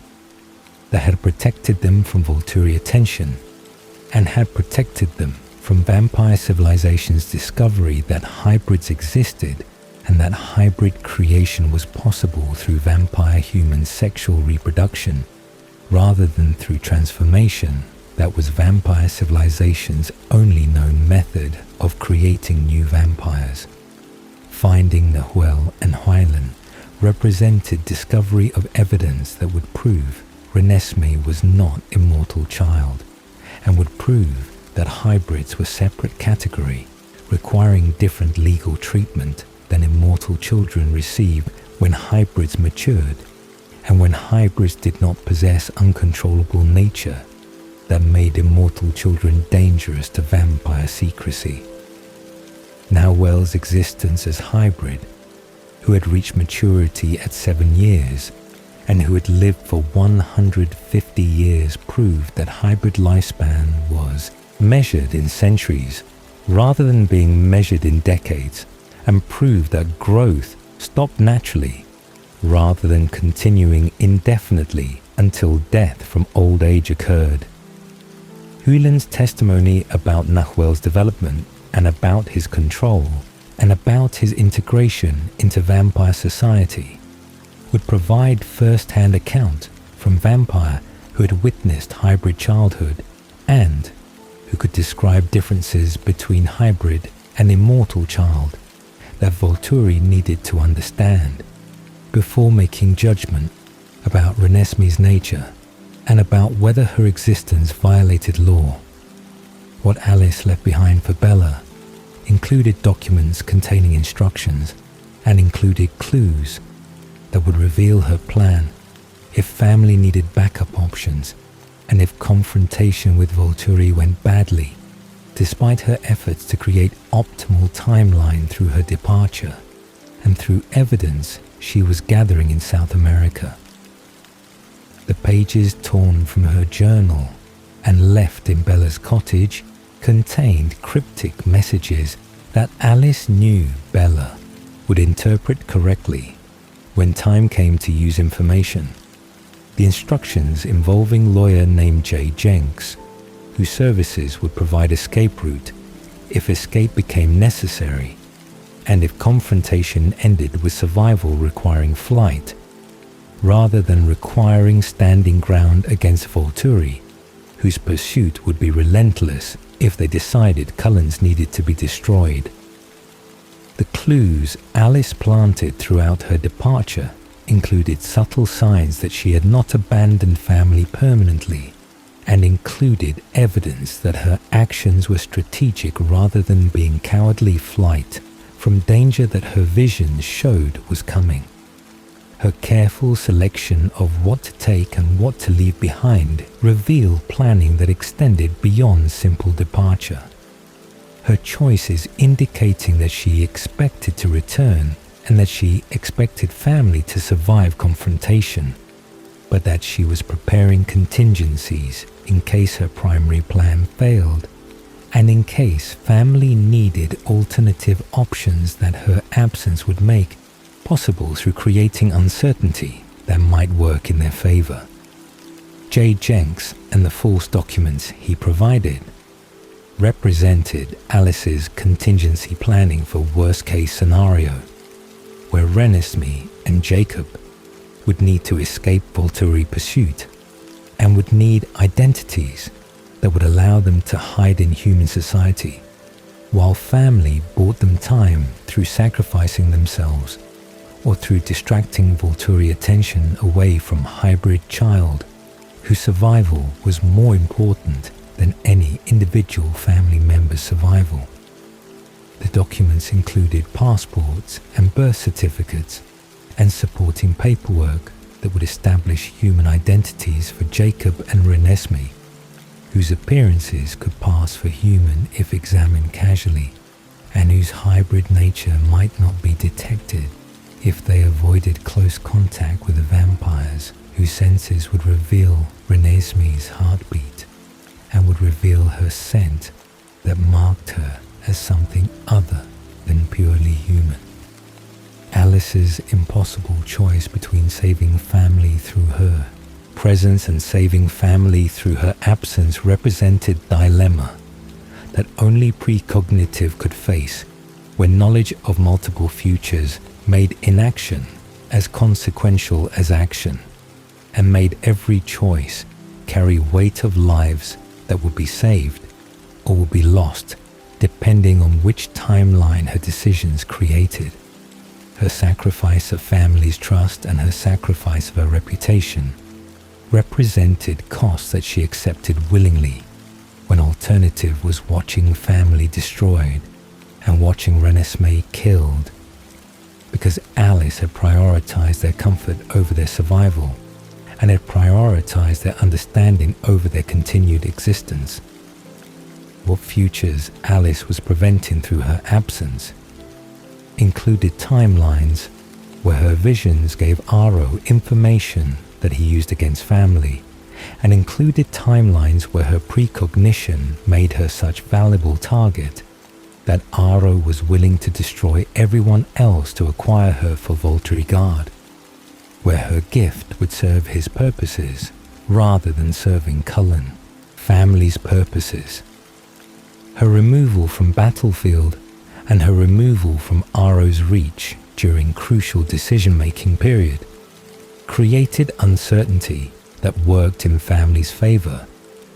that had protected them from Volturi attention and had protected them from vampire civilization's discovery that hybrids existed and that hybrid creation was possible through vampire-human sexual reproduction rather than through transformation that was vampire civilization's only known method of creating new vampires. Finding Nahuel and Hoylen represented discovery of evidence that would prove Renesmee was not immortal child, and would prove that hybrids were separate category, requiring different legal treatment than immortal children received when hybrids matured, and when hybrids did not possess uncontrollable nature that made immortal children dangerous to vampire secrecy. Nahuel's existence as hybrid, who had reached maturity at 7 years, and who had lived for 150 years, proved that hybrid lifespan was measured in centuries rather than being measured in decades, and proved that growth stopped naturally rather than continuing indefinitely until death from old age occurred. Huilen's testimony about Nahuel's development and about his control and about his integration into vampire society would provide first-hand account from vampire who had witnessed hybrid childhood and who could describe differences between hybrid and immortal child that Volturi needed to understand before making judgment about Renesmee's nature and about whether her existence violated law. What Alice left behind for Bella included documents containing instructions and included clues that would reveal her plan if family needed backup options and if confrontation with Volturi went badly, despite her efforts to create optimal timeline through her departure and through evidence she was gathering in South America. The pages torn from her journal and left in Bella's cottage contained cryptic messages that Alice knew Bella would interpret correctly when time came to use information. The instructions involving lawyer named J. Jenks, whose services would provide escape route if escape became necessary, and if confrontation ended with survival requiring flight, rather than requiring standing ground against Volturi, whose pursuit would be relentless if they decided Cullens needed to be destroyed. The clues Alice planted throughout her departure included subtle signs that she had not abandoned family permanently, and included evidence that her actions were strategic rather than being cowardly flight from danger that her visions showed was coming. Her careful selection of what to take and what to leave behind revealed planning that extended beyond simple departure. Her choices indicating that she expected to return and that she expected family to survive confrontation, but that she was preparing contingencies in case her primary plan failed, and in case family needed alternative options that her absence would make possible through creating uncertainty that might work in their favor. J. Jenks and the false documents he provided represented Alice's contingency planning for worst-case scenario, where Renesmee and Jacob would need to escape Volturi pursuit and would need identities that would allow them to hide in human society, while family bought them time through sacrificing themselves or through distracting Volturi attention away from hybrid child, whose survival was more important than any individual family member's survival. The documents included passports and birth certificates and supporting paperwork that would establish human identities for Jacob and Renesmee, whose appearances could pass for human if examined casually, and whose hybrid nature might not be detected if they avoided close contact with the vampires, whose senses would reveal Renesmee's heartbeat and would reveal her scent that marked her as something other than purely human. Alice's impossible choice between saving family through her presence and saving family through her absence represented dilemma that only precognitive could face when knowledge of multiple futures made inaction as consequential as action and made every choice carry weight of lives that would be saved or would be lost depending on which timeline her decisions created. Her sacrifice of family's trust and her sacrifice of her reputation represented costs that she accepted willingly when alternative was watching family destroyed and watching Renesmee killed, because Alice had prioritized their comfort over their survival and had prioritized their understanding over their continued existence. What futures Alice was preventing through her absence included timelines where her visions gave Aro information that he used against family, and included timelines where her precognition made her such valuable target that Aro was willing to destroy everyone else to acquire her for Volturi Guard. where her gift would serve his purposes rather than serving Cullen, family's purposes. Her removal from battlefield and her removal from Aro's reach during crucial decision-making period created uncertainty that worked in family's favor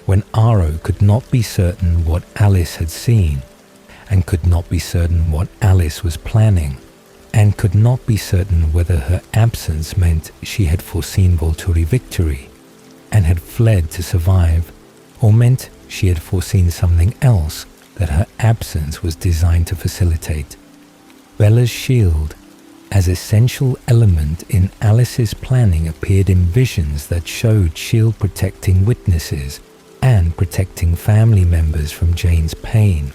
when Aro could not be certain what Alice had seen and could not be certain what Alice was planning and could not be certain whether her absence meant she had foreseen Volturi victory and had fled to survive, or meant she had foreseen something else that her absence was designed to facilitate. Bella's shield, as essential element in Alice's planning, appeared in visions that showed shield protecting witnesses and protecting family members from Jane's pain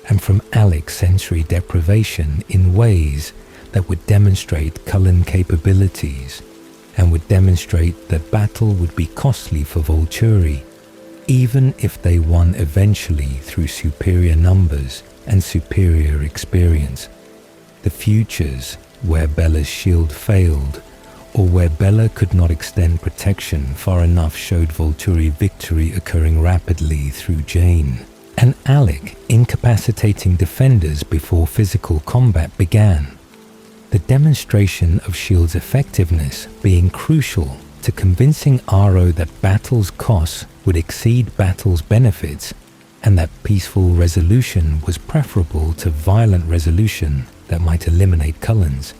and from Alec's sensory deprivation in ways that would demonstrate Cullen capabilities and would demonstrate that battle would be costly for Volturi, even if they won eventually through superior numbers and superior experience. The futures where Bella's shield failed, or where Bella could not extend protection far enough, showed Volturi victory occurring rapidly through Jane, and Alec incapacitating defenders before physical combat began. The demonstration of shield's effectiveness being crucial to convincing Aro that battle's costs would exceed battle's benefits and that peaceful resolution was preferable to violent resolution that might eliminate Cullen's,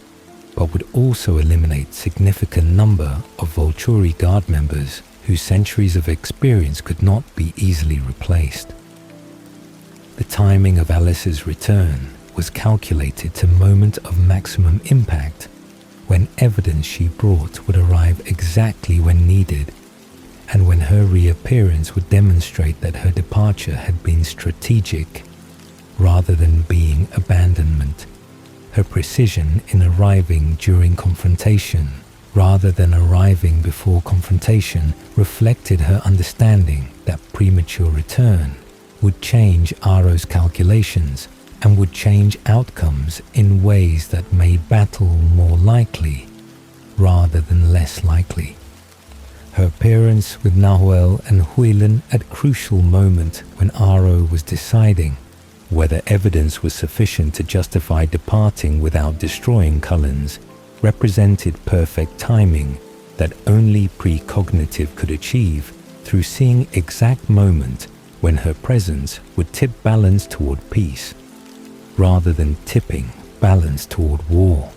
but would also eliminate significant number of Volturi guard members whose centuries of experience could not be easily replaced. The timing of Alice's return was calculated to moment of maximum impact, when evidence she brought would arrive exactly when needed, and when her reappearance would demonstrate that her departure had been strategic rather than being abandonment. Her precision in arriving during confrontation rather than arriving before confrontation reflected her understanding that premature return would change Aro's calculations and would change outcomes in ways that made battle more likely rather than less likely. Her appearance with Nahuel and Huilan at crucial moment when Aro was deciding whether evidence was sufficient to justify departing without destroying Cullen's represented perfect timing that only precognitive could achieve through seeing exact moment when her presence would tip balance toward peace rather than tipping balance toward war.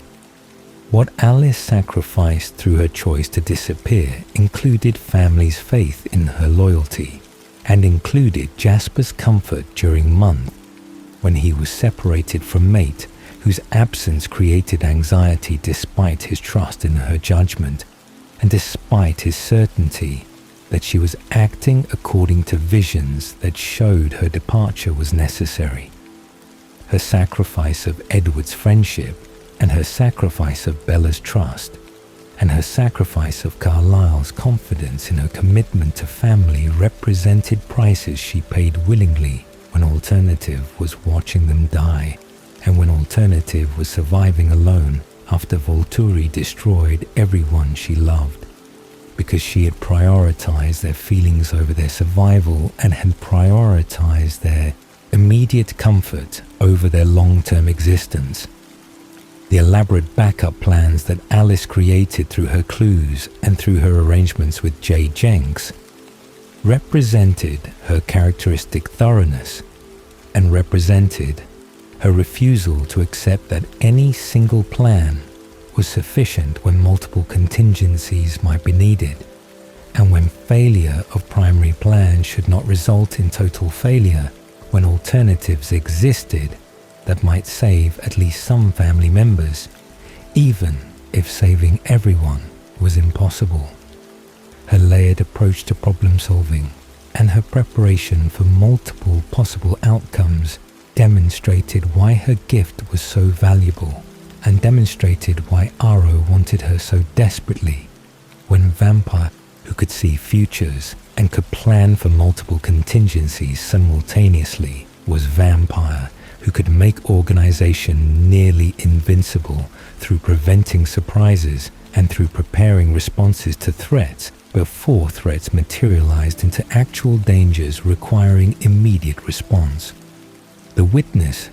What Alice sacrificed through her choice to disappear included family's faith in her loyalty and included Jasper's comfort during months when he was separated from mate whose absence created anxiety despite his trust in her judgment and despite his certainty that she was acting according to visions that showed her departure was necessary. Her sacrifice of Edward's friendship and her sacrifice of Bella's trust and her sacrifice of Carlisle's confidence in her commitment to family represented prices she paid willingly when alternative was watching them die and when alternative was surviving alone after Volturi destroyed everyone she loved, because she had prioritized their feelings over their survival and had prioritized their immediate comfort over their long-term existence. The elaborate backup plans that Alice created through her clues and through her arrangements with Jay Jenks represented her characteristic thoroughness and represented her refusal to accept that any single plan was sufficient when multiple contingencies might be needed, and when failure of primary plans should not result in total failure when alternatives existed that might save at least some family members, even if saving everyone was impossible. Her layered approach to problem solving and her preparation for multiple possible outcomes demonstrated why her gift was so valuable and demonstrated why Aro wanted her so desperately. When vampire who could see futures and could plan for multiple contingencies simultaneously was vampire who could make organization nearly invincible through preventing surprises and through preparing responses to threats before threats materialized into actual dangers requiring immediate response. The witness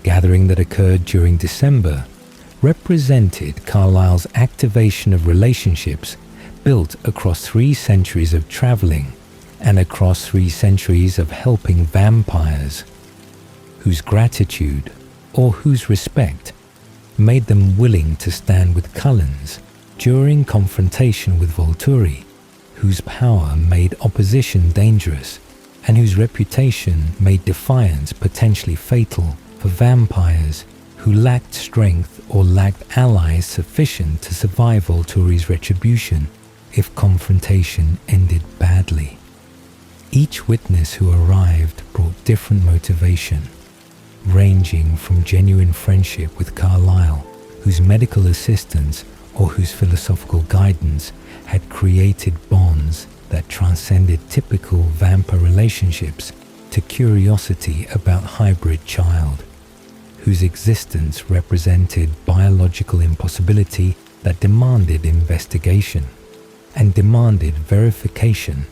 gathering that occurred during December represented Carlyle's activation of relationships built across 3 centuries of traveling and across 3 centuries of helping vampires, whose gratitude or whose respect made them willing to stand with Cullens during confrontation with Volturi, whose power made opposition dangerous and whose reputation made defiance potentially fatal for vampires who lacked strength or lacked allies sufficient to survive Volturi's retribution if confrontation ended badly. Each witness who arrived brought different motivation, ranging from genuine friendship with Carlyle, whose medical assistance or whose philosophical guidance had created bonds that transcended typical vampire relationships, to curiosity about hybrid child, whose existence represented biological impossibility that demanded investigation and demanded verification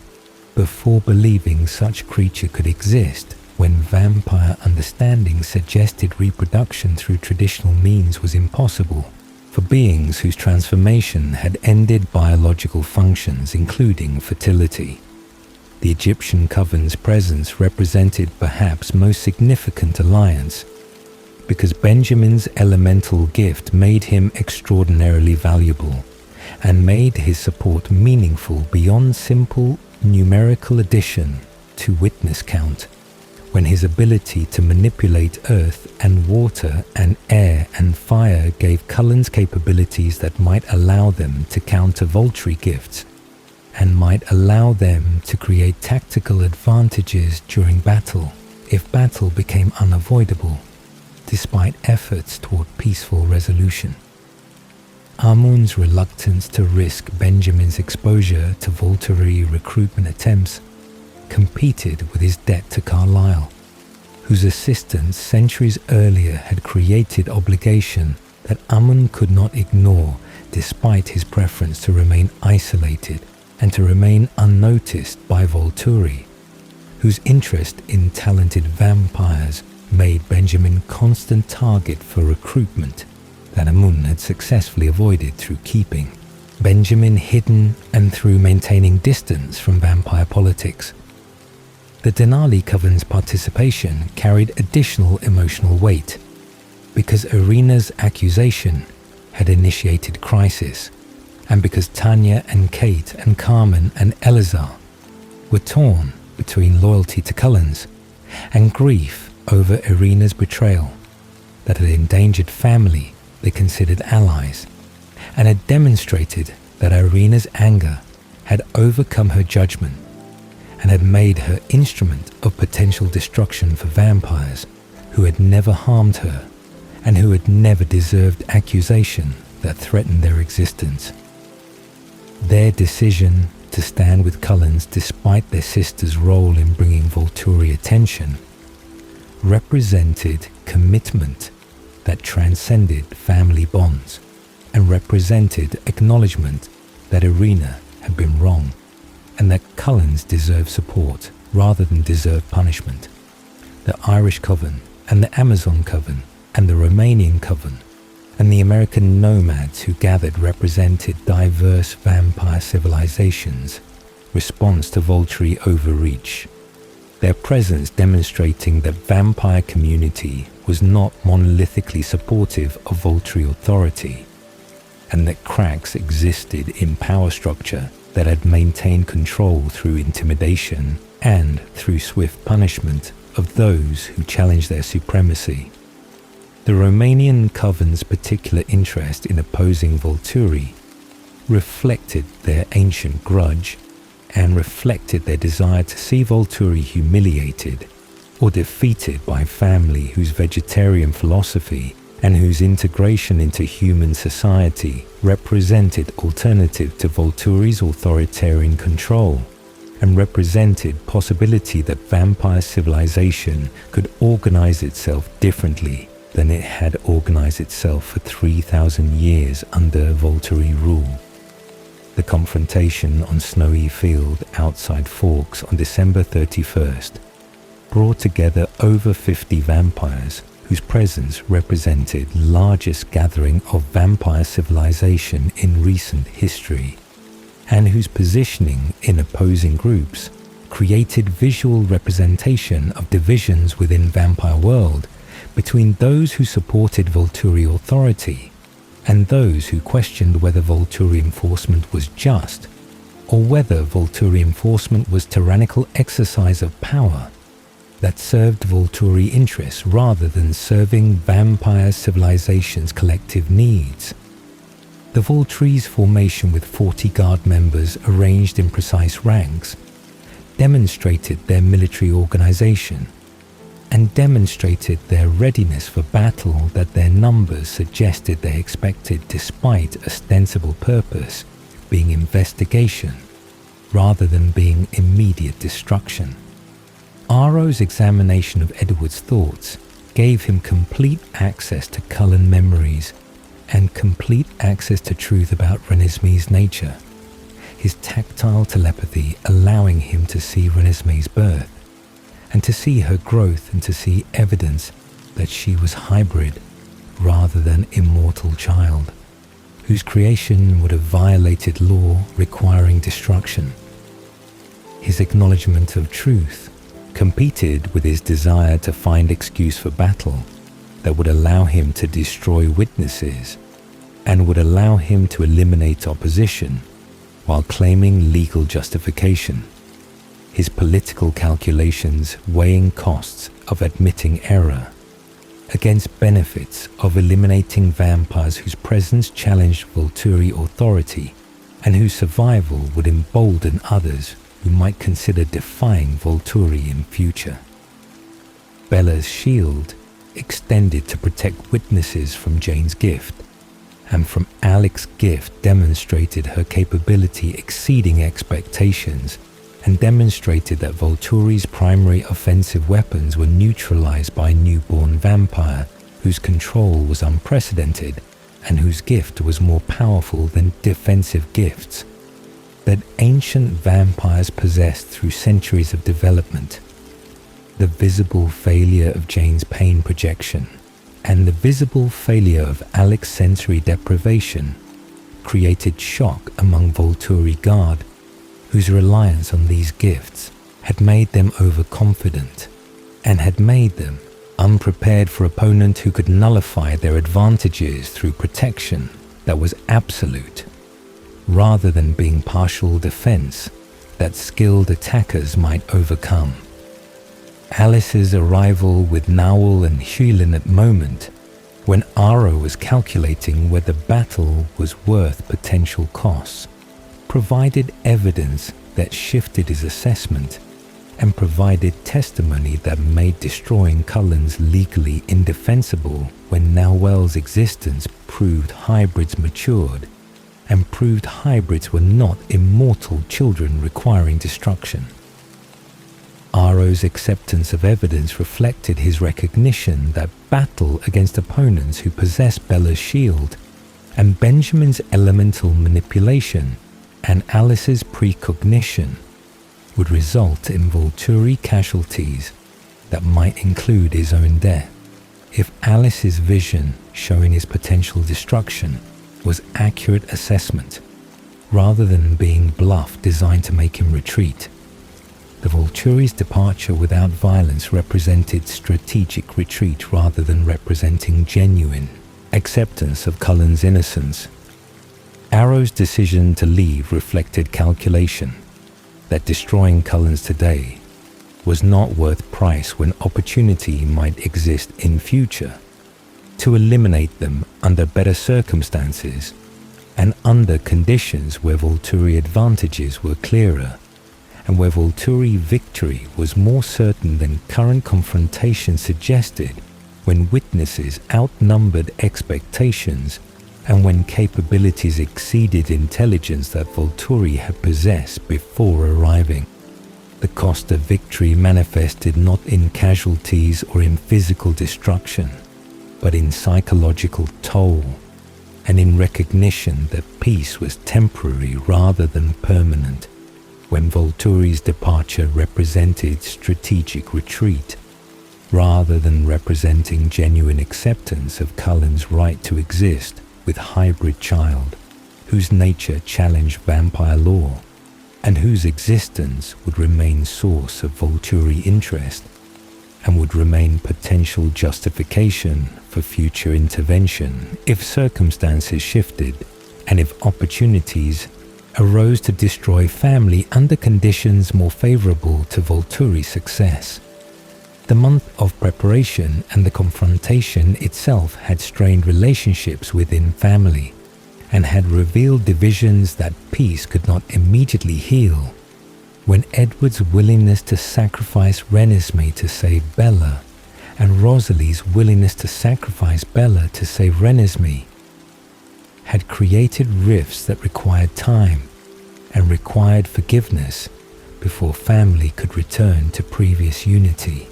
before believing such creature could exist, when vampire understanding suggested reproduction through traditional means was impossible for beings whose transformation had ended biological functions, including fertility. The Egyptian coven's presence represented perhaps most significant alliance, because Benjamin's elemental gift made him extraordinarily valuable and made his support meaningful beyond simple numerical addition to witness count, when his ability to manipulate earth and water and air and fire gave Cullens capabilities that might allow them to counter Volturi gifts and might allow them to create tactical advantages during battle if battle became unavoidable, despite efforts toward peaceful resolution. Amun's reluctance to risk Benjamin's exposure to Volturi recruitment attempts competed with his debt to Carlyle, whose assistance centuries earlier had created obligation that Amun could not ignore despite his preference to remain isolated and to remain unnoticed by Volturi, whose interest in talented vampires made Benjamin constant target for recruitment that Amun had successfully avoided through keeping Benjamin hidden and through maintaining distance from vampire politics. The Denali Coven's participation carried additional emotional weight because Irina's accusation had initiated crisis, and because Tanya and Kate and Carmen and Eleazar were torn between loyalty to Cullens and grief over Irina's betrayal that had endangered family they considered allies, and had demonstrated that Irina's anger had overcome her judgment and had made her instrument of potential destruction for vampires who had never harmed her and who had never deserved accusation that threatened their existence. Their decision to stand with Cullens despite their sister's role in bringing Volturi attention represented commitment that transcended family bonds and represented acknowledgement that Irina had been wrong and that Cullens deserved support rather than deserved punishment. The Irish Coven and the Amazon Coven and the Romanian Coven and the American nomads who gathered represented diverse vampire civilizations' response to Volturi overreach, their presence demonstrating that vampire community was not monolithically supportive of Volturi authority, and that cracks existed in power structure that had maintained control through intimidation and through swift punishment of those who challenged their supremacy. The Romanian Coven's particular interest in opposing Volturi reflected their ancient grudge and reflected their desire to see Volturi humiliated or defeated by family whose vegetarian philosophy and whose integration into human society represented alternative to Volturi's authoritarian control and represented possibility that vampire civilization could organize itself differently than it had organized itself for 3,000 years under Volturi rule. The confrontation on Snowy Field outside Forks on December 31st brought together over 50 vampires whose presence represented the largest gathering of vampire civilization in recent history, and whose positioning in opposing groups created visual representation of divisions within vampire world between those who supported Volturi authority and those who questioned whether Volturi enforcement was just, or whether Volturi enforcement was tyrannical exercise of power that served Volturi interests rather than serving vampire civilization's collective needs. The Volturi's formation with 40 guard members arranged in precise ranks demonstrated their military organization and demonstrated their readiness for battle that their numbers suggested they expected, despite ostensible purpose being investigation rather than being immediate destruction. Aro's examination of Edward's thoughts gave him complete access to Cullen memories and complete access to truth about Renesmee's nature, his tactile telepathy allowing him to see Renesmee's birth, and to see her growth and to see evidence that she was hybrid rather than immortal child, whose creation would have violated law requiring destruction. His acknowledgement of truth competed with his desire to find excuse for battle that would allow him to destroy witnesses and would allow him to eliminate opposition while claiming legal justification. His political calculations weighing costs of admitting error against benefits of eliminating vampires whose presence challenged Volturi authority and whose survival would embolden others who might consider defying Volturi in future. Bella's shield extended to protect witnesses from Jane's gift, and from Alec's gift demonstrated her capability exceeding expectations and demonstrated that Volturi's primary offensive weapons were neutralized by a newborn vampire whose control was unprecedented and whose gift was more powerful than defensive gifts that ancient vampires possessed through centuries of development. The visible failure of Jane's pain projection and the visible failure of Alec's sensory deprivation created shock among Volturi Guard, whose reliance on these gifts had made them overconfident and had made them unprepared for opponent who could nullify their advantages through protection that was absolute, rather than being partial defense that skilled attackers might overcome. Alice's arrival with Nowell and Hewlin at moment when Aro was calculating whether battle was worth potential costs provided evidence that shifted his assessment and provided testimony that made destroying Cullen's legally indefensible when Nowell's existence proved hybrids matured and proved hybrids were not immortal children requiring destruction. Aro's acceptance of evidence reflected his recognition that battle against opponents who possessed Bella's shield and Benjamin's elemental manipulation and Alice's precognition would result in Volturi casualties that might include his own death. If Alice's vision showing his potential destruction was accurate assessment, rather than being bluff designed to make him retreat, the Volturi's departure without violence represented strategic retreat rather than representing genuine acceptance of Cullen's innocence. Aro's decision to leave reflected calculation that destroying Cullens today was not worth price when opportunity might exist in future to eliminate them under better circumstances and under conditions where Volturi advantages were clearer and where Volturi victory was more certain than current confrontation suggested, when witnesses outnumbered expectations and when capabilities exceeded intelligence that Volturi had possessed before arriving. The cost of victory manifested not in casualties or in physical destruction, but in psychological toll, and in recognition that peace was temporary rather than permanent, when Volturi's departure represented strategic retreat, rather than representing genuine acceptance of Cullen's right to exist with hybrid child, whose nature challenged vampire law, and whose existence would remain source of Volturi interest, and would remain potential justification for future intervention if circumstances shifted and if opportunities arose to destroy family under conditions more favorable to Volturi's success. The month of preparation and the confrontation itself had strained relationships within family and had revealed divisions that peace could not immediately heal. When Edward's willingness to sacrifice Renesmee to save Bella and Rosalie's willingness to sacrifice Bella to save Renesmee had created rifts that required time and required forgiveness before family could return to previous unity,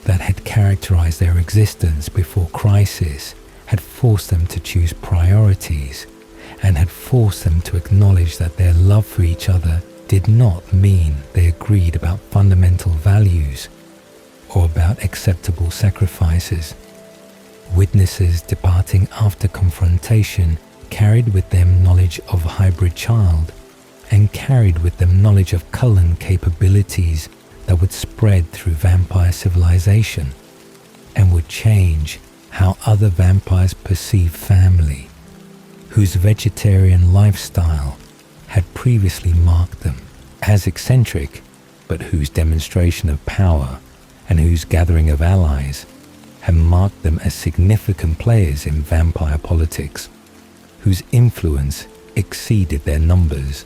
that had characterized their existence before crisis, had forced them to choose priorities, and had forced them to acknowledge that their love for each other did not mean they agreed about fundamental values or about acceptable sacrifices. Witnesses departing after confrontation carried with them knowledge of hybrid child and carried with them knowledge of Cullen capabilities that would spread through vampire civilization and would change how other vampires perceive family, whose vegetarian lifestyle had previously marked them as eccentric, but whose demonstration of power and whose gathering of allies had marked them as significant players in vampire politics, whose influence exceeded their numbers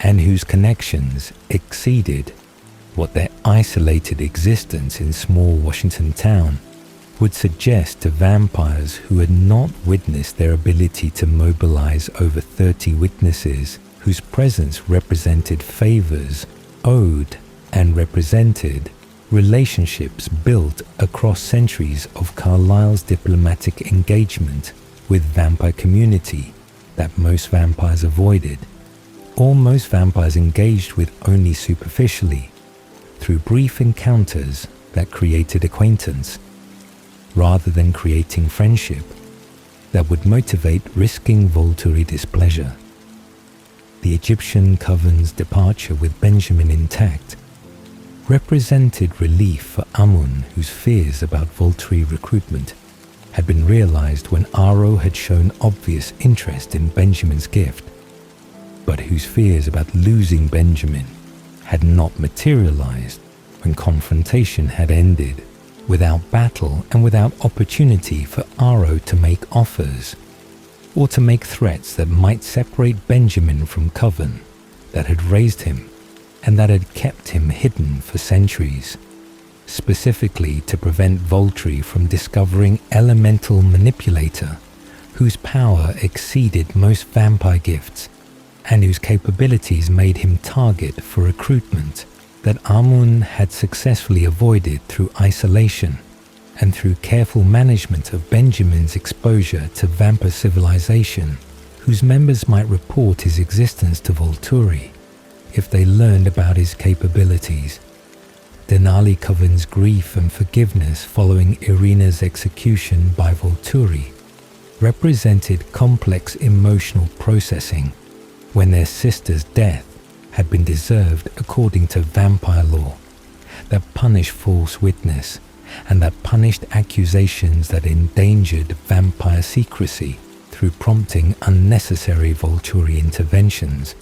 and whose connections exceeded what their isolated existence in small Washington town would suggest to vampires who had not witnessed their ability to mobilize over 30 witnesses whose presence represented favors owed and represented relationships built across centuries of Carlisle's diplomatic engagement with vampire community that most vampires avoided, or most vampires engaged with only superficially, through brief encounters that created acquaintance, rather than creating friendship that would motivate risking Volturi displeasure. The Egyptian coven's departure with Benjamin intact represented relief for Amun, whose fears about Volturi recruitment had been realized when Aro had shown obvious interest in Benjamin's gift, but whose fears about losing Benjamin had not materialized when confrontation had ended, without battle and without opportunity for Aro to make offers, or to make threats that might separate Benjamin from Coven that had raised him and that had kept him hidden for centuries, specifically to prevent Volturi from discovering Elemental Manipulator, whose power exceeded most vampire gifts and whose capabilities made him target for recruitment that Amun had successfully avoided through isolation and through careful management of Benjamin's exposure to vampire civilization, whose members might report his existence to Volturi if they learned about his capabilities. Denali Coven's grief and forgiveness following Irina's execution by Volturi represented complex emotional processing when their sister's death had been deserved according to vampire law, that punished false witness and that punished accusations that endangered vampire secrecy through prompting unnecessary Volturi interventions.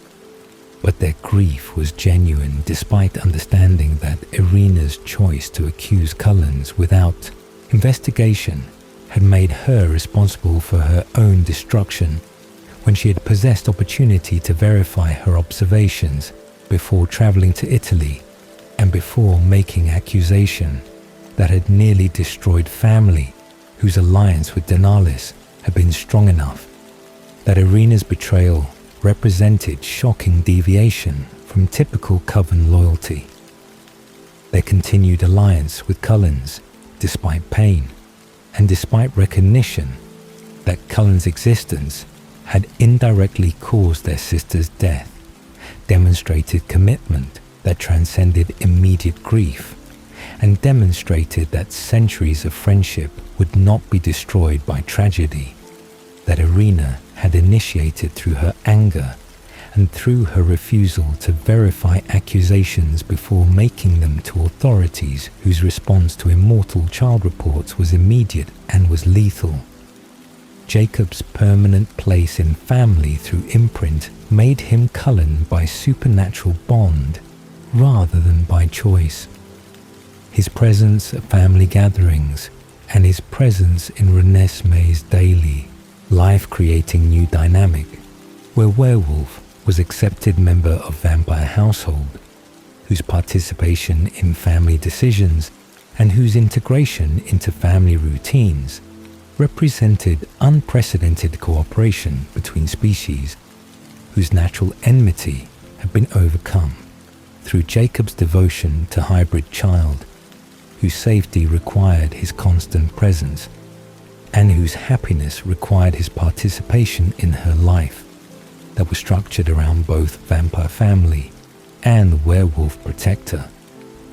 But their grief was genuine despite understanding that Irina's choice to accuse Cullens without investigation had made her responsible for her own destruction when she had possessed opportunity to verify her observations before traveling to Italy and before making accusation that had nearly destroyed family whose alliance with Denalis had been strong enough, that Irina's betrayal represented shocking deviation from typical Coven loyalty. Their continued alliance with Cullens, despite pain, and despite recognition that Cullen's existence had indirectly caused their sister's death, demonstrated commitment that transcended immediate grief, and demonstrated that centuries of friendship would not be destroyed by tragedy that Irina had initiated through her anger and through her refusal to verify accusations before making them to authorities whose response to immortal child reports was immediate and was lethal. Jacob's permanent place in family through imprint made him Cullen by supernatural bond rather than by choice. His presence at family gatherings and his presence in Renesmee's daily, life-creating new dynamic, where Werewolf was accepted member of vampire household, whose participation in family decisions and whose integration into family routines represented unprecedented cooperation between species, whose natural enmity had been overcome through Jacob's devotion to hybrid child, whose safety required his constant presence, and whose happiness required his participation in her life that was structured around both vampire family and werewolf protector,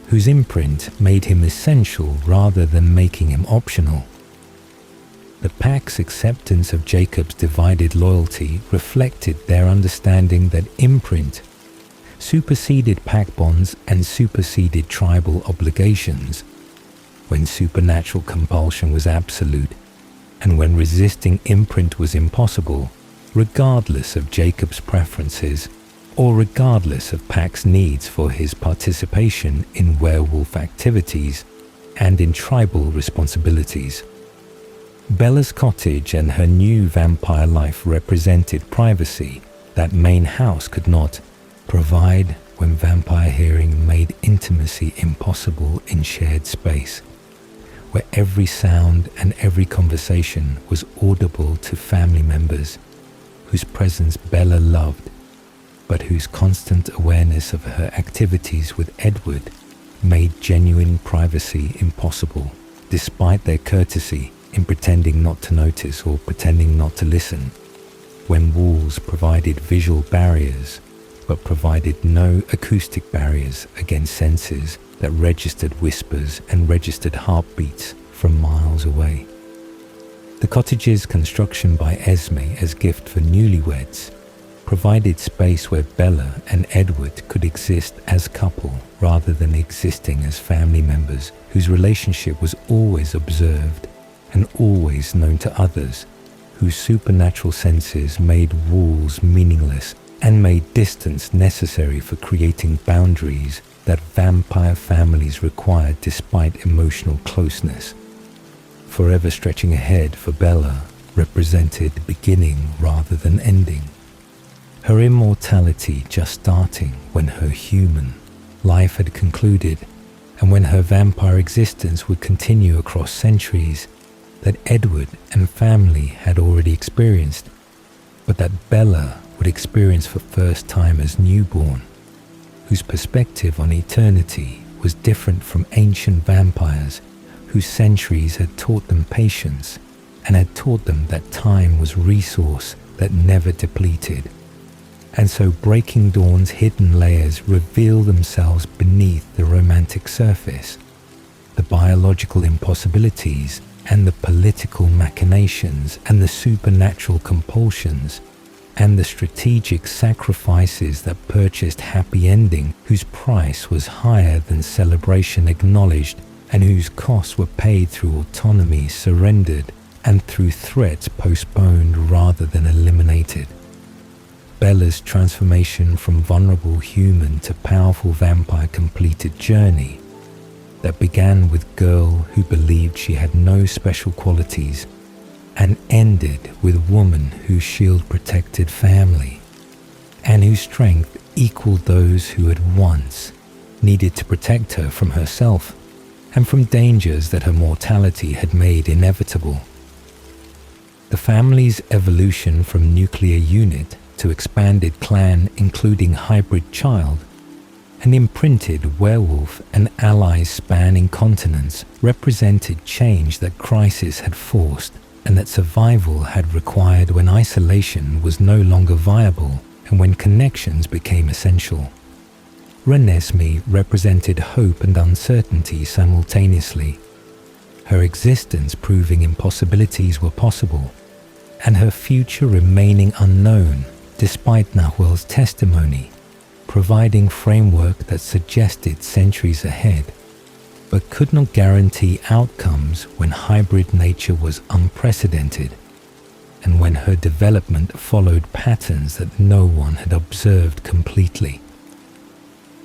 whose imprint made him essential rather than making him optional. The pack's acceptance of Jacob's divided loyalty reflected their understanding that imprint superseded pack bonds and superseded tribal obligations, when supernatural compulsion was absolute and when resisting imprint was impossible, regardless of Jacob's preferences or regardless of Pack's needs for his participation in werewolf activities and in tribal responsibilities. Bella's cottage and her new vampire life represented privacy that main house could not provide when vampire hearing made intimacy impossible in shared space, where every sound and every conversation was audible to family members whose presence Bella loved, but whose constant awareness of her activities with Edward made genuine privacy impossible, despite their courtesy in pretending not to notice or pretending not to listen, when walls provided visual barriers but provided no acoustic barriers against senses that registered whispers and registered heartbeats from miles away. The cottage's construction by Esme as gift for newlyweds provided space where Bella and Edward could exist as couple rather than existing as family members whose relationship was always observed and always known to others, whose supernatural senses made walls meaningless and made distance necessary for creating boundaries that vampire families required despite emotional closeness. Forever stretching ahead for Bella represented beginning rather than ending. Her immortality just starting when her human life had concluded and when her vampire existence would continue across centuries that Edward and family had already experienced, but that Bella would experience for first time as newborn, whose perspective on eternity was different from ancient vampires whose centuries had taught them patience and had taught them that time was resource that never depleted. And so Breaking Dawn's hidden layers reveal themselves beneath the romantic surface, the biological impossibilities and the political machinations and the supernatural compulsions and the strategic sacrifices that purchased happy ending whose price was higher than celebration acknowledged and whose costs were paid through autonomy surrendered and through threats postponed rather than eliminated. Bella's transformation from vulnerable human to powerful vampire completed journey that began with girl who believed she had no special qualities and ended with woman whose shield protected family and whose strength equaled those who had once needed to protect her from herself and from dangers that her mortality had made inevitable. The family's evolution from nuclear unit to expanded clan including hybrid child An imprinted werewolf and allies spanning continents represented change that crisis had forced and that survival had required when isolation was no longer viable and when connections became essential. Renesmee represented hope and uncertainty simultaneously, her existence proving impossibilities were possible, and her future remaining unknown despite Nahuel's testimony, providing framework that suggested centuries ahead, but could not guarantee outcomes when hybrid nature was unprecedented, and when her development followed patterns that no one had observed completely.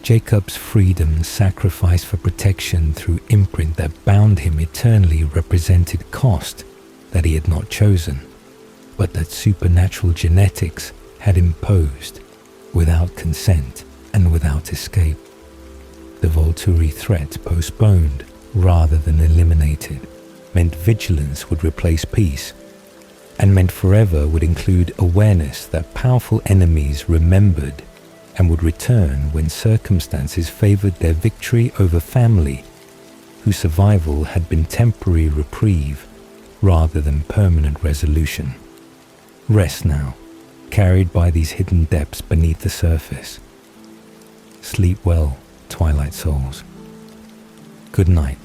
Jacob's freedom sacrificed for protection through imprint that bound him eternally represented cost that he had not chosen, but that supernatural genetics had imposed without consent and without escape. The Volturi threat postponed rather than eliminated meant vigilance would replace peace, and meant forever would include awareness that powerful enemies remembered and would return when circumstances favored their victory over family, whose survival had been temporary reprieve rather than permanent resolution. Rest now, carried by these hidden depths beneath the surface. Sleep well, Twilight souls. Good night.